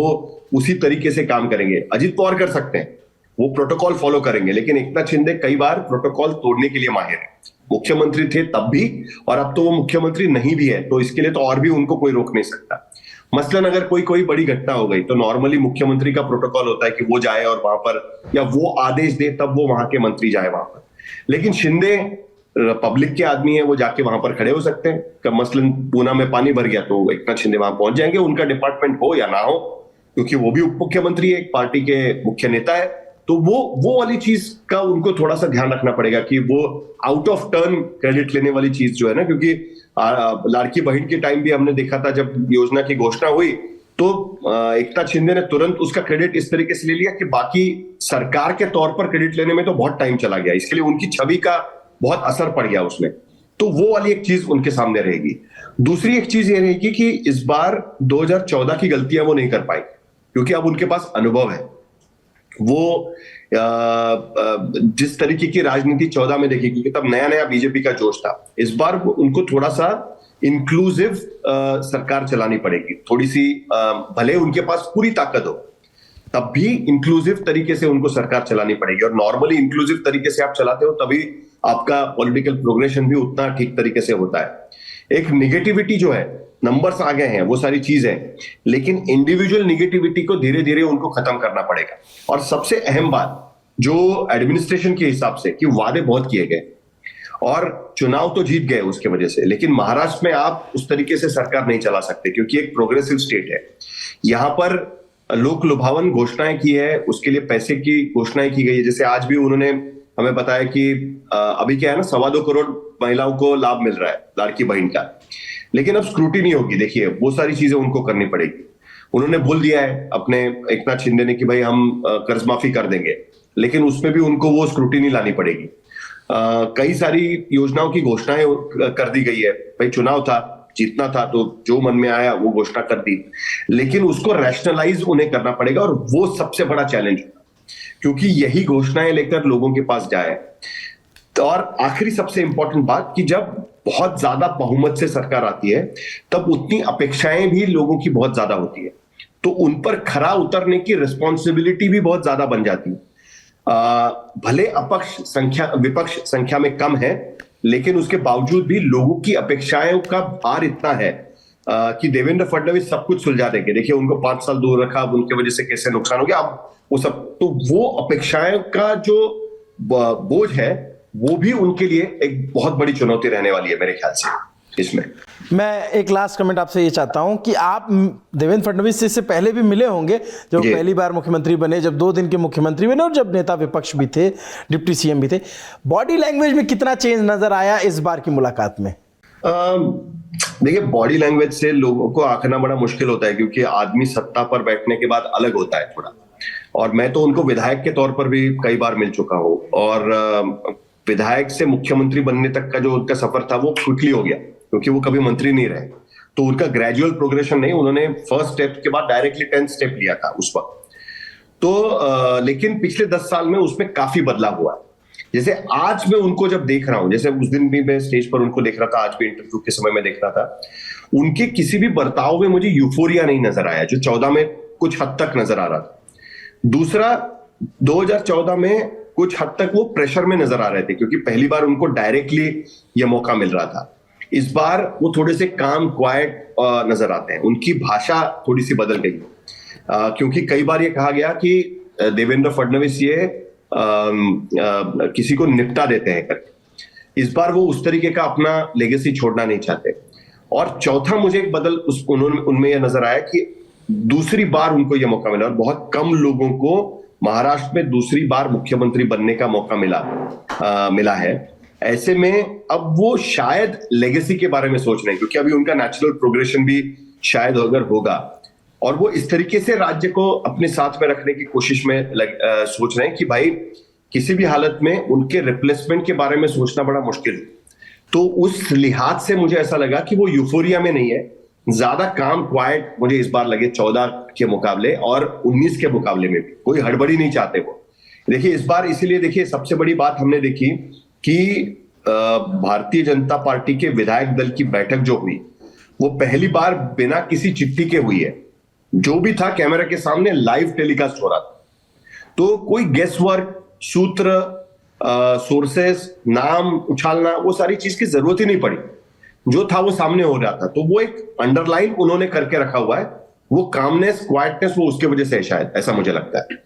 उसी तरीके से काम करेंगे। अजित पवार कर सकते हैं, वो प्रोटोकॉल फॉलो करेंगे, लेकिन एकनाथ शिंदे कई बार प्रोटोकॉल तोड़ने के लिए माहिर है। मुख्यमंत्री थे तब भी, और अब तो वो मुख्यमंत्री नहीं भी है, तो इसके लिए तो और भी उनको कोई रोक नहीं सकता। मसलन अगर कोई बड़ी घटना हो गई तो नॉर्मली मुख्यमंत्री का प्रोटोकॉल होता है कि वो जाए और वहां पर, या वो आदेश दे तब वो वहां के मंत्री जाए वहां पर। लेकिन शिंदे पब्लिक के आदमी है, वो जाके वहां पर खड़े हो सकते हैं। मसलन पूना में पानी भर गया तो एकनाथ शिंदे वहां पहुंच जाएंगे, उनका डिपार्टमेंट हो या ना हो, क्योंकि वो भी उप मुख्यमंत्री है, एक पार्टी के मुख्य नेता है। तो वो वाली चीज का उनको थोड़ा सा ध्यान रखना पड़ेगा कि वो आउट ऑफ टर्न क्रेडिट लेने वाली चीज जो है ना, क्योंकि लाड़की बहन के टाइम भी हमने देखा था जब योजना की घोषणा हुई तो एकनाथ शिंदे ने तुरंत उसका क्रेडिट इस तरीके से ले लिया कि बाकी सरकार के तौर पर क्रेडिट लेने में तो बहुत टाइम चला गया, इसके लिए उनकी छवि का बहुत असर पड़ गया उसमें। तो वो वाली एक चीज उनके सामने रहेगी। दूसरी एक चीज ये रहेगी कि इस बार 2014 की गलतियां वो नहीं कर पाए, क्योंकि अब उनके पास अनुभव है। वो जिस तरीके की राजनीति 14 में देखी, क्योंकि तब नया नया बीजेपी का जोश था, इस बार उनको थोड़ा सा इंक्लूसिव सरकार चलानी पड़ेगी। थोड़ी सी भले उनके पास पूरी ताकत हो, तब भी इंक्लूसिव तरीके से उनको सरकार चलानी पड़ेगी। और नॉर्मली इंक्लूसिव तरीके से आप चलाते हो तभी आपका पॉलिटिकल प्रोग्रेशन भी उतना ठीक तरीके से होता है। एक निगेटिविटी जो है, नंबर्स आ गए हैं, वो सारी चीज है, लेकिन इंडिविजुअल निगेटिविटी को धीरे धीरे उनको खत्म करना पड़ेगा। और सबसे अहम बात जो एडमिनिस्ट्रेशन के हिसाब से, कि वादे बहुत किए गए और चुनाव तो जीत गए उसके वजह से, लेकिन महाराष्ट्र में आप उस तरीके से सरकार नहीं चला सकते क्योंकि एक प्रोग्रेसिव स्टेट है। यहां पर लोक लुभावन घोषणाएं की है, उसके लिए पैसे की घोषणाएं की गई है। जैसे आज भी उन्होंने हमें बताया कि अभी क्या है ना, 2.25 करोड़ महिलाओं को लाभ मिल रहा है लाड़की बहन का, लेकिन अब स्क्रूटिनी होगी। देखिए वो सारी चीजें उनको करनी पड़ेगी। उन्होंने बोल दिया है अपने एकनाथ शिंदे ने कि भाई हम कर्ज माफी कर देंगे, लेकिन उसमें भी उनको वो स्क्रूटिनी लानी पड़ेगी। कई सारी योजनाओं की घोषणाएं कर दी गई है। भाई चुनाव था, जीतना था, तो जो मन में आया वो घोषणा कर दी, लेकिन उसको रैशनलाइज उन्हें करना पड़ेगा और वो सबसे बड़ा चैलेंज है, क्योंकि यही घोषणाएं लेकर लोगों के पास जाए। और आखिरी सबसे इंपॉर्टेंट बात कि जब बहुत ज्यादा बहुमत से सरकार आती है तब उतनी अपेक्षाएं भी लोगों की बहुत ज्यादा होती है, तो उन पर खरा उतरने की रिस्पॉन्सिबिलिटी भी बहुत ज्यादा बन जाती है। भले विपक्ष संख्या में कम है, लेकिन उसके बावजूद भी लोगों की अपेक्षाओं का भार इतना है कि देवेंद्र फडणवीस सब कुछ सुलझा देंगे। देखिए उनको 5 साल दूर रखा, अब उनकी वजह से कैसे नुकसान हो गया, अब वो सब, तो वो अपेक्षाएं का जो बोझ है वो भी उनके लिए एक बहुत बड़ी चुनौती रहने वाली है मेरे ख्याल से इसमें। मैं एक लास्ट कमेंट आपसे ये चाहता हूं कि आप देवेंद्र फडणवीस से इससे पहले भी मिले होंगे, जब पहली बार मुख्यमंत्री बने, जब 2 दिन के मुख्यमंत्री बने और जब नेता विपक्ष भी थे, डिप्टी सीएम भी थे। बॉडी लैंग्वेज में कितना चेंज नजर आया इस बार की मुलाकात में? देखिए बॉडी लैंग्वेज से लोगों को आंकना बड़ा मुश्किल होता है, क्योंकि आदमी सत्ता पर बैठने के बाद अलग होता है थोड़ा। और मैं तो उनको विधायक के तौर पर भी कई बार मिल चुका हूं, और विधायक से मुख्यमंत्री बनने तक का जो उनका सफर था वो क्विकली हो गया, क्योंकि वो कभी मंत्री नहीं रहे। तो उनका ग्रेजुअल प्रोग्रेशन नहीं, उन्होंने फर्स्ट स्टेप के बाद डायरेक्टली 10th स्टेप लिया था उस वक्त। तो लेकिन पिछले 10 साल में उसमें काफी बदलाव हुआ है। जैसे आज मैं उनको जब देख रहा हूं, जैसे उस दिन भी मैं स्टेज पर उनको देख रहा था, आज भी इंटरव्यू के समय में देख रहा था, उनके किसी भी बर्ताव में मुझे यूफोरिया नहीं नजर आया, जो 14 में कुछ हद तक नजर आ रहा था। दूसरा, 2014 में कुछ हद तक वो प्रेशर में नजर आ रहे थे, क्योंकि पहली बार उनको डायरेक्टली ये मौका मिल रहा था। इस बार वो थोड़े से काम क्वाइट नजर आते हैं, उनकी भाषा थोड़ी सी बदल गई, क्योंकि कई बार ये कहा गया कि देवेंद्र फडणवीस ये किसी को निपटा देते हैं करके। इस बार वो उस तरीके का अपना लेगेसी छोड़ना नहीं चाहते। और चौथा, मुझे एक बदल उनमें यह नजर आया कि दूसरी बार उनको यह मौका मिला, और बहुत कम लोगों को महाराष्ट्र में दूसरी बार मुख्यमंत्री बनने का मौका मिला है। ऐसे में अब वो शायद लेगेसी के बारे में सोच रहे हैं, क्योंकि अभी उनका नेचुरल प्रोग्रेशन भी शायद अगर होगा, और वो इस तरीके से राज्य को अपने साथ में रखने की कोशिश में सोच रहे हैं कि भाई किसी भी हालत में उनके रिप्लेसमेंट के बारे में सोचना बड़ा मुश्किल है। तो उस लिहाज से मुझे ऐसा लगा कि वो यूफोरिया में नहीं है, ज्यादा काम क्वाइट मुझे इस बार लगे 14 के मुकाबले और 19 के मुकाबले में भी। कोई हड़बड़ी नहीं चाहते वो। देखिए इस बार इसीलिए देखिए सबसे बड़ी बात हमने देखी कि भारतीय जनता पार्टी के विधायक दल की बैठक जो हुई वो पहली बार बिना किसी चिट्ठी के हुई है। जो भी था कैमरा के सामने लाइव टेलीकास्ट हो रहा था, तो कोई गेस वर्क, सूत्र, सोर्सेस, नाम उछालना, वो सारी चीज की जरूरत ही नहीं पड़ी। जो था वो सामने हो रहा था, तो वो एक अंडरलाइन उन्होंने करके रखा हुआ है। वो कामनेस, क्वाइटनेस, वो उसके वजह से है शायद, ऐसा मुझे लगता है।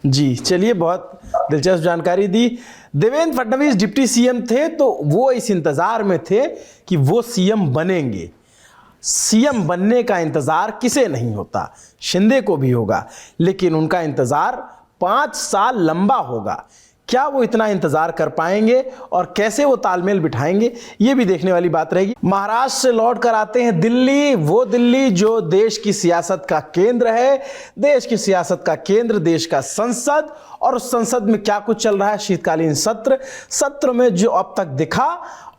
जी चलिए, बहुत दिलचस्प जानकारी दी। देवेंद्र फडणवीस डिप्टी सीएम थे तो वो इस इंतजार में थे कि वो सीएम बनेंगे। सीएम बनने का इंतजार किसे नहीं होता, शिंदे को भी होगा, लेकिन उनका इंतजार 5 साल लंबा होगा। क्या वो इतना इंतजार कर पाएंगे और कैसे वो तालमेल बिठाएंगे, ये भी देखने वाली बात रहेगी। महाराष्ट्र से लौट कर आते हैं दिल्ली, वो दिल्ली जो देश की सियासत का केंद्र है। देश की सियासत का केंद्र देश का संसद, और उस संसद में क्या कुछ चल रहा है, शीतकालीन सत्र में जो अब तक दिखा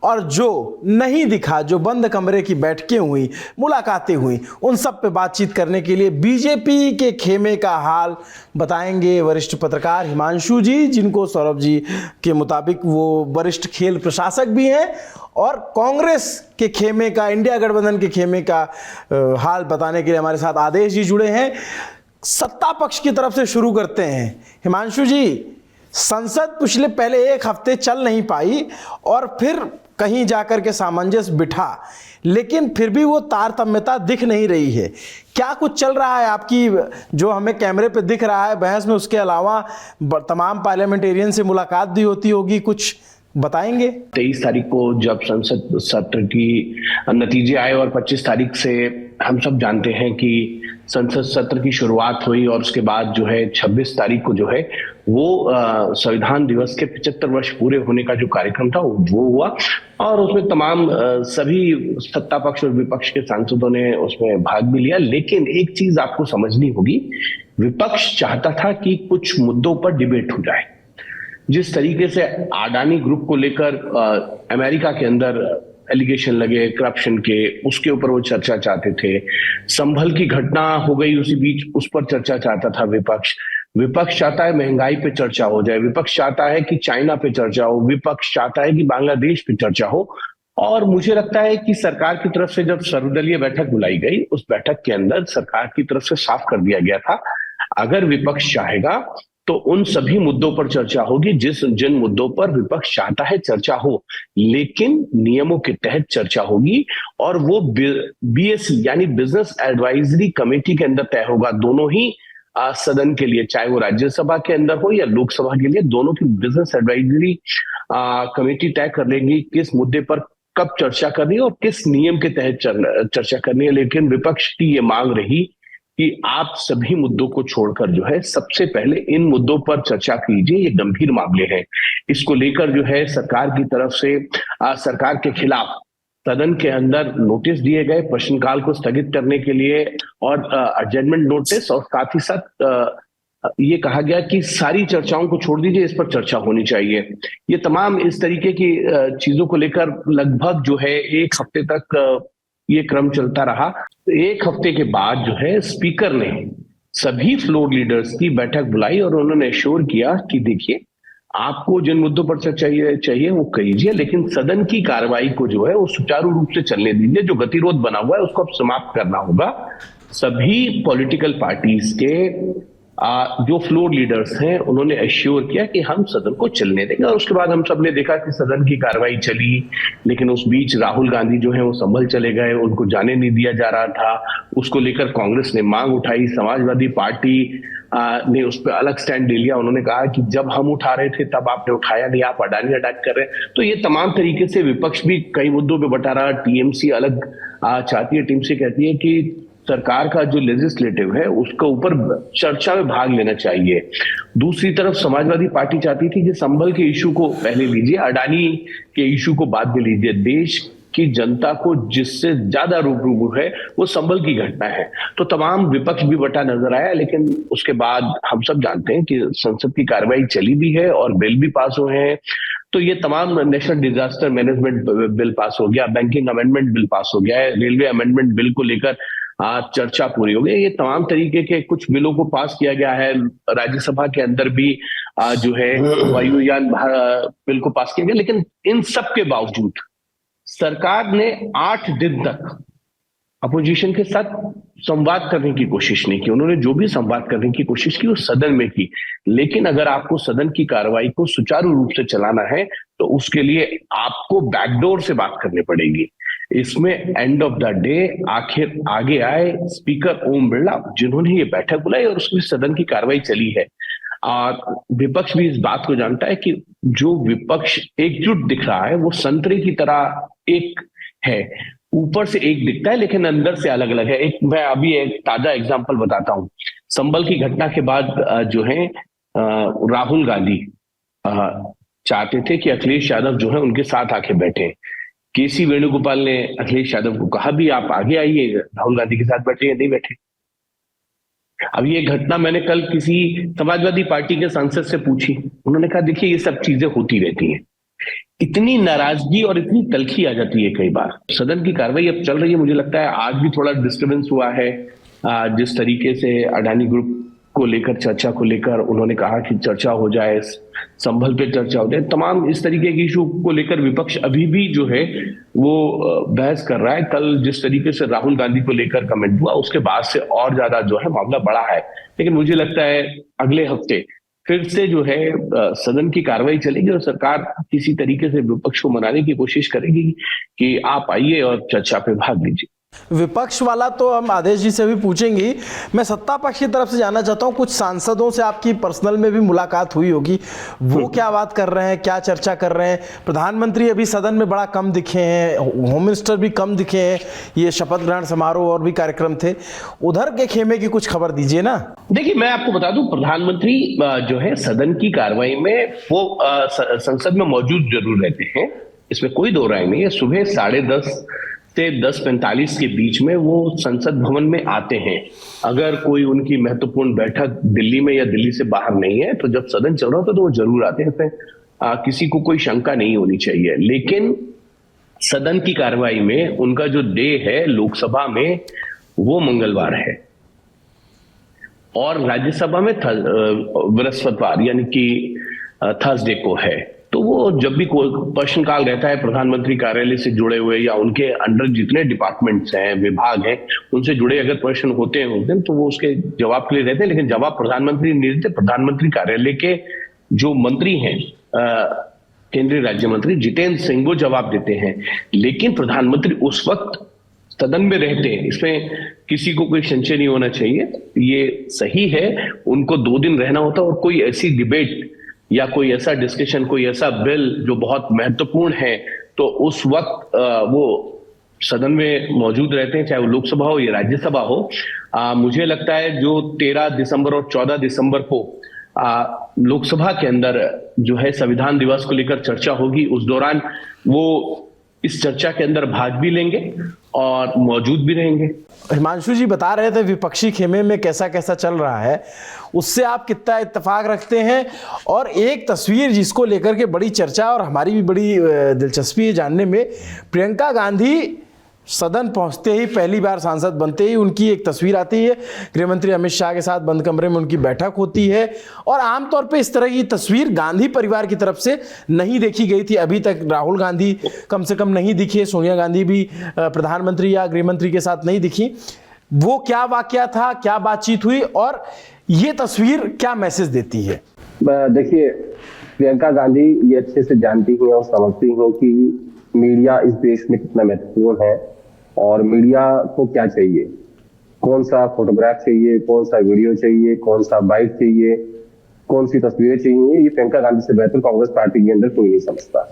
और जो नहीं दिखा, जो बंद कमरे की बैठकें हुई, मुलाकातें हुई, उन सब पे बातचीत करने के लिए बीजेपी के खेमे का हाल बताएंगे वरिष्ठ पत्रकार हिमांशु जी, जिनको सौरभ जी के मुताबिक वो वरिष्ठ खेल प्रशासक भी हैं, और कांग्रेस के खेमे का, इंडिया गठबंधन के खेमे का हाल बताने के लिए हमारे साथ आदेश जी जुड़े हैं। सत्ता पक्ष की तरफ से शुरू करते हैं। हिमांशु जी, संसद पिछले पहले एक हफ्ते चल नहीं पाई और फिर कहीं जाकर के सामंजस्य बिठा, लेकिन फिर भी वो तारतम्यता दिख नहीं रही है। क्या कुछ चल रहा है आपकी, जो हमें कैमरे पे दिख रहा है बहस में, उसके अलावा तमाम पार्लियामेंटेरियन से मुलाकात भी होती होगी, कुछ बताएंगे? 23 तारीख को जब संसद सत्र की नतीजे आए और 25 तारीख से हम सब जानते हैं कि संसद सत्र की शुरुआत हुई, और उसके बाद जो है 26 तारीख को जो है वो संविधान दिवस के 75 वर्ष पूरे होने का जो कार्यक्रम था वो हुआ, और उसमें तमाम सभी सत्ता पक्ष और विपक्ष के सांसदों ने उसमें भाग भी लिया। लेकिन एक चीज आपको समझनी होगी, विपक्ष चाहता था कि कुछ मुद्दों पर डिबेट हो जाए। जिस तरीके से अडानी ग्रुप को लेकर अमेरिका के अंदर एलिगेशन लगे करप्शन के, उसके ऊपर वो चर्चा चाहते थे। संभल की घटना हो गई उसी बीच, उस पर चर्चा चाहता था विपक्ष। विपक्ष चाहता है महंगाई पे चर्चा हो जाए, विपक्ष चाहता है कि चाइना पे चर्चा हो, विपक्ष चाहता है कि बांग्लादेश पे चर्चा हो। और मुझे लगता है कि सरकार की तरफ से जब सर्वदलीय बैठक बुलाई गई, उस बैठक के अंदर सरकार की तरफ से साफ कर दिया गया था, अगर विपक्ष चाहेगा तो उन सभी मुद्दों पर चर्चा होगी जिन मुद्दों पर विपक्ष चाहता है चर्चा हो, लेकिन नियमों के तहत चर्चा होगी, और वो बीएससी यानी बिजनेस एडवाइजरी कमेटी के अंदर तय होगा। दोनों ही सदन के लिए, चाहे वो राज्यसभा के अंदर हो या लोकसभा के लिए, दोनों की बिजनेस एडवाइजरी कमेटी तय कर लेंगी किस मुद्दे पर कब चर्चा करनी है और किस नियम के तहत चर्चा करनी है। लेकिन विपक्ष की ये मांग रही कि आप सभी मुद्दों को छोड़कर जो है सबसे पहले इन मुद्दों पर चर्चा कीजिए, ये गंभीर मामले हैं। इसको लेकर जो है सरकार की तरफ से सरकार के खिलाफ सदन के अंदर नोटिस दिए गए प्रश्नकाल को स्थगित करने के लिए, और एडजर्नमेंट नोटिस, और साथ ही साथ ये कहा गया कि सारी चर्चाओं को छोड़ दीजिए, इस पर चर्चा होनी चाहिए। ये तमाम इस तरीके की चीजों को लेकर लगभग जो है एक हफ्ते तक ये क्रम चलता रहा। एक हफ्ते के बाद जो है स्पीकर ने सभी फ्लोर लीडर्स की बैठक बुलाई और उन्होंने एश्योर किया कि देखिए, आपको जिन मुद्दों पर चर्चा चाहिए वो कीजिए, लेकिन सदन की कार्रवाई को जो है वो सुचारू रूप से चलने दीजिए। जो गतिरोध बना हुआ है उसको अब समाप्त करना होगा। सभी पॉलिटिकल पार्टीज के जो फ्लोर लीडर्स हैं उन्होंने एश्योर किया कि हम सदन को चलने देंगे, और उसके बाद हम सब ने देखा कि सदन की कार्रवाई चली। लेकिन उस बीच राहुल गांधी जो है वो संभल चले गए, उनको जाने नहीं दिया जा रहा था। उसको लेकर कांग्रेस ने मांग उठाई, समाजवादी पार्टी ने उस पर अलग स्टैंड ले लिया। उन्होंने कहा कि जब हम उठा रहे थे तब आपने उठाया नहीं, आप अडानी अटैक कर रहे हैं। तो ये तमाम तरीके से विपक्ष भी कई मुद्दों पे बटा रहा। टीएमसी अलग चाहती है, टीएमसी कहती है कि सरकार का जो लेजिस्लेटिव है उसके ऊपर चर्चा में भाग लेना चाहिए। दूसरी तरफ समाजवादी पार्टी चाहती थी कि संभल के इशू को पहले लीजिए, अडानी के इशू को बाद में लीजिए। देश की जनता को जिससे ज्यादा रूबरू है वो संभल की घटना है। तो तमाम विपक्ष भी बटा नजर आया। लेकिन उसके बाद हम सब जानते हैं कि संसद की कार्रवाई चली भी है और बिल भी पास हुए हैं। तो ये तमाम national disaster management bill pass हो गया, बैंकिंग अमेंडमेंट बिल पास हो गया है, रेलवे अमेंडमेंट बिल को लेकर चर्चा पूरी हो गई। ये तमाम तरीके के कुछ बिलों को पास किया गया है। राज्यसभा के अंदर भी जो है वायुयान बिल को पास किया गया। लेकिन इन सब के बावजूद सरकार ने 8 दिन तक अपोजिशन के साथ संवाद करने की कोशिश नहीं की। उन्होंने जो भी संवाद करने की कोशिश की वो सदन में की। लेकिन अगर आपको सदन की कार्रवाई को सुचारू रूप से चलाना है तो उसके लिए आपको बैकडोर से बात करनी पड़ेगी। इसमें एंड ऑफ द डे आखिर आगे आए स्पीकर ओम बिरला, जिन्होंने ये बैठक बुलाई और उसमें सदन की कार्रवाई चली है। विपक्ष भी इस बात को जानता है कि जो विपक्ष एकजुट दिख रहा है वो संतरे की तरह एक है, ऊपर से एक दिखता है लेकिन अंदर से अलग अलग है। मैं अभी एक ताजा एग्जांपल बताता हूं। संभल की घटना के बाद जो है राहुल गांधी चाहते थे कि अखिलेश यादव जो है उनके साथ आके बैठे। केसी वेणुगोपाल ने अखिलेश यादव को कहा भी आप आगे आइए, राहुल गांधी के साथ बैठे या नहीं बैठे। अब ये घटना मैंने कल किसी समाजवादी पार्टी के सांसद से पूछी, उन्होंने कहा देखिए ये सब चीजें होती रहती हैं, इतनी नाराजगी और इतनी तलखी आ जाती है कई बार। सदन की कार्रवाई अब चल रही है, मुझे लगता है आज भी थोड़ा डिस्टर्बेंस हुआ है। जिस तरीके से अडानी ग्रुप को लेकर, चर्चा को लेकर उन्होंने कहा कि चर्चा हो जाए, संभल पे चर्चा हो जाए, तमाम इस तरीके के इशू को लेकर विपक्ष अभी भी जो है वो बहस कर रहा है। कल जिस तरीके से राहुल गांधी को लेकर कमेंट हुआ, उसके बाद से और ज्यादा जो है मामला बढ़ा है। लेकिन मुझे लगता है अगले हफ्ते फिर से जो है सदन की कार्रवाई चलेगी और सरकार किसी तरीके से विपक्ष को मनाने की कोशिश करेगी कि आप आइए और चर्चा पे भाग लीजिए। विपक्ष वाला तो हम आदेश जी से भी पूछेंगे। मैं सत्ता पक्ष की तरफ से जानना चाहता हूं, कुछ सांसदों से आपकी पर्सनल में भी मुलाकात हुई होगी, वो क्या बात कर रहे हैं, क्या चर्चा कर रहे हैं? प्रधानमंत्री अभी सदन में बड़ा कम दिखे हैं, होम मिनिस्टर भी कम दिखे हैं, ये शपथ ग्रहण समारोह और भी कार्यक्रम थे, उधर के खेमे की कुछ खबर दीजिए ना। देखिए, मैं आपको बता दूं, प्रधानमंत्री जो है सदन की कार्रवाई में वो संसद में मौजूद जरूर रहते हैं, इसमें कोई दो राय नहीं है। सुबह 10:30 से 10:45 के बीच में वो संसद भवन में आते हैं। अगर कोई उनकी महत्वपूर्ण बैठक दिल्ली में या दिल्ली से बाहर नहीं है, तो जब सदन चल रहा होता है तो वो जरूर आते हैं। इसमें किसी को कोई शंका नहीं होनी चाहिए। लेकिन सदन की कार्रवाई में उनका जो डे है लोकसभा में, वो मंगलवार है और राज्यसभा में बृहस्पतिवार यानी कि थर्सडे को है। तो वो जब भी कोई प्रश्नकाल रहता है प्रधानमंत्री कार्यालय से जुड़े हुए या उनके अंडर जितने डिपार्टमेंट्स हैं, विभाग हैं, उनसे जुड़े अगर प्रश्न होते हैं उस दिन, तो वो उसके जवाब के लिए रहते हैं। लेकिन जवाब प्रधानमंत्री नहीं देते, प्रधानमंत्री कार्यालय के जो मंत्री हैं, केंद्रीय राज्य मंत्री जितेंद्र सिंह, वो जवाब देते हैं। लेकिन प्रधानमंत्री उस वक्त सदन में रहते हैं, इसमें किसी को कोई संशय नहीं होना चाहिए। ये सही है, उनको 2 दिन रहना होता है और कोई ऐसी डिबेट या कोई ऐसा डिस्कशन, कोई ऐसा बिल जो बहुत महत्वपूर्ण है, तो उस वक्त वो सदन में मौजूद रहते हैं, चाहे वो लोकसभा हो या राज्यसभा हो। मुझे लगता है जो 13 दिसंबर और 14 दिसंबर को लोकसभा के अंदर जो है संविधान दिवस को लेकर चर्चा होगी, उस दौरान वो इस चर्चा के अंदर भाग भी लेंगे और मौजूद भी रहेंगे। हिमांशु जी बता रहे थे विपक्षी खेमे में कैसा कैसा चल रहा है, उससे आप कितना इत्तेफाक रखते हैं? और एक तस्वीर जिसको लेकर के बड़ी चर्चा और हमारी भी बड़ी दिलचस्पी है जानने में, प्रियंका गांधी सदन पहुंचते ही, पहली बार सांसद बनते ही उनकी एक तस्वीर आती है, गृहमंत्री अमित शाह के साथ बंद कमरे में उनकी बैठक होती है। और आमतौर पे इस तरह की तस्वीर गांधी परिवार की तरफ से नहीं देखी गई थी अभी तक। राहुल गांधी कम से कम नहीं दिखे, सोनिया गांधी भी प्रधानमंत्री या गृहमंत्री के साथ नहीं दिखी। वो क्या वाकया था, क्या बातचीत हुई और ये तस्वीर क्या मैसेज देती है? देखिए, प्रियंका गांधी ये अच्छे से जानती हैं और समझती हैं कि मीडिया इस देश में कितना महत्वपूर्ण है और मीडिया को क्या चाहिए, कौन सा फोटोग्राफ चाहिए, कौन सा वीडियो चाहिए, कौन सा बाइट चाहिए, कौन सी तस्वीरें चाहिए, ये प्रियंका गांधी से बेहतर कांग्रेस पार्टी के अंदर कोई नहीं समझता।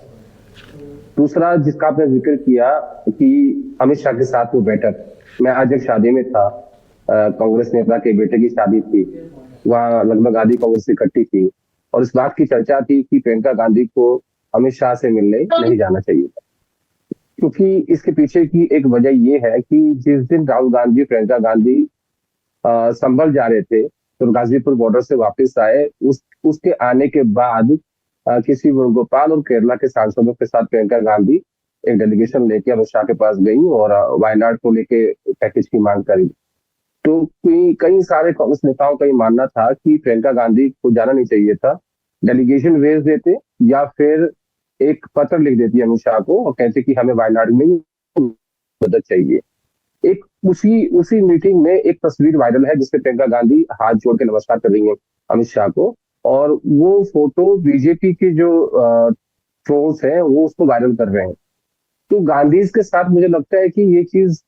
दूसरा, जिसका आपने जिक्र किया कि अमित शाह के साथ वो बैठक, मैं आज एक शादी में था, कांग्रेस नेता के बेटे की शादी थी, वहां लगभग आधी कांग्रेस इकट्ठी थी और इस बात की चर्चा थी कि प्रियंका गांधी को अमित शाह से मिलने नहीं जाना चाहिए, क्योंकि इसके पीछे की एक वजह ये है कि जिस दिन राहुल गांधी, प्रियंका गांधी संभल जा रहे थे, तो गाजीपुर बॉर्डर से वापस आए, उसके आने के बाद किसी वेणुगोपाल और केरला के सांसदों के साथ प्रियंका गांधी एक डेलीगेशन लेके अमित शाह के पास गई और वायनाड को लेके पैकेज की मांग करी। तो कई सारे कांग्रेस नेताओं का ये मानना था कि प्रियंका गांधी को जाना नहीं चाहिए था, डेलीगेशन भेज देते या फिर एक पत्र लिख देती अमित शाह को और कहते कि हमें वायनाड में मदद चाहिए। एक उसी मीटिंग में एक तस्वीर वायरल है जिसमें प्रियंका गांधी हाथ जोड़ के नमस्कार कर रही है अमित शाह को, और वो फोटो बीजेपी के जो ट्रोल्स हैं वो उसको वायरल कर रहे हैं। तो गांधी के साथ मुझे लगता है कि ये चीज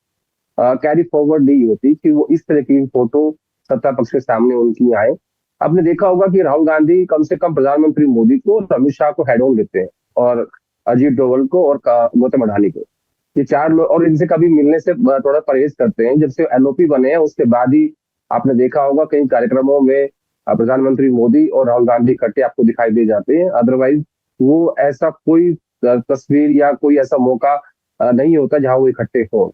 कैरी फॉरवर्ड नहीं होती कि वो इस तरह की फोटो सत्ता पक्ष के सामने उनकी आए। आपने देखा होगा कि राहुल गांधी कम से कम प्रधानमंत्री मोदी को और अमित शाह को हेड ऑन लेते हैं और अजीत डोवल को और गौतम अडानी को, ये 4 लोग, और इनसे कभी मिलने से थोड़ा परहेज करते हैं। जब से एलओपी बने हैं उसके बाद ही आपने देखा होगा कई कार्यक्रमों में प्रधानमंत्री मोदी और राहुल गांधी इकट्ठे आपको दिखाई दे जाते हैं, अदरवाइज वो ऐसा कोई तस्वीर या कोई ऐसा मौका नहीं होता जहां वो इकट्ठे हो।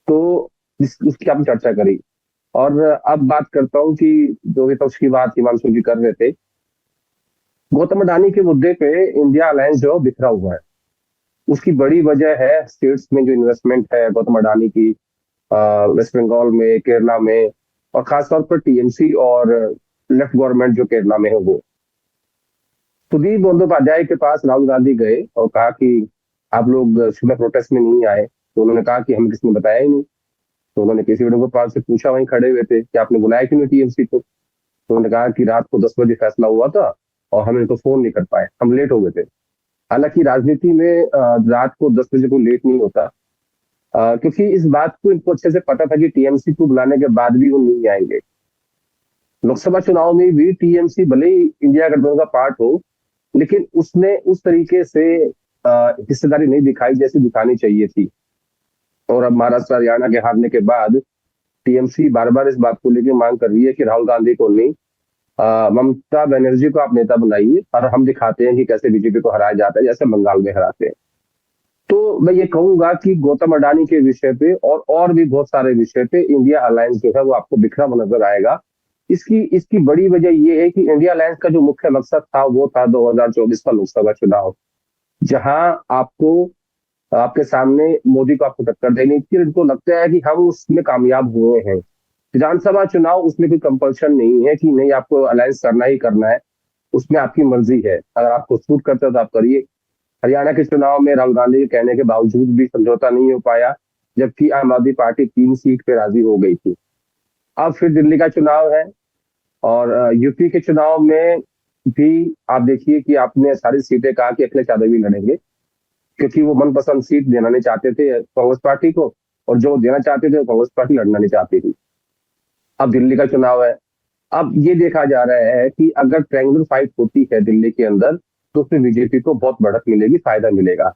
तो उसकी आपने चर्चा करी और अब बात करता हूं कि जो विपक्ष की बात हिमांशु जी कर रहे थे, गौतम अडानी के मुद्दे पे इंडिया अलायंस जो बिखरा हुआ है, उसकी बड़ी वजह है स्टेट्स में जो इन्वेस्टमेंट है गौतम अडानी की, वेस्ट बंगाल में, केरला में, और खासतौर पर टीएमसी और लेफ्ट गवर्नमेंट जो केरला में है वो। सुदीप बंदोपाध्याय के पास राहुल गांधी गए और कहा कि आप लोग सुबह प्रोटेस्ट में नहीं आए, तो उन्होंने कहा कि हमें किसी ने बताया ही नहीं। तो उन्होंने केसी वेणुगोपाल से पूछा, वहीं खड़े हुए थे, कि आपने बुलाया क्यों नहीं टीएमसी को? तो उन्होंने कहा कि रात को 10 बजे फैसला हुआ था और हम इनको फोन नहीं कर पाए, हम लेट हो गए थे। हालांकि राजनीति में रात को 10 बजे को लेट नहीं होता, क्योंकि इस बात को इनको अच्छे से पता था कि टीएमसी को बुलाने के बाद भी वो नहीं आएंगे। लोकसभा चुनाव में भी टीएमसी भले ही इंडिया गठबंधन का पार्ट हो, लेकिन उसने उस तरीके से हिस्सेदारी नहीं दिखाई जैसे दिखानी चाहिए थी। और अब महाराष्ट्र हरियाणा के हारने के बाद टीएमसी बार बार इस बात को लेकर मांग कर रही है कि राहुल गांधी को नहीं, ममता बनर्जी को आप नेता बनाइए और हम दिखाते हैं कि कैसे बीजेपी को हराया जाता है, जैसे बंगाल में हराते हैं। तो मैं ये कहूंगा कि गौतम अडानी के विषय पे और भी बहुत सारे विषय पे इंडिया अलायंस जो है वो आपको बिखरा हुआ नजर आएगा। इसकी बड़ी वजह ये है कि इंडिया अलायंस का जो मुख्य मकसद था वो था 2024 का लोकसभा चुनाव, जहां आपको आपके सामने मोदी को आपको टक्कर देनी थी। इनको लगता है कि हम उसमें कामयाब हुए हैं। विधानसभा चुनाव उसमें कोई कंपल्शन नहीं है कि नहीं आपको अलायंस करना ही करना है, उसमें आपकी मर्जी है, अगर आपको सूट करते हो तो आप करिए। हरियाणा के चुनाव में राहुल गांधी के कहने के बावजूद भी समझौता नहीं हो पाया, जबकि आम आदमी पार्टी 3 सीट पे राजी हो गई थी। अब फिर दिल्ली का चुनाव है और यूपी के चुनाव में भी आप देखिए कि आपने सारी सीटें कहा कि अखिलेश यादव ही लड़ेंगे, क्योंकि वो मनपसंद सीट देना नहीं चाहते थे कांग्रेस पार्टी को, और जो देना चाहते थे कांग्रेस पार्टी लड़ना नहीं चाहती थी। अब दिल्ली का चुनाव है, अब ये देखा जा रहा है कि अगर ट्रायंगुलर फाइट होती है दिल्ली के अंदर तो उसमें बीजेपी को बहुत बढ़त मिलेगी, फायदा मिलेगा।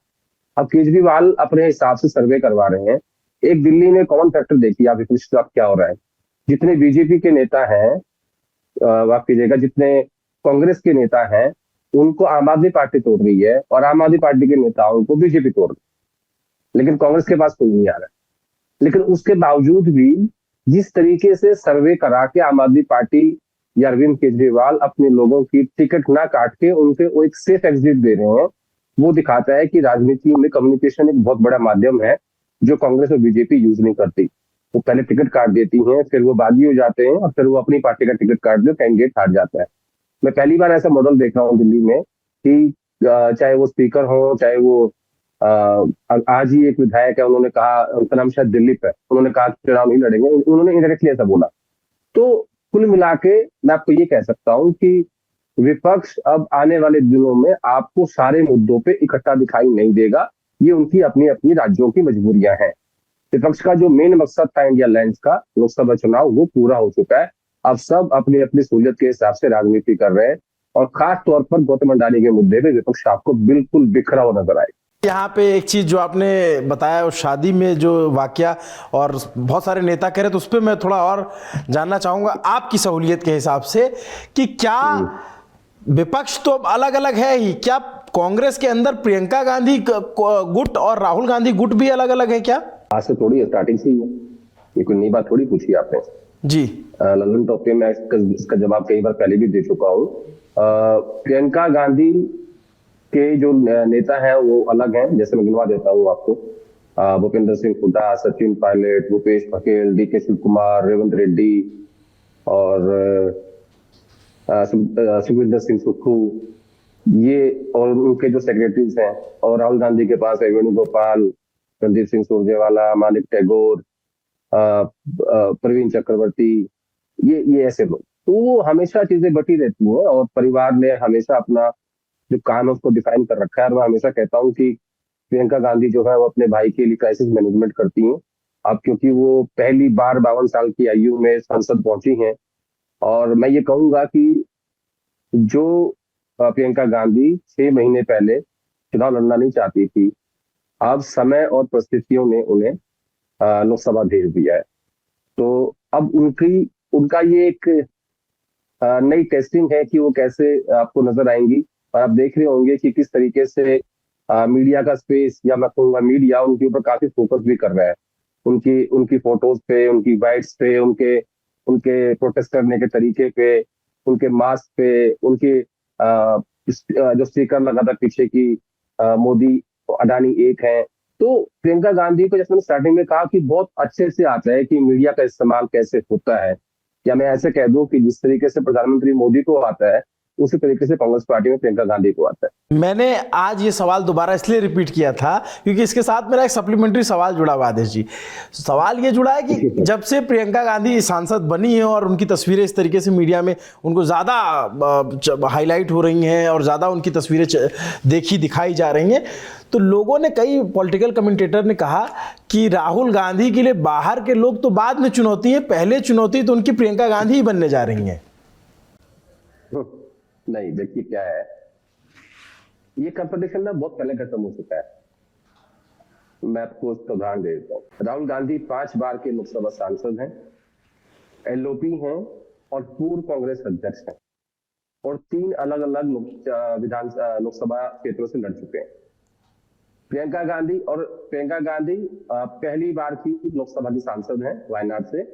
अब केजरीवाल अपने हिसाब से सर्वे करवा रहे हैं। एक दिल्ली में कॉमन फैक्टर देखिए आप, इस वक्त क्या हो रहा है, जितने बीजेपी के नेता हैं, माफ कीजिएगा, जितने कांग्रेस के नेता हैं, उनको आम आदमी पार्टी तोड़ रही है और आम आदमी पार्टी के नेताओं को बीजेपी तोड़ रही है, लेकिन कांग्रेस के पास कोई नहीं आ रहा है। लेकिन उसके बावजूद भी जिस तरीके से सर्वे करा के आम आदमी पार्टी या अरविंद केजरीवाल अपने लोगों की टिकट ना काट के उनके वो एक सेफ एग्जिट दे रहे हैं, वो दिखाता है कि राजनीति में कम्युनिकेशन एक बहुत बड़ा माध्यम है जो कांग्रेस और बीजेपी यूज नहीं करती। वो पहले टिकट काट देती हैं, फिर वो बागी हो जाते हैं और फिर वो अपनी पार्टी का टिकट काट दे, कैंडिडेट हार जाता है। मैं पहली बार ऐसा मॉडल देख रहा हूँ दिल्ली में कि चाहे वो स्पीकर हो, चाहे वो आज ही एक विधायक है, उन्होंने कहा, उनका नाम शायद दिलीप है, उन्होंने कहा चुनाव नहीं लड़ेंगे, उन्होंने इनडायरेक्टली ऐसा बोला। तो कुल मिला के मैं आपको ये कह सकता हूं कि विपक्ष अब आने वाले दिनों में आपको सारे मुद्दों पे इकट्ठा दिखाई नहीं देगा, ये उनकी अपनी अपनी राज्यों की मजबूरियां हैं। विपक्ष का जो मेन मकसद था इंडिया अलायंस का लोकसभा चुनाव, वो पूरा हो चुका है। अब सब अपनी अपनी सहूलियत के हिसाब से राजनीति कर रहे हैं और खास तौर पर गौतम अडानी के मुद्दे पे विपक्ष आपको बिल्कुल बिखरा हुआ नजर आएगा। यहाँ पे एक चीज़ जो आपने बताया उस शादी में जो वाकया और बहुत सारे नेता कह रहे तो उस पर मैं थोड़ा और जानना चाहूँगा आपकी सहूलियत के हिसाब से कि क्या विपक्ष तो अब अलग अलग है ही, क्या कांग्रेस के अंदर प्रियंका गांधी गुट और राहुल गांधी गुट भी अलग अलग है क्या? आज से थोड़ी स्टार्टिंग से ही है, ये कोई नई बात थोड़ी पूछी आपने जी। ललन टॉप पे मैं इसका जवाब कई बार पहले भी दे चुका हूँ। प्रियंका गांधी के जो नेता हैं वो अलग हैं, जैसे मैं गिनवा देता हूँ आपको, भूपेंद्र सिंह हुड्डा, सचिन पायलट, भूपेश बघेल, डीके शिव कुमार, रेवंत रेड्डी और सुखविंदर सिंह सुक्खू, ये और उनके जो सेक्रेटरीज हैं, और राहुल गांधी के पास है वेणुगोपाल, रणदीप सिंह सुरजेवाला, मानिक टैगोर, प्रवीण चक्रवर्ती, ये ऐसे लोग। तो वो हमेशा चीजें बटी रहती हैं और परिवार ने हमेशा अपना जो काम है उसको डिफाइन कर रखा है। और मैं हमेशा कहता हूँ कि प्रियंका गांधी जो है वो अपने भाई के लिए क्राइसिस मैनेजमेंट करती हैं। अब क्योंकि वो पहली बार 52 साल की आयु में संसद पहुंची हैं, और मैं ये कहूंगा कि जो प्रियंका गांधी 6 महीने पहले चुनाव लड़ना नहीं चाहती थी, अब समय और परिस्थितियों ने उन्हें लोकसभा भेज दिया है। तो अब उनका ये एक नई टेस्टिंग है कि वो कैसे आपको नजर आएंगी। और आप देख रहे होंगे कि किस तरीके से मीडिया का स्पेस, या मैं कहूँगा मीडिया, उनके ऊपर काफी फोकस भी कर रहा है। उनकी फोटोज पे, उनकी बाइट्स पे, उनके प्रोटेस्ट करने के तरीके पे, उनके मास्क पे, उनके जो स्टिकर लगा था पीछे की मोदी अडानी एक है। तो प्रियंका गांधी को जैसे मैंने स्टार्टिंग में कहा कि बहुत अच्छे से आता है कि मीडिया का इस्तेमाल कैसे होता है, या मैं ऐसे कह दूं कि जिस तरीके से प्रधानमंत्री मोदी को आता है उसी तरीके से कांग्रेस पार्टी में प्रियंका गांधी को आता है। मैंने आज ये सवाल दोबारा इसलिए रिपीट किया था क्योंकि इसके साथ मेरा एक सप्लीमेंट्री सवाल जुड़ा हुआ है आदेश जी। सवाल ये जुड़ा है कि जब से प्रियंका गांधी सांसद बनी है और उनकी तस्वीरें इस तरीके से मीडिया में उनको ज़्यादा हाईलाइट हो रही हैं और ज़्यादा उनकी तस्वीरें दिखाई जा रही हैं, तो लोगों ने, कई पॉलिटिकल कमेंटेटर ने कहा कि राहुल गांधी के लिए बाहर के लोग तो बाद में चुनौती है, पहले चुनौती तो उनकी प्रियंका गांधी ही बनने जा रही हैं। नहीं, देखिए क्या है, ये कंपटीशन ना बहुत पहले खत्म हो चुका है। मैं आपको उसका उदाहरण दे देता हूँ। राहुल गांधी 5 बार के लोकसभा सांसद हैं, एलओपी हैं और पूर्व कांग्रेस अध्यक्ष हैं, और 3 अलग अलग लोकसभा क्षेत्रों से लड़ चुके हैं। प्रियंका गांधी पहली बार की लोकसभा की सांसद हैं वायनाड से,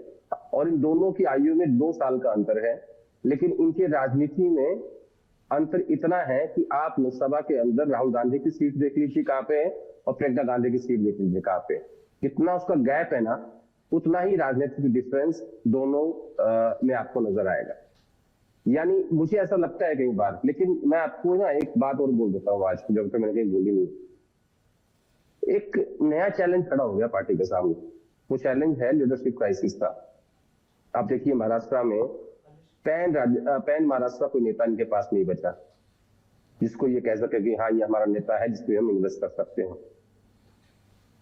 और इन दोनों की आयु में 2 साल का अंतर है, लेकिन इनके राजनीति में अंतर इतना है कि आप लोकसभा के अंदर राहुल गांधी की सीट देख लीजिए कहां पे है और प्रियंका गांधी की सीट देख लीजिए कहां पे। कितना उसका गैप है ना, उतना ही राजनीतिक डिफरेंस दोनों में आपको नजर आएगा। यानी मुझे ऐसा लगता है कई बार, लेकिन मैं आपको ना एक बात और बोल देता हूँ आज, जब तक मैंने कहीं बोली नहीं। एक नया चैलेंज खड़ा हो गया पार्टी के सामने, वो चैलेंज है लीडरशिप क्राइसिस का। आप देखिए महाराष्ट्र में पैन महाराष्ट्र कोई नेता इनके पास नहीं बचा जिसको ये कह सके कि हाँ ये हमारा नेता है जिसको हम इन्वेस्ट कर सकते हैं।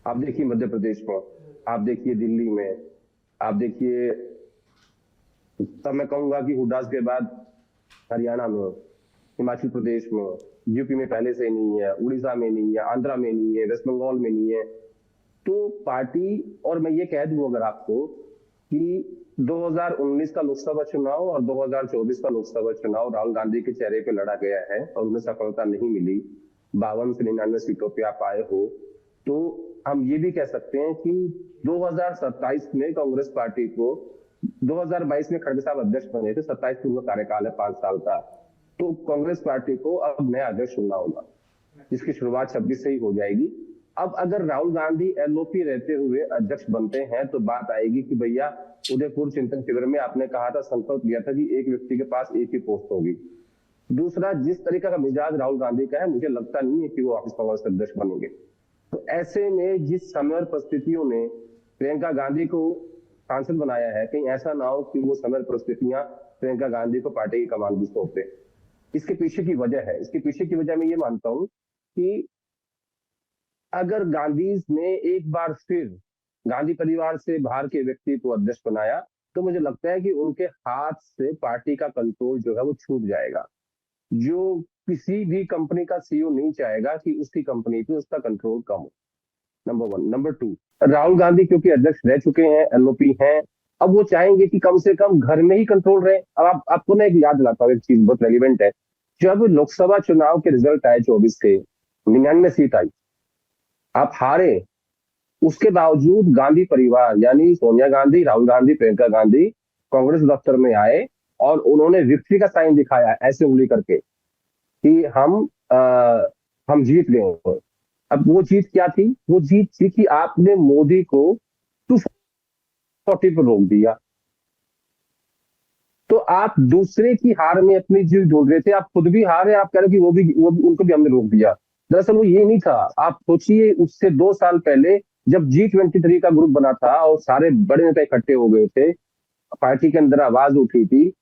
आप देखिए मध्य प्रदेश में, आप देखिए दिल्ली में, आप देखिए, तब मैं कहूंगा कि हुड्डा के बाद हरियाणा में, हिमाचल प्रदेश में, यूपी में पहले से नहीं है, उड़ीसा में नहीं है, आंध्रा में नहीं है, वेस्ट बंगाल में नहीं है। तो पार्टी, और मैं ये कह दूं अगर आपको कि 2019 का लोकसभा चुनाव और 2024 का लोकसभा चुनाव राहुल गांधी के चेहरे पे लड़ा गया है और उन्हें सफलता नहीं मिली, 52 से 99 सीटों पे आप आए हो, तो हम ये भी कह सकते हैं कि 2027 में कांग्रेस पार्टी को, 2022 में खड़गे साहब अध्यक्ष बने थे, 27 में उनका कार्यकाल है 5 साल का, तो कांग्रेस पार्टी को अब नया अध्यक्ष चुनना होगा जिसकी शुरुआत 26 से ही हो जाएगी। अब अगर राहुल गांधी एलओपी रहते हुए अध्यक्ष बनते हैं तो बात आएगी कि भैया उदयपुर चिंतन शिविर में आपने कहा था, संकल्प लिया था कि एक व्यक्ति के पास एक ही पोस्ट होगी। दूसरा, जिस तरीके का मिजाज राहुल गांधी का है, मुझे लगता नहीं है कि वो वापस कांग्रेस अध्यक्ष बनेंगे। तो ऐसे में जिस समय और परिस्थितियों ने प्रियंका गांधी को सांसद बनाया है, कहीं ऐसा ना हो कि वो समय परिस्थितियां प्रियंका गांधी को पार्टी की कमान भी सौंप दे। इसके पीछे की वजह है, इसके पीछे की वजह मैं ये मानता हूं कि अगर गांधी ने एक बार फिर गांधी परिवार से बाहर के व्यक्ति को अध्यक्ष बनाया, तो मुझे लगता है कि उनके हाथ से पार्टी का कंट्रोल जो है वो छूट जाएगा। जो किसी भी कंपनी का सीईओ नहीं चाहेगा कि उसकी कंपनी पे उसका कंट्रोल कम हो, नंबर 1। नंबर 2, राहुल गांधी क्योंकि अध्यक्ष रह चुके हैं, एलओपी हैं, अब वो चाहेंगे कि कम से कम घर में ही कंट्रोल रहे। अब आपको ना एक याद दिलाता हूँ, एक चीज बहुत रेलिवेंट है। जब लोकसभा चुनाव के रिजल्ट आए 24 के, 99 सीट आई, आप हारे, उसके बावजूद गांधी परिवार यानी सोनिया गांधी, राहुल गांधी, प्रियंका गांधी कांग्रेस दफ्तर में आए और उन्होंने विक्ट्री का साइन दिखाया ऐसे उंगली करके कि हम जीत गए। अब वो जीत क्या थी? वो जीत थी कि आपने मोदी को 240 पर रोक दिया। तो आप दूसरे की हार में अपनी जीत ढूंढ रहे थे, आप खुद भी हारे, आप कह रहे कि वो उनको भी हमने रोक दिया। दरअसल वो ये नहीं था। आप सोचिए, उससे 2 साल पहले जब G23 का ग्रुप बना था और सारे बड़े नेता इकट्ठे हो गए थे, पार्टी के अंदर आवाज उठी थी,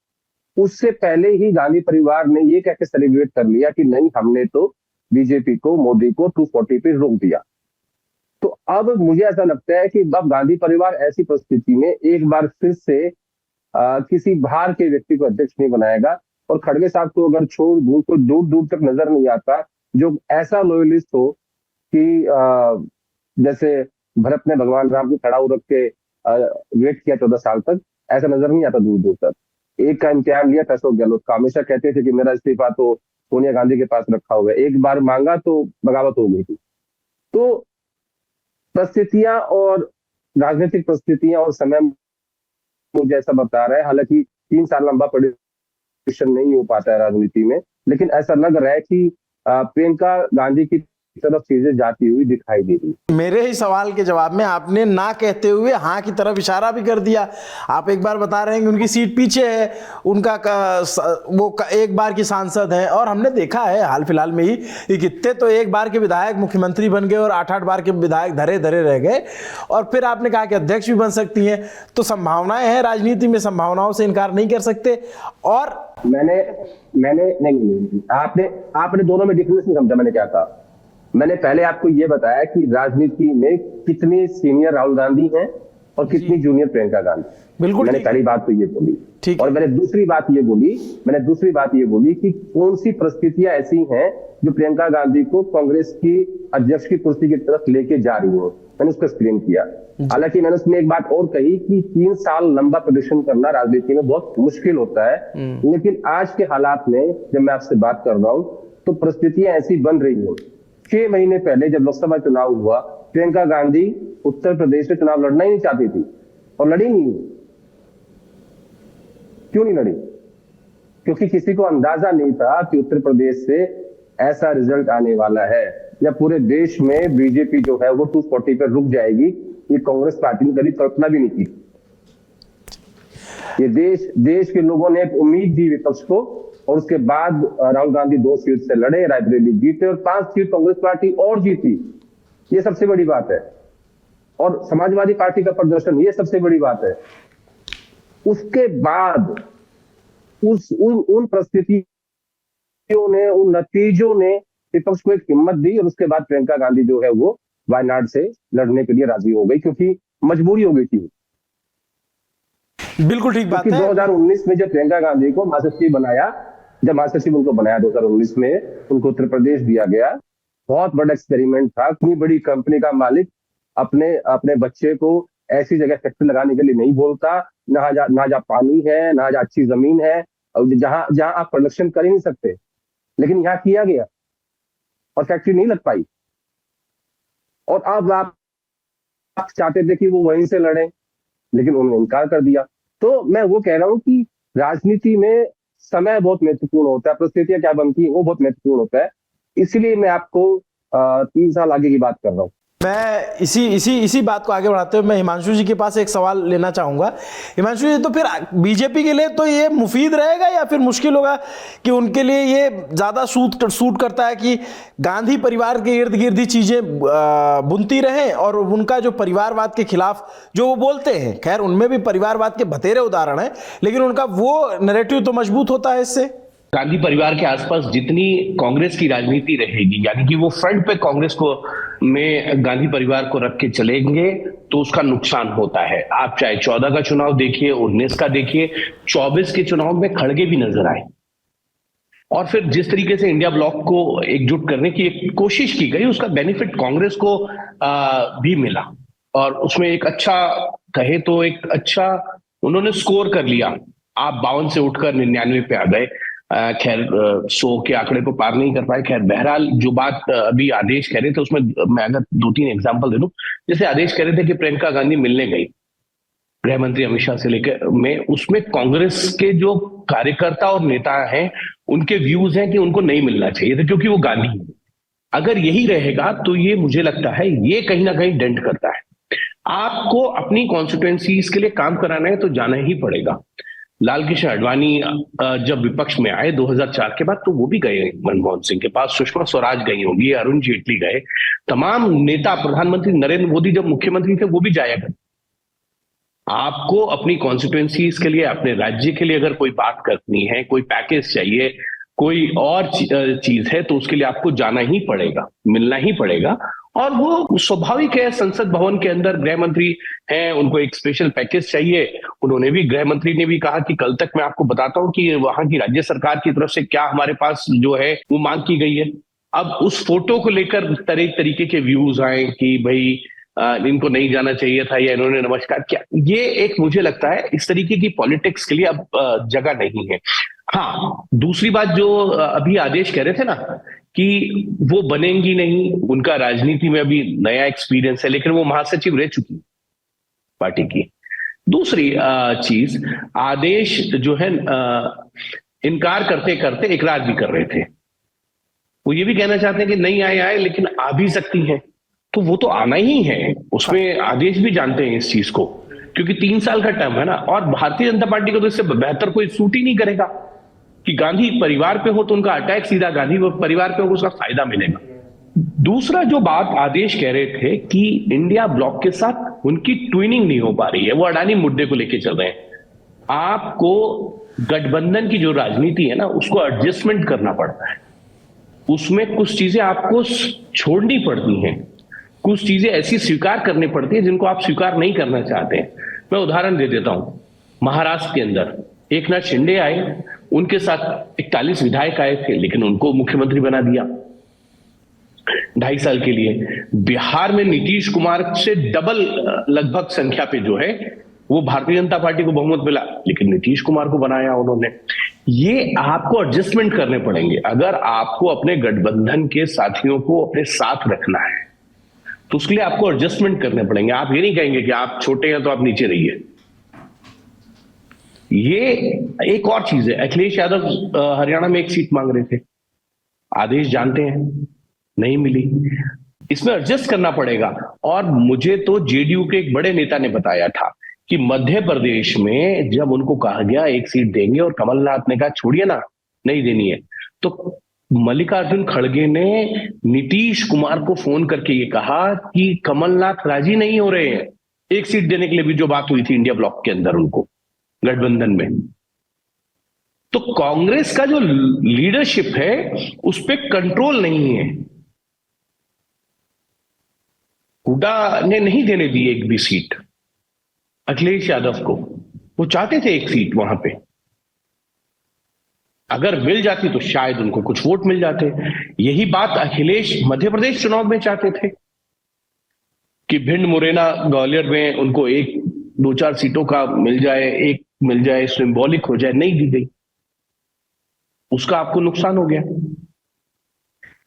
उससे पहले ही गांधी परिवार ने ये कहकर सेलिब्रेट कर लिया कि नहीं, हमने तो बीजेपी को, मोदी को 240 पे रोक दिया। तो अब मुझे ऐसा लगता है कि अब गांधी परिवार ऐसी परिस्थिति में एक बार फिर से किसी बाहर के व्यक्ति को अध्यक्ष नहीं बनाएगा। और खड़गे साहब को अगर छोड़ दूं तो दूर दूर तक नजर नहीं आता जो ऐसा लॉयलिस्ट हो कि जैसे भरत ने भगवान राम को खड़ा हो रख के वेट किया 14 साल तक, ऐसा नजर नहीं आता दूर दूर तक। एक का इम्तिहान लिया था अशोक गहलोत का, हमेशा कहते थे कि मेरा इस्तीफा तो सोनिया गांधी के पास रखा हुआ है, एक बार मांगा तो बगावत हो गई थी। तो परिस्थितियां और राजनीतिक परिस्थितियां और समय मुझे ऐसा बता रहा है, हालांकि 3 साल लंबा परिश्रम नहीं हो पाता है राजनीति में, लेकिन ऐसा लग रहा है कि प्रियंका गांधी की तरफ चीजें जाती हुई दिखाई दे रही। मेरे ही सवाल के जवाब में आपने ना कहते हुए हाँ की तरफ इशारा भी कर दिया। आप एक बार बता रहे हैं कि उनकी सीट पीछे है, उनका एक बार की सांसद है, और हमने देखा है हाल फिलहाल में ही कि कितने तो एक बार के विधायक मुख्यमंत्री बन गए और 8-8 बार के विधायक धरे धरे रह गए, और फिर आपने कहा कि अध्यक्ष भी बन सकती हैं। तो संभावनाएं हैं, राजनीति में संभावनाओं से इनकार नहीं कर सकते। और मैंने नहीं, आपने दोनों में डिफरेंस नहीं समझा। मैंने क्या कहा? मैंने पहले आपको यह बताया कि राजनीति में कितने सीनियर राहुल गांधी हैं और कितनी जूनियर प्रियंका गांधी। बिल्कुल, मैंने पहली बात तो ये बोली, और मैंने दूसरी बात ये बोली कि कौन सी परिस्थितियां ऐसी हैं जो प्रियंका गांधी को कांग्रेस की अध्यक्ष की कुर्सी की तरफ लेके जा रही हो। मैंने उसको एक्सप्लेन किया। हालांकि मैंने उसमें एक बात और कही कि 3 साल लंबा प्रदर्शन करना राजनीति में बहुत मुश्किल होता है, लेकिन आज के हालात में जब मैं आपसे बात कर रहा हूं तो परिस्थितियां ऐसी बन रही हो। 6 महीने पहले जब लोकसभा चुनाव हुआ, प्रियंका गांधी उत्तर प्रदेश में चुनाव लड़ना ही नहीं चाहती थी, और लड़ी नहीं। क्यों नहीं लड़ी? क्योंकि किसी को अंदाजा नहीं था कि उत्तर प्रदेश से ऐसा रिजल्ट आने वाला है, या पूरे देश में बीजेपी जो है वो 240 पर रुक जाएगी। ये कांग्रेस पार्टी ने कभी कल्पना भी नहीं की। ये देश के लोगों ने एक उम्मीद दी विपक्ष को, और उसके बाद राहुल गांधी 2 सीट से लड़े, रायबरेली जीते, और 5 सीट कांग्रेस पार्टी और जीती। ये सबसे बड़ी बात है। और समाजवादी पार्टी का प्रदर्शन, ये सबसे बड़ी बात है। उसके बाद उन परिस्थितियों ने, उन नतीजों ने विपक्ष को एक हिम्मत दी, और उसके बाद प्रियंका गांधी जो है वो वायनाड से लड़ने के लिए राजी हो गई, क्योंकि मजबूरी हो गई थी। बिल्कुल ठीक बात है। 2019 में जब प्रियंका गांधी को महासचिव बनाया, जब महासचिव उनको बनाया 2019 में, उनको उत्तर प्रदेश दिया गया। बहुत बड़ा एक्सपेरिमेंट था। इतनी बड़ी कंपनी का मालिक अपने बच्चे को ऐसी जगह फैक्ट्री लगाने के लिए नहीं बोलता, ना जहाँ पानी है, ना जहाँ अच्छी जमीन है, और जहां आप प्रोडक्शन कर ही नहीं सकते, लेकिन यहाँ किया गया और फैक्ट्री नहीं लग पाई। और अब आप चाहते थे कि वो वहीं से लड़े, लेकिन उन्होंने इनकार कर दिया। तो मैं वो कह रहा हूं कि राजनीति में समय बहुत महत्वपूर्ण होता है, परिस्थितियां क्या बनती है वो बहुत महत्वपूर्ण होता है। इसीलिए मैं आपको 3 साल आगे की बात कर रहा हूं। मैं इसी बात को आगे बढ़ाते हुए मैं हिमांशु जी के पास एक सवाल लेना चाहूंगा। हिमांशु जी, तो फिर बीजेपी के लिए तो ये मुफीद रहेगा या फिर मुश्किल होगा कि उनके लिए ये ज़्यादा सूट करता है कि गांधी परिवार के इर्द गिर्द ही चीज़ें बुनती रहें, और उनका जो परिवारवाद के खिलाफ जो वो बोलते हैं, खैर उनमें भी परिवारवाद के बतेरे उदाहरण हैं, लेकिन उनका वो नैरेटिव तो मजबूत होता है इससे। गांधी परिवार के आसपास जितनी कांग्रेस की राजनीति रहेगी, यानी कि वो फ्रंट पे कांग्रेस को में गांधी परिवार को रख के चलेंगे, तो उसका नुकसान होता है। आप चाहे 14 का चुनाव देखिए, 19 का देखिए, 24 के चुनाव में खड़गे भी नजर आए, और फिर जिस तरीके से इंडिया ब्लॉक को एकजुट करने की एक कोशिश की गई, उसका बेनिफिट कांग्रेस को भी मिला, और उसमें एक अच्छा कहे तो एक अच्छा उन्होंने स्कोर कर लिया। आप 52 से उठकर 99 पे आ गए। खैर 100 के आंकड़े को पार नहीं कर पाए। खैर बहरहाल जो बात अभी आदेश कह रहे थे, उसमें मैं अगर 2-3 एग्जांपल दे दूं, जैसे आदेश कह रहे थे कि प्रियंका गांधी मिलने गई गृह मंत्री अमित शाह से लेकर में, उसमें कांग्रेस के जो कार्यकर्ता और नेता हैं उनके व्यूज हैं कि उनको नहीं मिलना चाहिए था, क्योंकि वो गांधी है। अगर यही रहेगा तो ये मुझे लगता है ये कहीं ना कहीं डेंट करता है। आपको अपनी कॉन्स्टिट्यूएंसीज के लिए काम कराना है तो जाना ही पड़ेगा। लाल कृष्ण आडवाणी जब विपक्ष में आए 2004 के बाद, तो वो भी गए मनमोहन सिंह के पास, सुषमा स्वराज गई होंगी, अरुण जेटली गए, तमाम नेता, प्रधानमंत्री नरेंद्र मोदी जब मुख्यमंत्री थे वो भी जाया करते। आपको अपनी कॉन्स्टिट्यूएंसीज के लिए, अपने राज्य के लिए अगर कोई बात करनी है, कोई पैकेज चाहिए, कोई और चीज है, तो उसके लिए आपको जाना ही पड़ेगा, मिलना ही पड़ेगा। और वो स्वाभाविक है, संसद भवन के अंदर गृह मंत्री हैं, उनको एक स्पेशल पैकेज चाहिए। उन्होंने भी, गृह मंत्री ने भी कहा कि कल तक मैं आपको बताता हूं कि वहां की राज्य सरकार की तरफ से क्या हमारे पास जो है वो मांग की गई है। अब उस फोटो को लेकर तरह तरीके के व्यूज आए कि भाई इनको नहीं जाना चाहिए था, या इन्होंने नमस्कार किया। ये एक मुझे लगता है इस तरीके की पॉलिटिक्स के लिए अब जगह नहीं है। हाँ, दूसरी बात जो अभी आदेश कह रहे थे ना कि वो बनेंगी नहीं, उनका राजनीति में अभी नया एक्सपीरियंस है, लेकिन वो महासचिव रह चुकी पार्टी की। दूसरी चीज, आदेश जो है इनकार करते करते इकरार भी कर रहे थे। वो ये भी कहना चाहते हैं कि नहीं आए लेकिन आ भी सकती हैं, तो वो तो आना ही है। उसमें आदेश भी जानते हैं इस चीज को, क्योंकि 3 साल का टर्म है ना। और भारतीय जनता पार्टी को तो इससे बेहतर कोई सूट ही नहीं करेगा कि गांधी परिवार पे हो तो उनका अटैक सीधा गांधी परिवार पे हो, उसका फायदा मिलेगा। दूसरा जो बात आदेश कह रहे थे कि इंडिया ब्लॉक के साथ उनकी ट्विनिंग नहीं हो पा रही है, वो अडानी मुद्दे को लेकर चल रहे हैं। आपको गठबंधन की जो राजनीति है ना, उसको एडजस्टमेंट करना पड़ता है। उसमें कुछ चीजें आपको छोड़नी पड़ती हैं, कुछ चीजें ऐसी स्वीकार करनी पड़ती है जिनको आप स्वीकार नहीं करना चाहते हैं। मैं उदाहरण दे देता हूं। महाराष्ट्र के अंदर एकनाथ शिंदे आए, उनके साथ 41 विधायक आए थे, लेकिन उनको मुख्यमंत्री बना दिया 2.5 साल के लिए। बिहार में नीतीश कुमार से डबल लगभग संख्या पे जो है वो भारतीय जनता पार्टी को बहुमत मिला, लेकिन नीतीश कुमार को बनाया उन्होंने। ये आपको एडजस्टमेंट करने पड़ेंगे। अगर आपको अपने गठबंधन के साथियों को अपने साथ रखना है तो उसके लिए आपको एडजस्टमेंट करने पड़ेंगे। आप ये नहीं कहेंगे कि आप छोटे हैं तो आप नीचे रहिए। ये एक और चीज है, अखिलेश यादव हरियाणा में 1 सीट मांग रहे थे, आदेश जानते हैं नहीं मिली। इसमें एडजस्ट करना पड़ेगा। और मुझे तो जेडीयू के एक बड़े नेता ने बताया था कि मध्य प्रदेश में जब उनको कहा गया 1 सीट देंगे और कमलनाथ ने कहा छोड़िए ना, नहीं देनी है, तो मल्लिकार्जुन खड़गे ने नीतीश कुमार को फोन करके ये कहा कि कमलनाथ राजी नहीं हो रहे हैं 1 सीट देने के लिए भी, जो बात हुई थी इंडिया ब्लॉक के अंदर उनको गठबंधन में। तो कांग्रेस का जो लीडरशिप है उस पर कंट्रोल नहीं है। हुड्डा ने नहीं देने दी 1 भी सीट अखिलेश यादव को। वो चाहते थे 1 सीट वहां पे, अगर मिल जाती तो शायद उनको कुछ वोट मिल जाते। यही बात अखिलेश मध्य प्रदेश चुनाव में चाहते थे कि भिंड, मुरैना, ग्वालियर में उनको 1-2-4 सीटों का मिल जाए, 1 मिल जाए, सिंबॉलिक हो जाए, नहीं दी गई। उसका आपको नुकसान हो गया।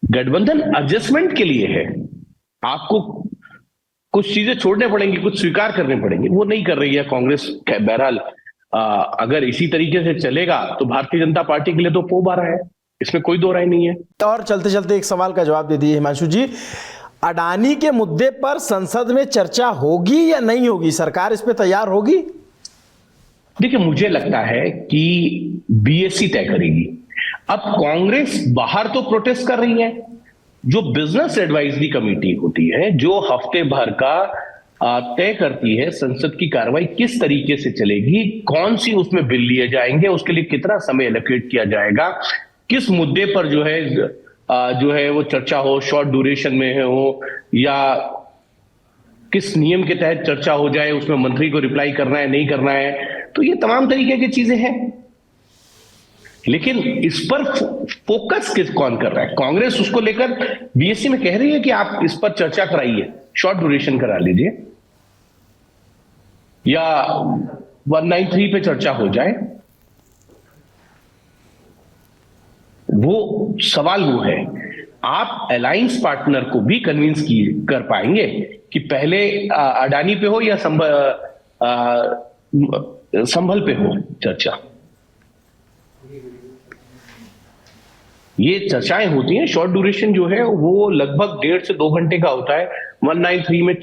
गठबंधन एडजस्टमेंट के लिए है, आपको कुछ चीजें छोड़ने पड़ेंगी, कुछ स्वीकार करने पड़ेंगे। वो नहीं कर रही है कांग्रेस। बहरहाल अगर इसी तरीके से चलेगा तो भारतीय जनता पार्टी के लिए तो पोबारा है, इसमें कोई दो राय नहीं है। और चलते चलते एक सवाल का जवाब दे दिए हिमांशु जी, अडानी के मुद्दे पर संसद में चर्चा होगी या नहीं होगी? सरकार इस पे तैयार होगी? देखिए, मुझे लगता है कि बीएससी तय करेगी। अब कांग्रेस बाहर तो प्रोटेस्ट कर रही है। जो बिजनेस एडवाइजरी कमेटी होती है, जो हफ्ते भर का तय करती है संसद की कार्रवाई किस तरीके से चलेगी, कौन सी उसमें बिल लिए जाएंगे, उसके लिए कितना समय एलोकेट किया जाएगा, किस मुद्दे पर जो है वो चर्चा हो, शॉर्ट ड्यूरेशन में हो या किस नियम के तहत चर्चा हो जाए, उसमें मंत्री को रिप्लाई करना है नहीं करना है, तो ये तमाम तरीके की चीजें हैं। लेकिन इस पर फोकस कौन कर रहा है? कांग्रेस उसको लेकर बीएससी में कह रही है कि आप इस पर चर्चा कराइए, शॉर्ट ड्यूरेशन करा लीजिए या 193 पे चर्चा हो जाए। वो सवाल वो है, आप अलायंस पार्टनर को भी कन्विंस कर पाएंगे कि पहले अडानी पे हो या संभल पे हो चर्चा? ये चर्चाएं होती हैं। शॉर्ट ड्यूरेशन जो है वो लगभग 1.5 से 2 घंटे का होता है। 193 में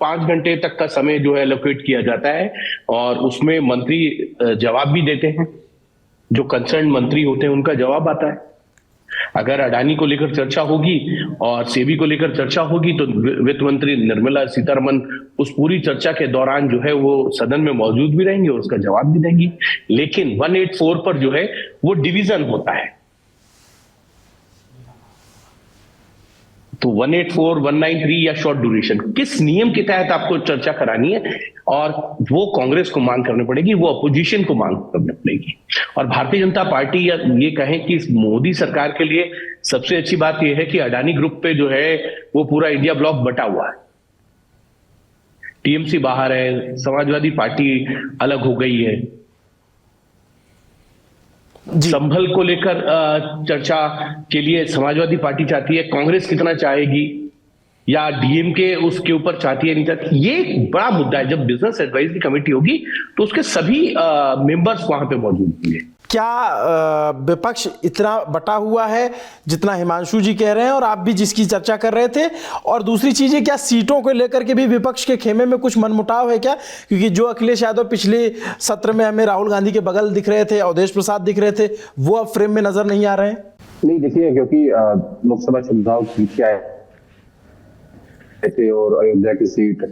5 घंटे तक का समय जो है एलोकेट किया जाता है और उसमें मंत्री जवाब भी देते हैं। जो कंसर्न मंत्री होते हैं उनका जवाब आता है। अगर अडानी को लेकर चर्चा होगी और सेबी को लेकर चर्चा होगी तो वित्त मंत्री निर्मला सीतारमन उस पूरी चर्चा के दौरान जो है वो सदन में मौजूद भी रहेंगी और उसका जवाब भी देंगी। लेकिन 184 पर जो है वो डिवीजन होता है। तो 184, 193 या शॉर्ट ड्यूरेशन, किस नियम के तहत आपको चर्चा करानी है, और वो कांग्रेस को मांग करनी पड़ेगी, वो अपोजिशन को मांग करनी पड़ेगी। और भारतीय जनता पार्टी या ये कहें कि मोदी सरकार के लिए सबसे अच्छी बात यह है कि अडानी ग्रुप पे जो है वो पूरा इंडिया ब्लॉक बटा हुआ है। टीएमसी बाहर है, समाजवादी पार्टी अलग हो गई है। संभल को लेकर चर्चा के लिए समाजवादी पार्टी चाहती है, कांग्रेस कितना चाहेगी या डीएमके उसके ऊपर चाहती है नहीं चाहती, ये एक बड़ा मुद्दा है। जब बिजनेस एडवाइजरी कमेटी होगी तो उसके सभी मेंबर्स वहां पे मौजूद होंगे। क्या विपक्ष इतना बटा हुआ है जितना हिमांशु जी कह रहे हैं और आप भी जिसकी चर्चा कर रहे थे? और दूसरी चीज़ है, क्या सीटों को लेकर के भी विपक्ष के खेमे में कुछ मनमुटाव है क्या? क्योंकि जो अखिलेश यादव पिछले सत्र में हमें राहुल गांधी के बगल दिख रहे थे, अवधेश प्रसाद दिख रहे थे, वो अब फ्रेम में नजर नहीं आ रहे हैं? नहीं, देखिए, क्योंकि लोकसभा चुनाव जीत के आए थे और अयोध्या की सीट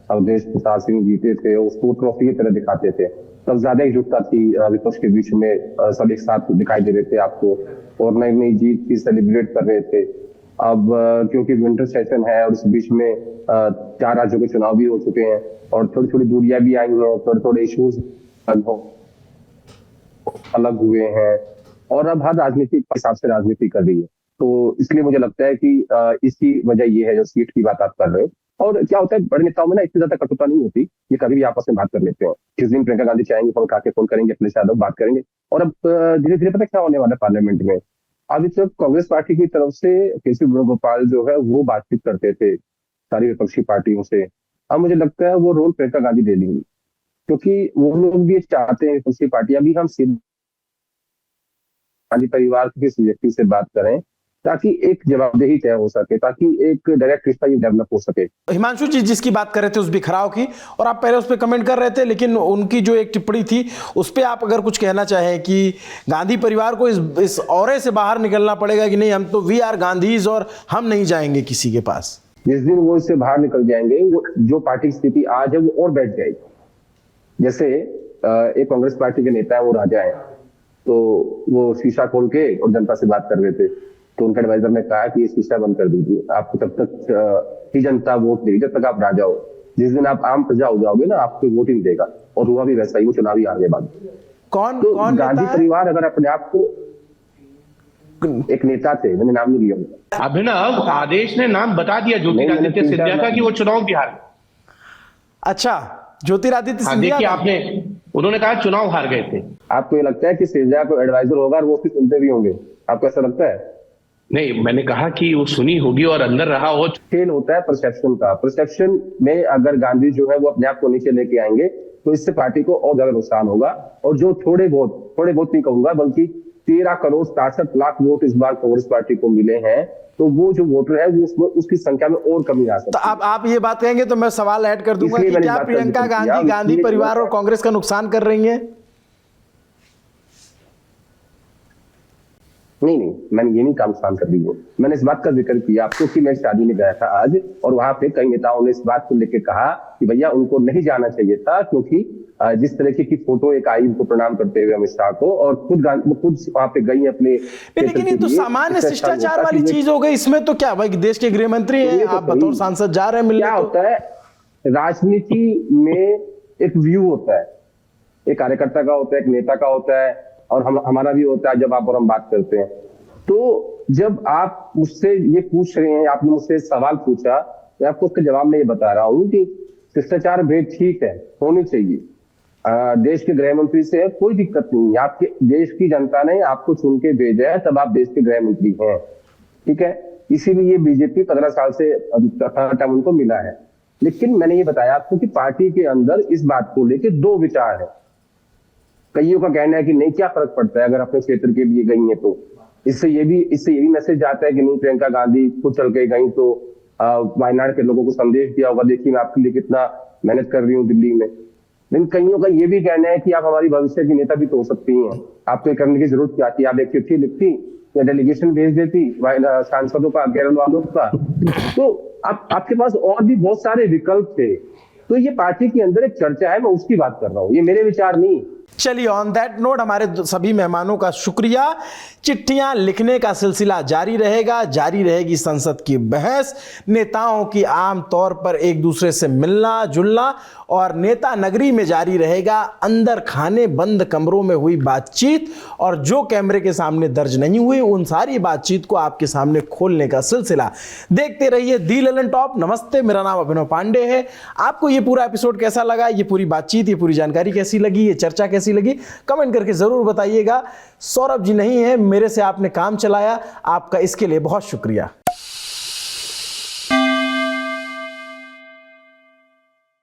अवधेश प्रसाद सिंह जीते थे, उसको ट्रॉफी की तरह दिखाते थे, तब ज्यादा एकजुटता थी विपक्ष के बीच में, सब एक साथ दिखाई दे रहे थे आपको और नई नई जीत की सेलिब्रेट कर रहे थे। अब क्योंकि विंटर सेशन है और इस बीच में 4 राज्यों के चुनाव भी हो चुके हैं और थोड़ी थोड़ी दूरियां भी आई हैं, थोड़े थोड़े इश्यूज अलग हुए हैं और अब हर राजनीति के हिसाब से राजनीति कर रही है। तो इसलिए मुझे लगता है कि इसकी वजह ये है जो सीट की बात आप कर रहे हो। और क्या होता है, बड़े नेताओं में ना इतनी ज्यादा कटुता नहीं होती, ये कभी भी आपस में बात कर लेते हैं। किस दिन प्रियंका गांधी चाहेंगे फोन करके फोन करेंगे, अखिलेश यादव बात करेंगे। और अब धीरे धीरे पता क्या होने वाला है पार्लियामेंट में, अभी तक कांग्रेस पार्टी की तरफ से केसी वेणुगोपाल जो है वो बातचीत करते थे सारी विपक्षी पार्टियों से। अब मुझे लगता है वो रोल प्रियंका गांधी ले लेंगी, क्योंकि वो लोग भी चाहते हैं विपक्षी पार्टियां भी हम गांधी परिवार के किसी व्यक्ति से बात करें ताकि एक जवाबदेही तय हो सके, ताकि एक डायरेक्ट रिश्ता ही डेवलप हो सके। हिमांशु जी जिसकी बात कर रहे थे उस बिखराव की, और आप पहले उस पर कमेंट कर रहे थे, लेकिन उनकी जो एक टिप्पणी थी उस पर आप अगर कुछ कहना चाहें कि गांधी परिवार को इस औरे से बाहर निकलना पड़ेगा कि नहीं, हम तो वी आर गांधीज और हम नहीं जाएंगे किसी के पास। जिस दिन वो इससे बाहर निकल जाएंगे, वो जो पार्टी की स्थिति आज है वो और बैठ जाएगी। जैसे एक कांग्रेस पार्टी के नेता है, वो राजा है, तो वो शीशा खोल के और जनता से बात कर रहे थे, तो उनके एडवाइजर ने कहा कि ये शीशा बंद कर दीजिए, आपको तब तक ही जनता वोट देगी जब तक आप राजा हो। जिस दिन आप आम प्रजा हो जाओगे ना, आपको वोट ही नहीं देगा। और हुआ भी वैसा ही, वो चुनावी हार गए बाद। कौन तो कौन गांधी परिवार अगर अपने आप को, एक नेता थे, मैंने नाम नहीं लिया, अभिनव आदेश ने नाम बता दिया ज्योतिरादित्य सिंधिया का कि वो चुनाव भी हार गए। अच्छा, ज्योतिरादित्य सिंधिया देखिए, आपने, उन्होंने कहा चुनाव हार गए थे। आपको ये लगता है कि सिंधिया को एडवाइजर होगा और वो उसकी सुनते भी होंगे? आपको ऐसा लगता है? नहीं, मैंने कहा कि वो सुनी होगी और अंदर रहा हो। खेल होता है परसेप्शन का। परसेप्शन में अगर गांधी जो है वो अपने आप को नीचे लेके आएंगे तो इससे पार्टी को और ज्यादा नुकसान होगा। और जो थोड़े बहुत नहीं कहूंगा, बल्कि 13 करोड़ 67 लाख वोट इस बार कांग्रेस पार्टी को मिले हैं, तो वो जो वोटर है वो उसकी संख्या में और कमी आ सकती है। तो आप ये बात कहेंगे तो मैं सवाल ऐड कर दूंगा कि क्या प्रियंका गांधी गांधी परिवार और कांग्रेस का नुकसान कर रही हैं? नहीं, मैंने ये नहीं काम नुकसान कर रही हूँ। मैंने इस बात का जिक्र किया आपको कि मैं शादी में गया था आज, और वहां पे कई नेताओं ने इस बात को लेकर कहा कि भैया उनको नहीं जाना चाहिए था, क्योंकि जिस तरीके की फोटो एक आई उनको प्रणाम करते हुए अमित शाह को, और खुद वहां पे गई अपने। लेकिन ये तो सामान्य शिष्टाचार वाली चीज हो गई, इसमें तो क्या भाई, देश के गृह मंत्री हैं, आप बतौर सांसद जा रहे हैं मिलने। क्या होता है राजनीति में, एक व्यू होता है, एक कार्यकर्ता का होता है, एक नेता का होता है, और हमारा भी होता है जब आप और हम बात करते हैं। तो जब आप मुझसे ये पूछ रहे हैं, आपने मुझसे सवाल पूछा, मैं आपको उसके जवाब में ये बता रहा हूँ कि शिष्टाचार भेद ठीक है, होनी चाहिए। देश के गृह मंत्री से कोई दिक्कत नहीं, आपके देश की जनता ने आपको चुन के भेजा है, तब आप देश के गृह मंत्री हैं, ठीक है। इसीलिए बीजेपी 15 साल से टर्म उनको मिला है। लेकिन मैंने ये बताया आपको कि पार्टी के अंदर इस बात को लेकर 2 विचार है। कईयों का कहना है कि नहीं, क्या फर्क पड़ता है अगर अपने क्षेत्र के लिए गई है तो। इससे ये भी मैसेज जाता है कि नहीं, प्रियंका गांधी खुद चल के गई तो वायनाड के लोगों को संदेश दिया होगा, देखिए मैं आपके लिए कितना मेहनत कर रही हूँ दिल्ली में। लेकिन कईयों का ये भी कहना है कि आप हमारी भविष्य की नेता भी तो हो सकती हैं, आपको ये करने की जरूरत क्या थी, आप एक चिट्ठी लिखती या डेलीगेशन भेज देती सांसदों का, केरल वालों का, तो आपके पास और भी बहुत सारे विकल्प थे। तो ये पार्टी के अंदर एक चर्चा है, मैं उसकी बात कर रहा हूँ, ये मेरे विचार नहीं। चलिए, ऑन दैट नोट हमारे सभी मेहमानों का शुक्रिया। चिट्ठियां लिखने का सिलसिला जारी रहेगा, जारी रहेगी संसद की बहस, नेताओं की आम तौर पर एक दूसरे से मिलना जुलना, और नेता नगरी में जारी रहेगा अंदर खाने बंद कमरों में हुई बातचीत, और जो कैमरे के सामने दर्ज नहीं हुई उन सारी बातचीत को आपके सामने खोलने का सिलसिला। देखते रहिए दी ललन टॉप। नमस्ते, मेरा नाम अभिनव पांडे है। आपको ये पूरा एपिसोड कैसा लगा, ये पूरी बातचीत, ये पूरी जानकारी कैसी लगी, ये चर्चा कैसी लगी, कमेंट करके जरूर बताइएगा। सौरभ जी नहीं है, मेरे से आपने काम चलाया, आपका इसके लिए बहुत शुक्रिया।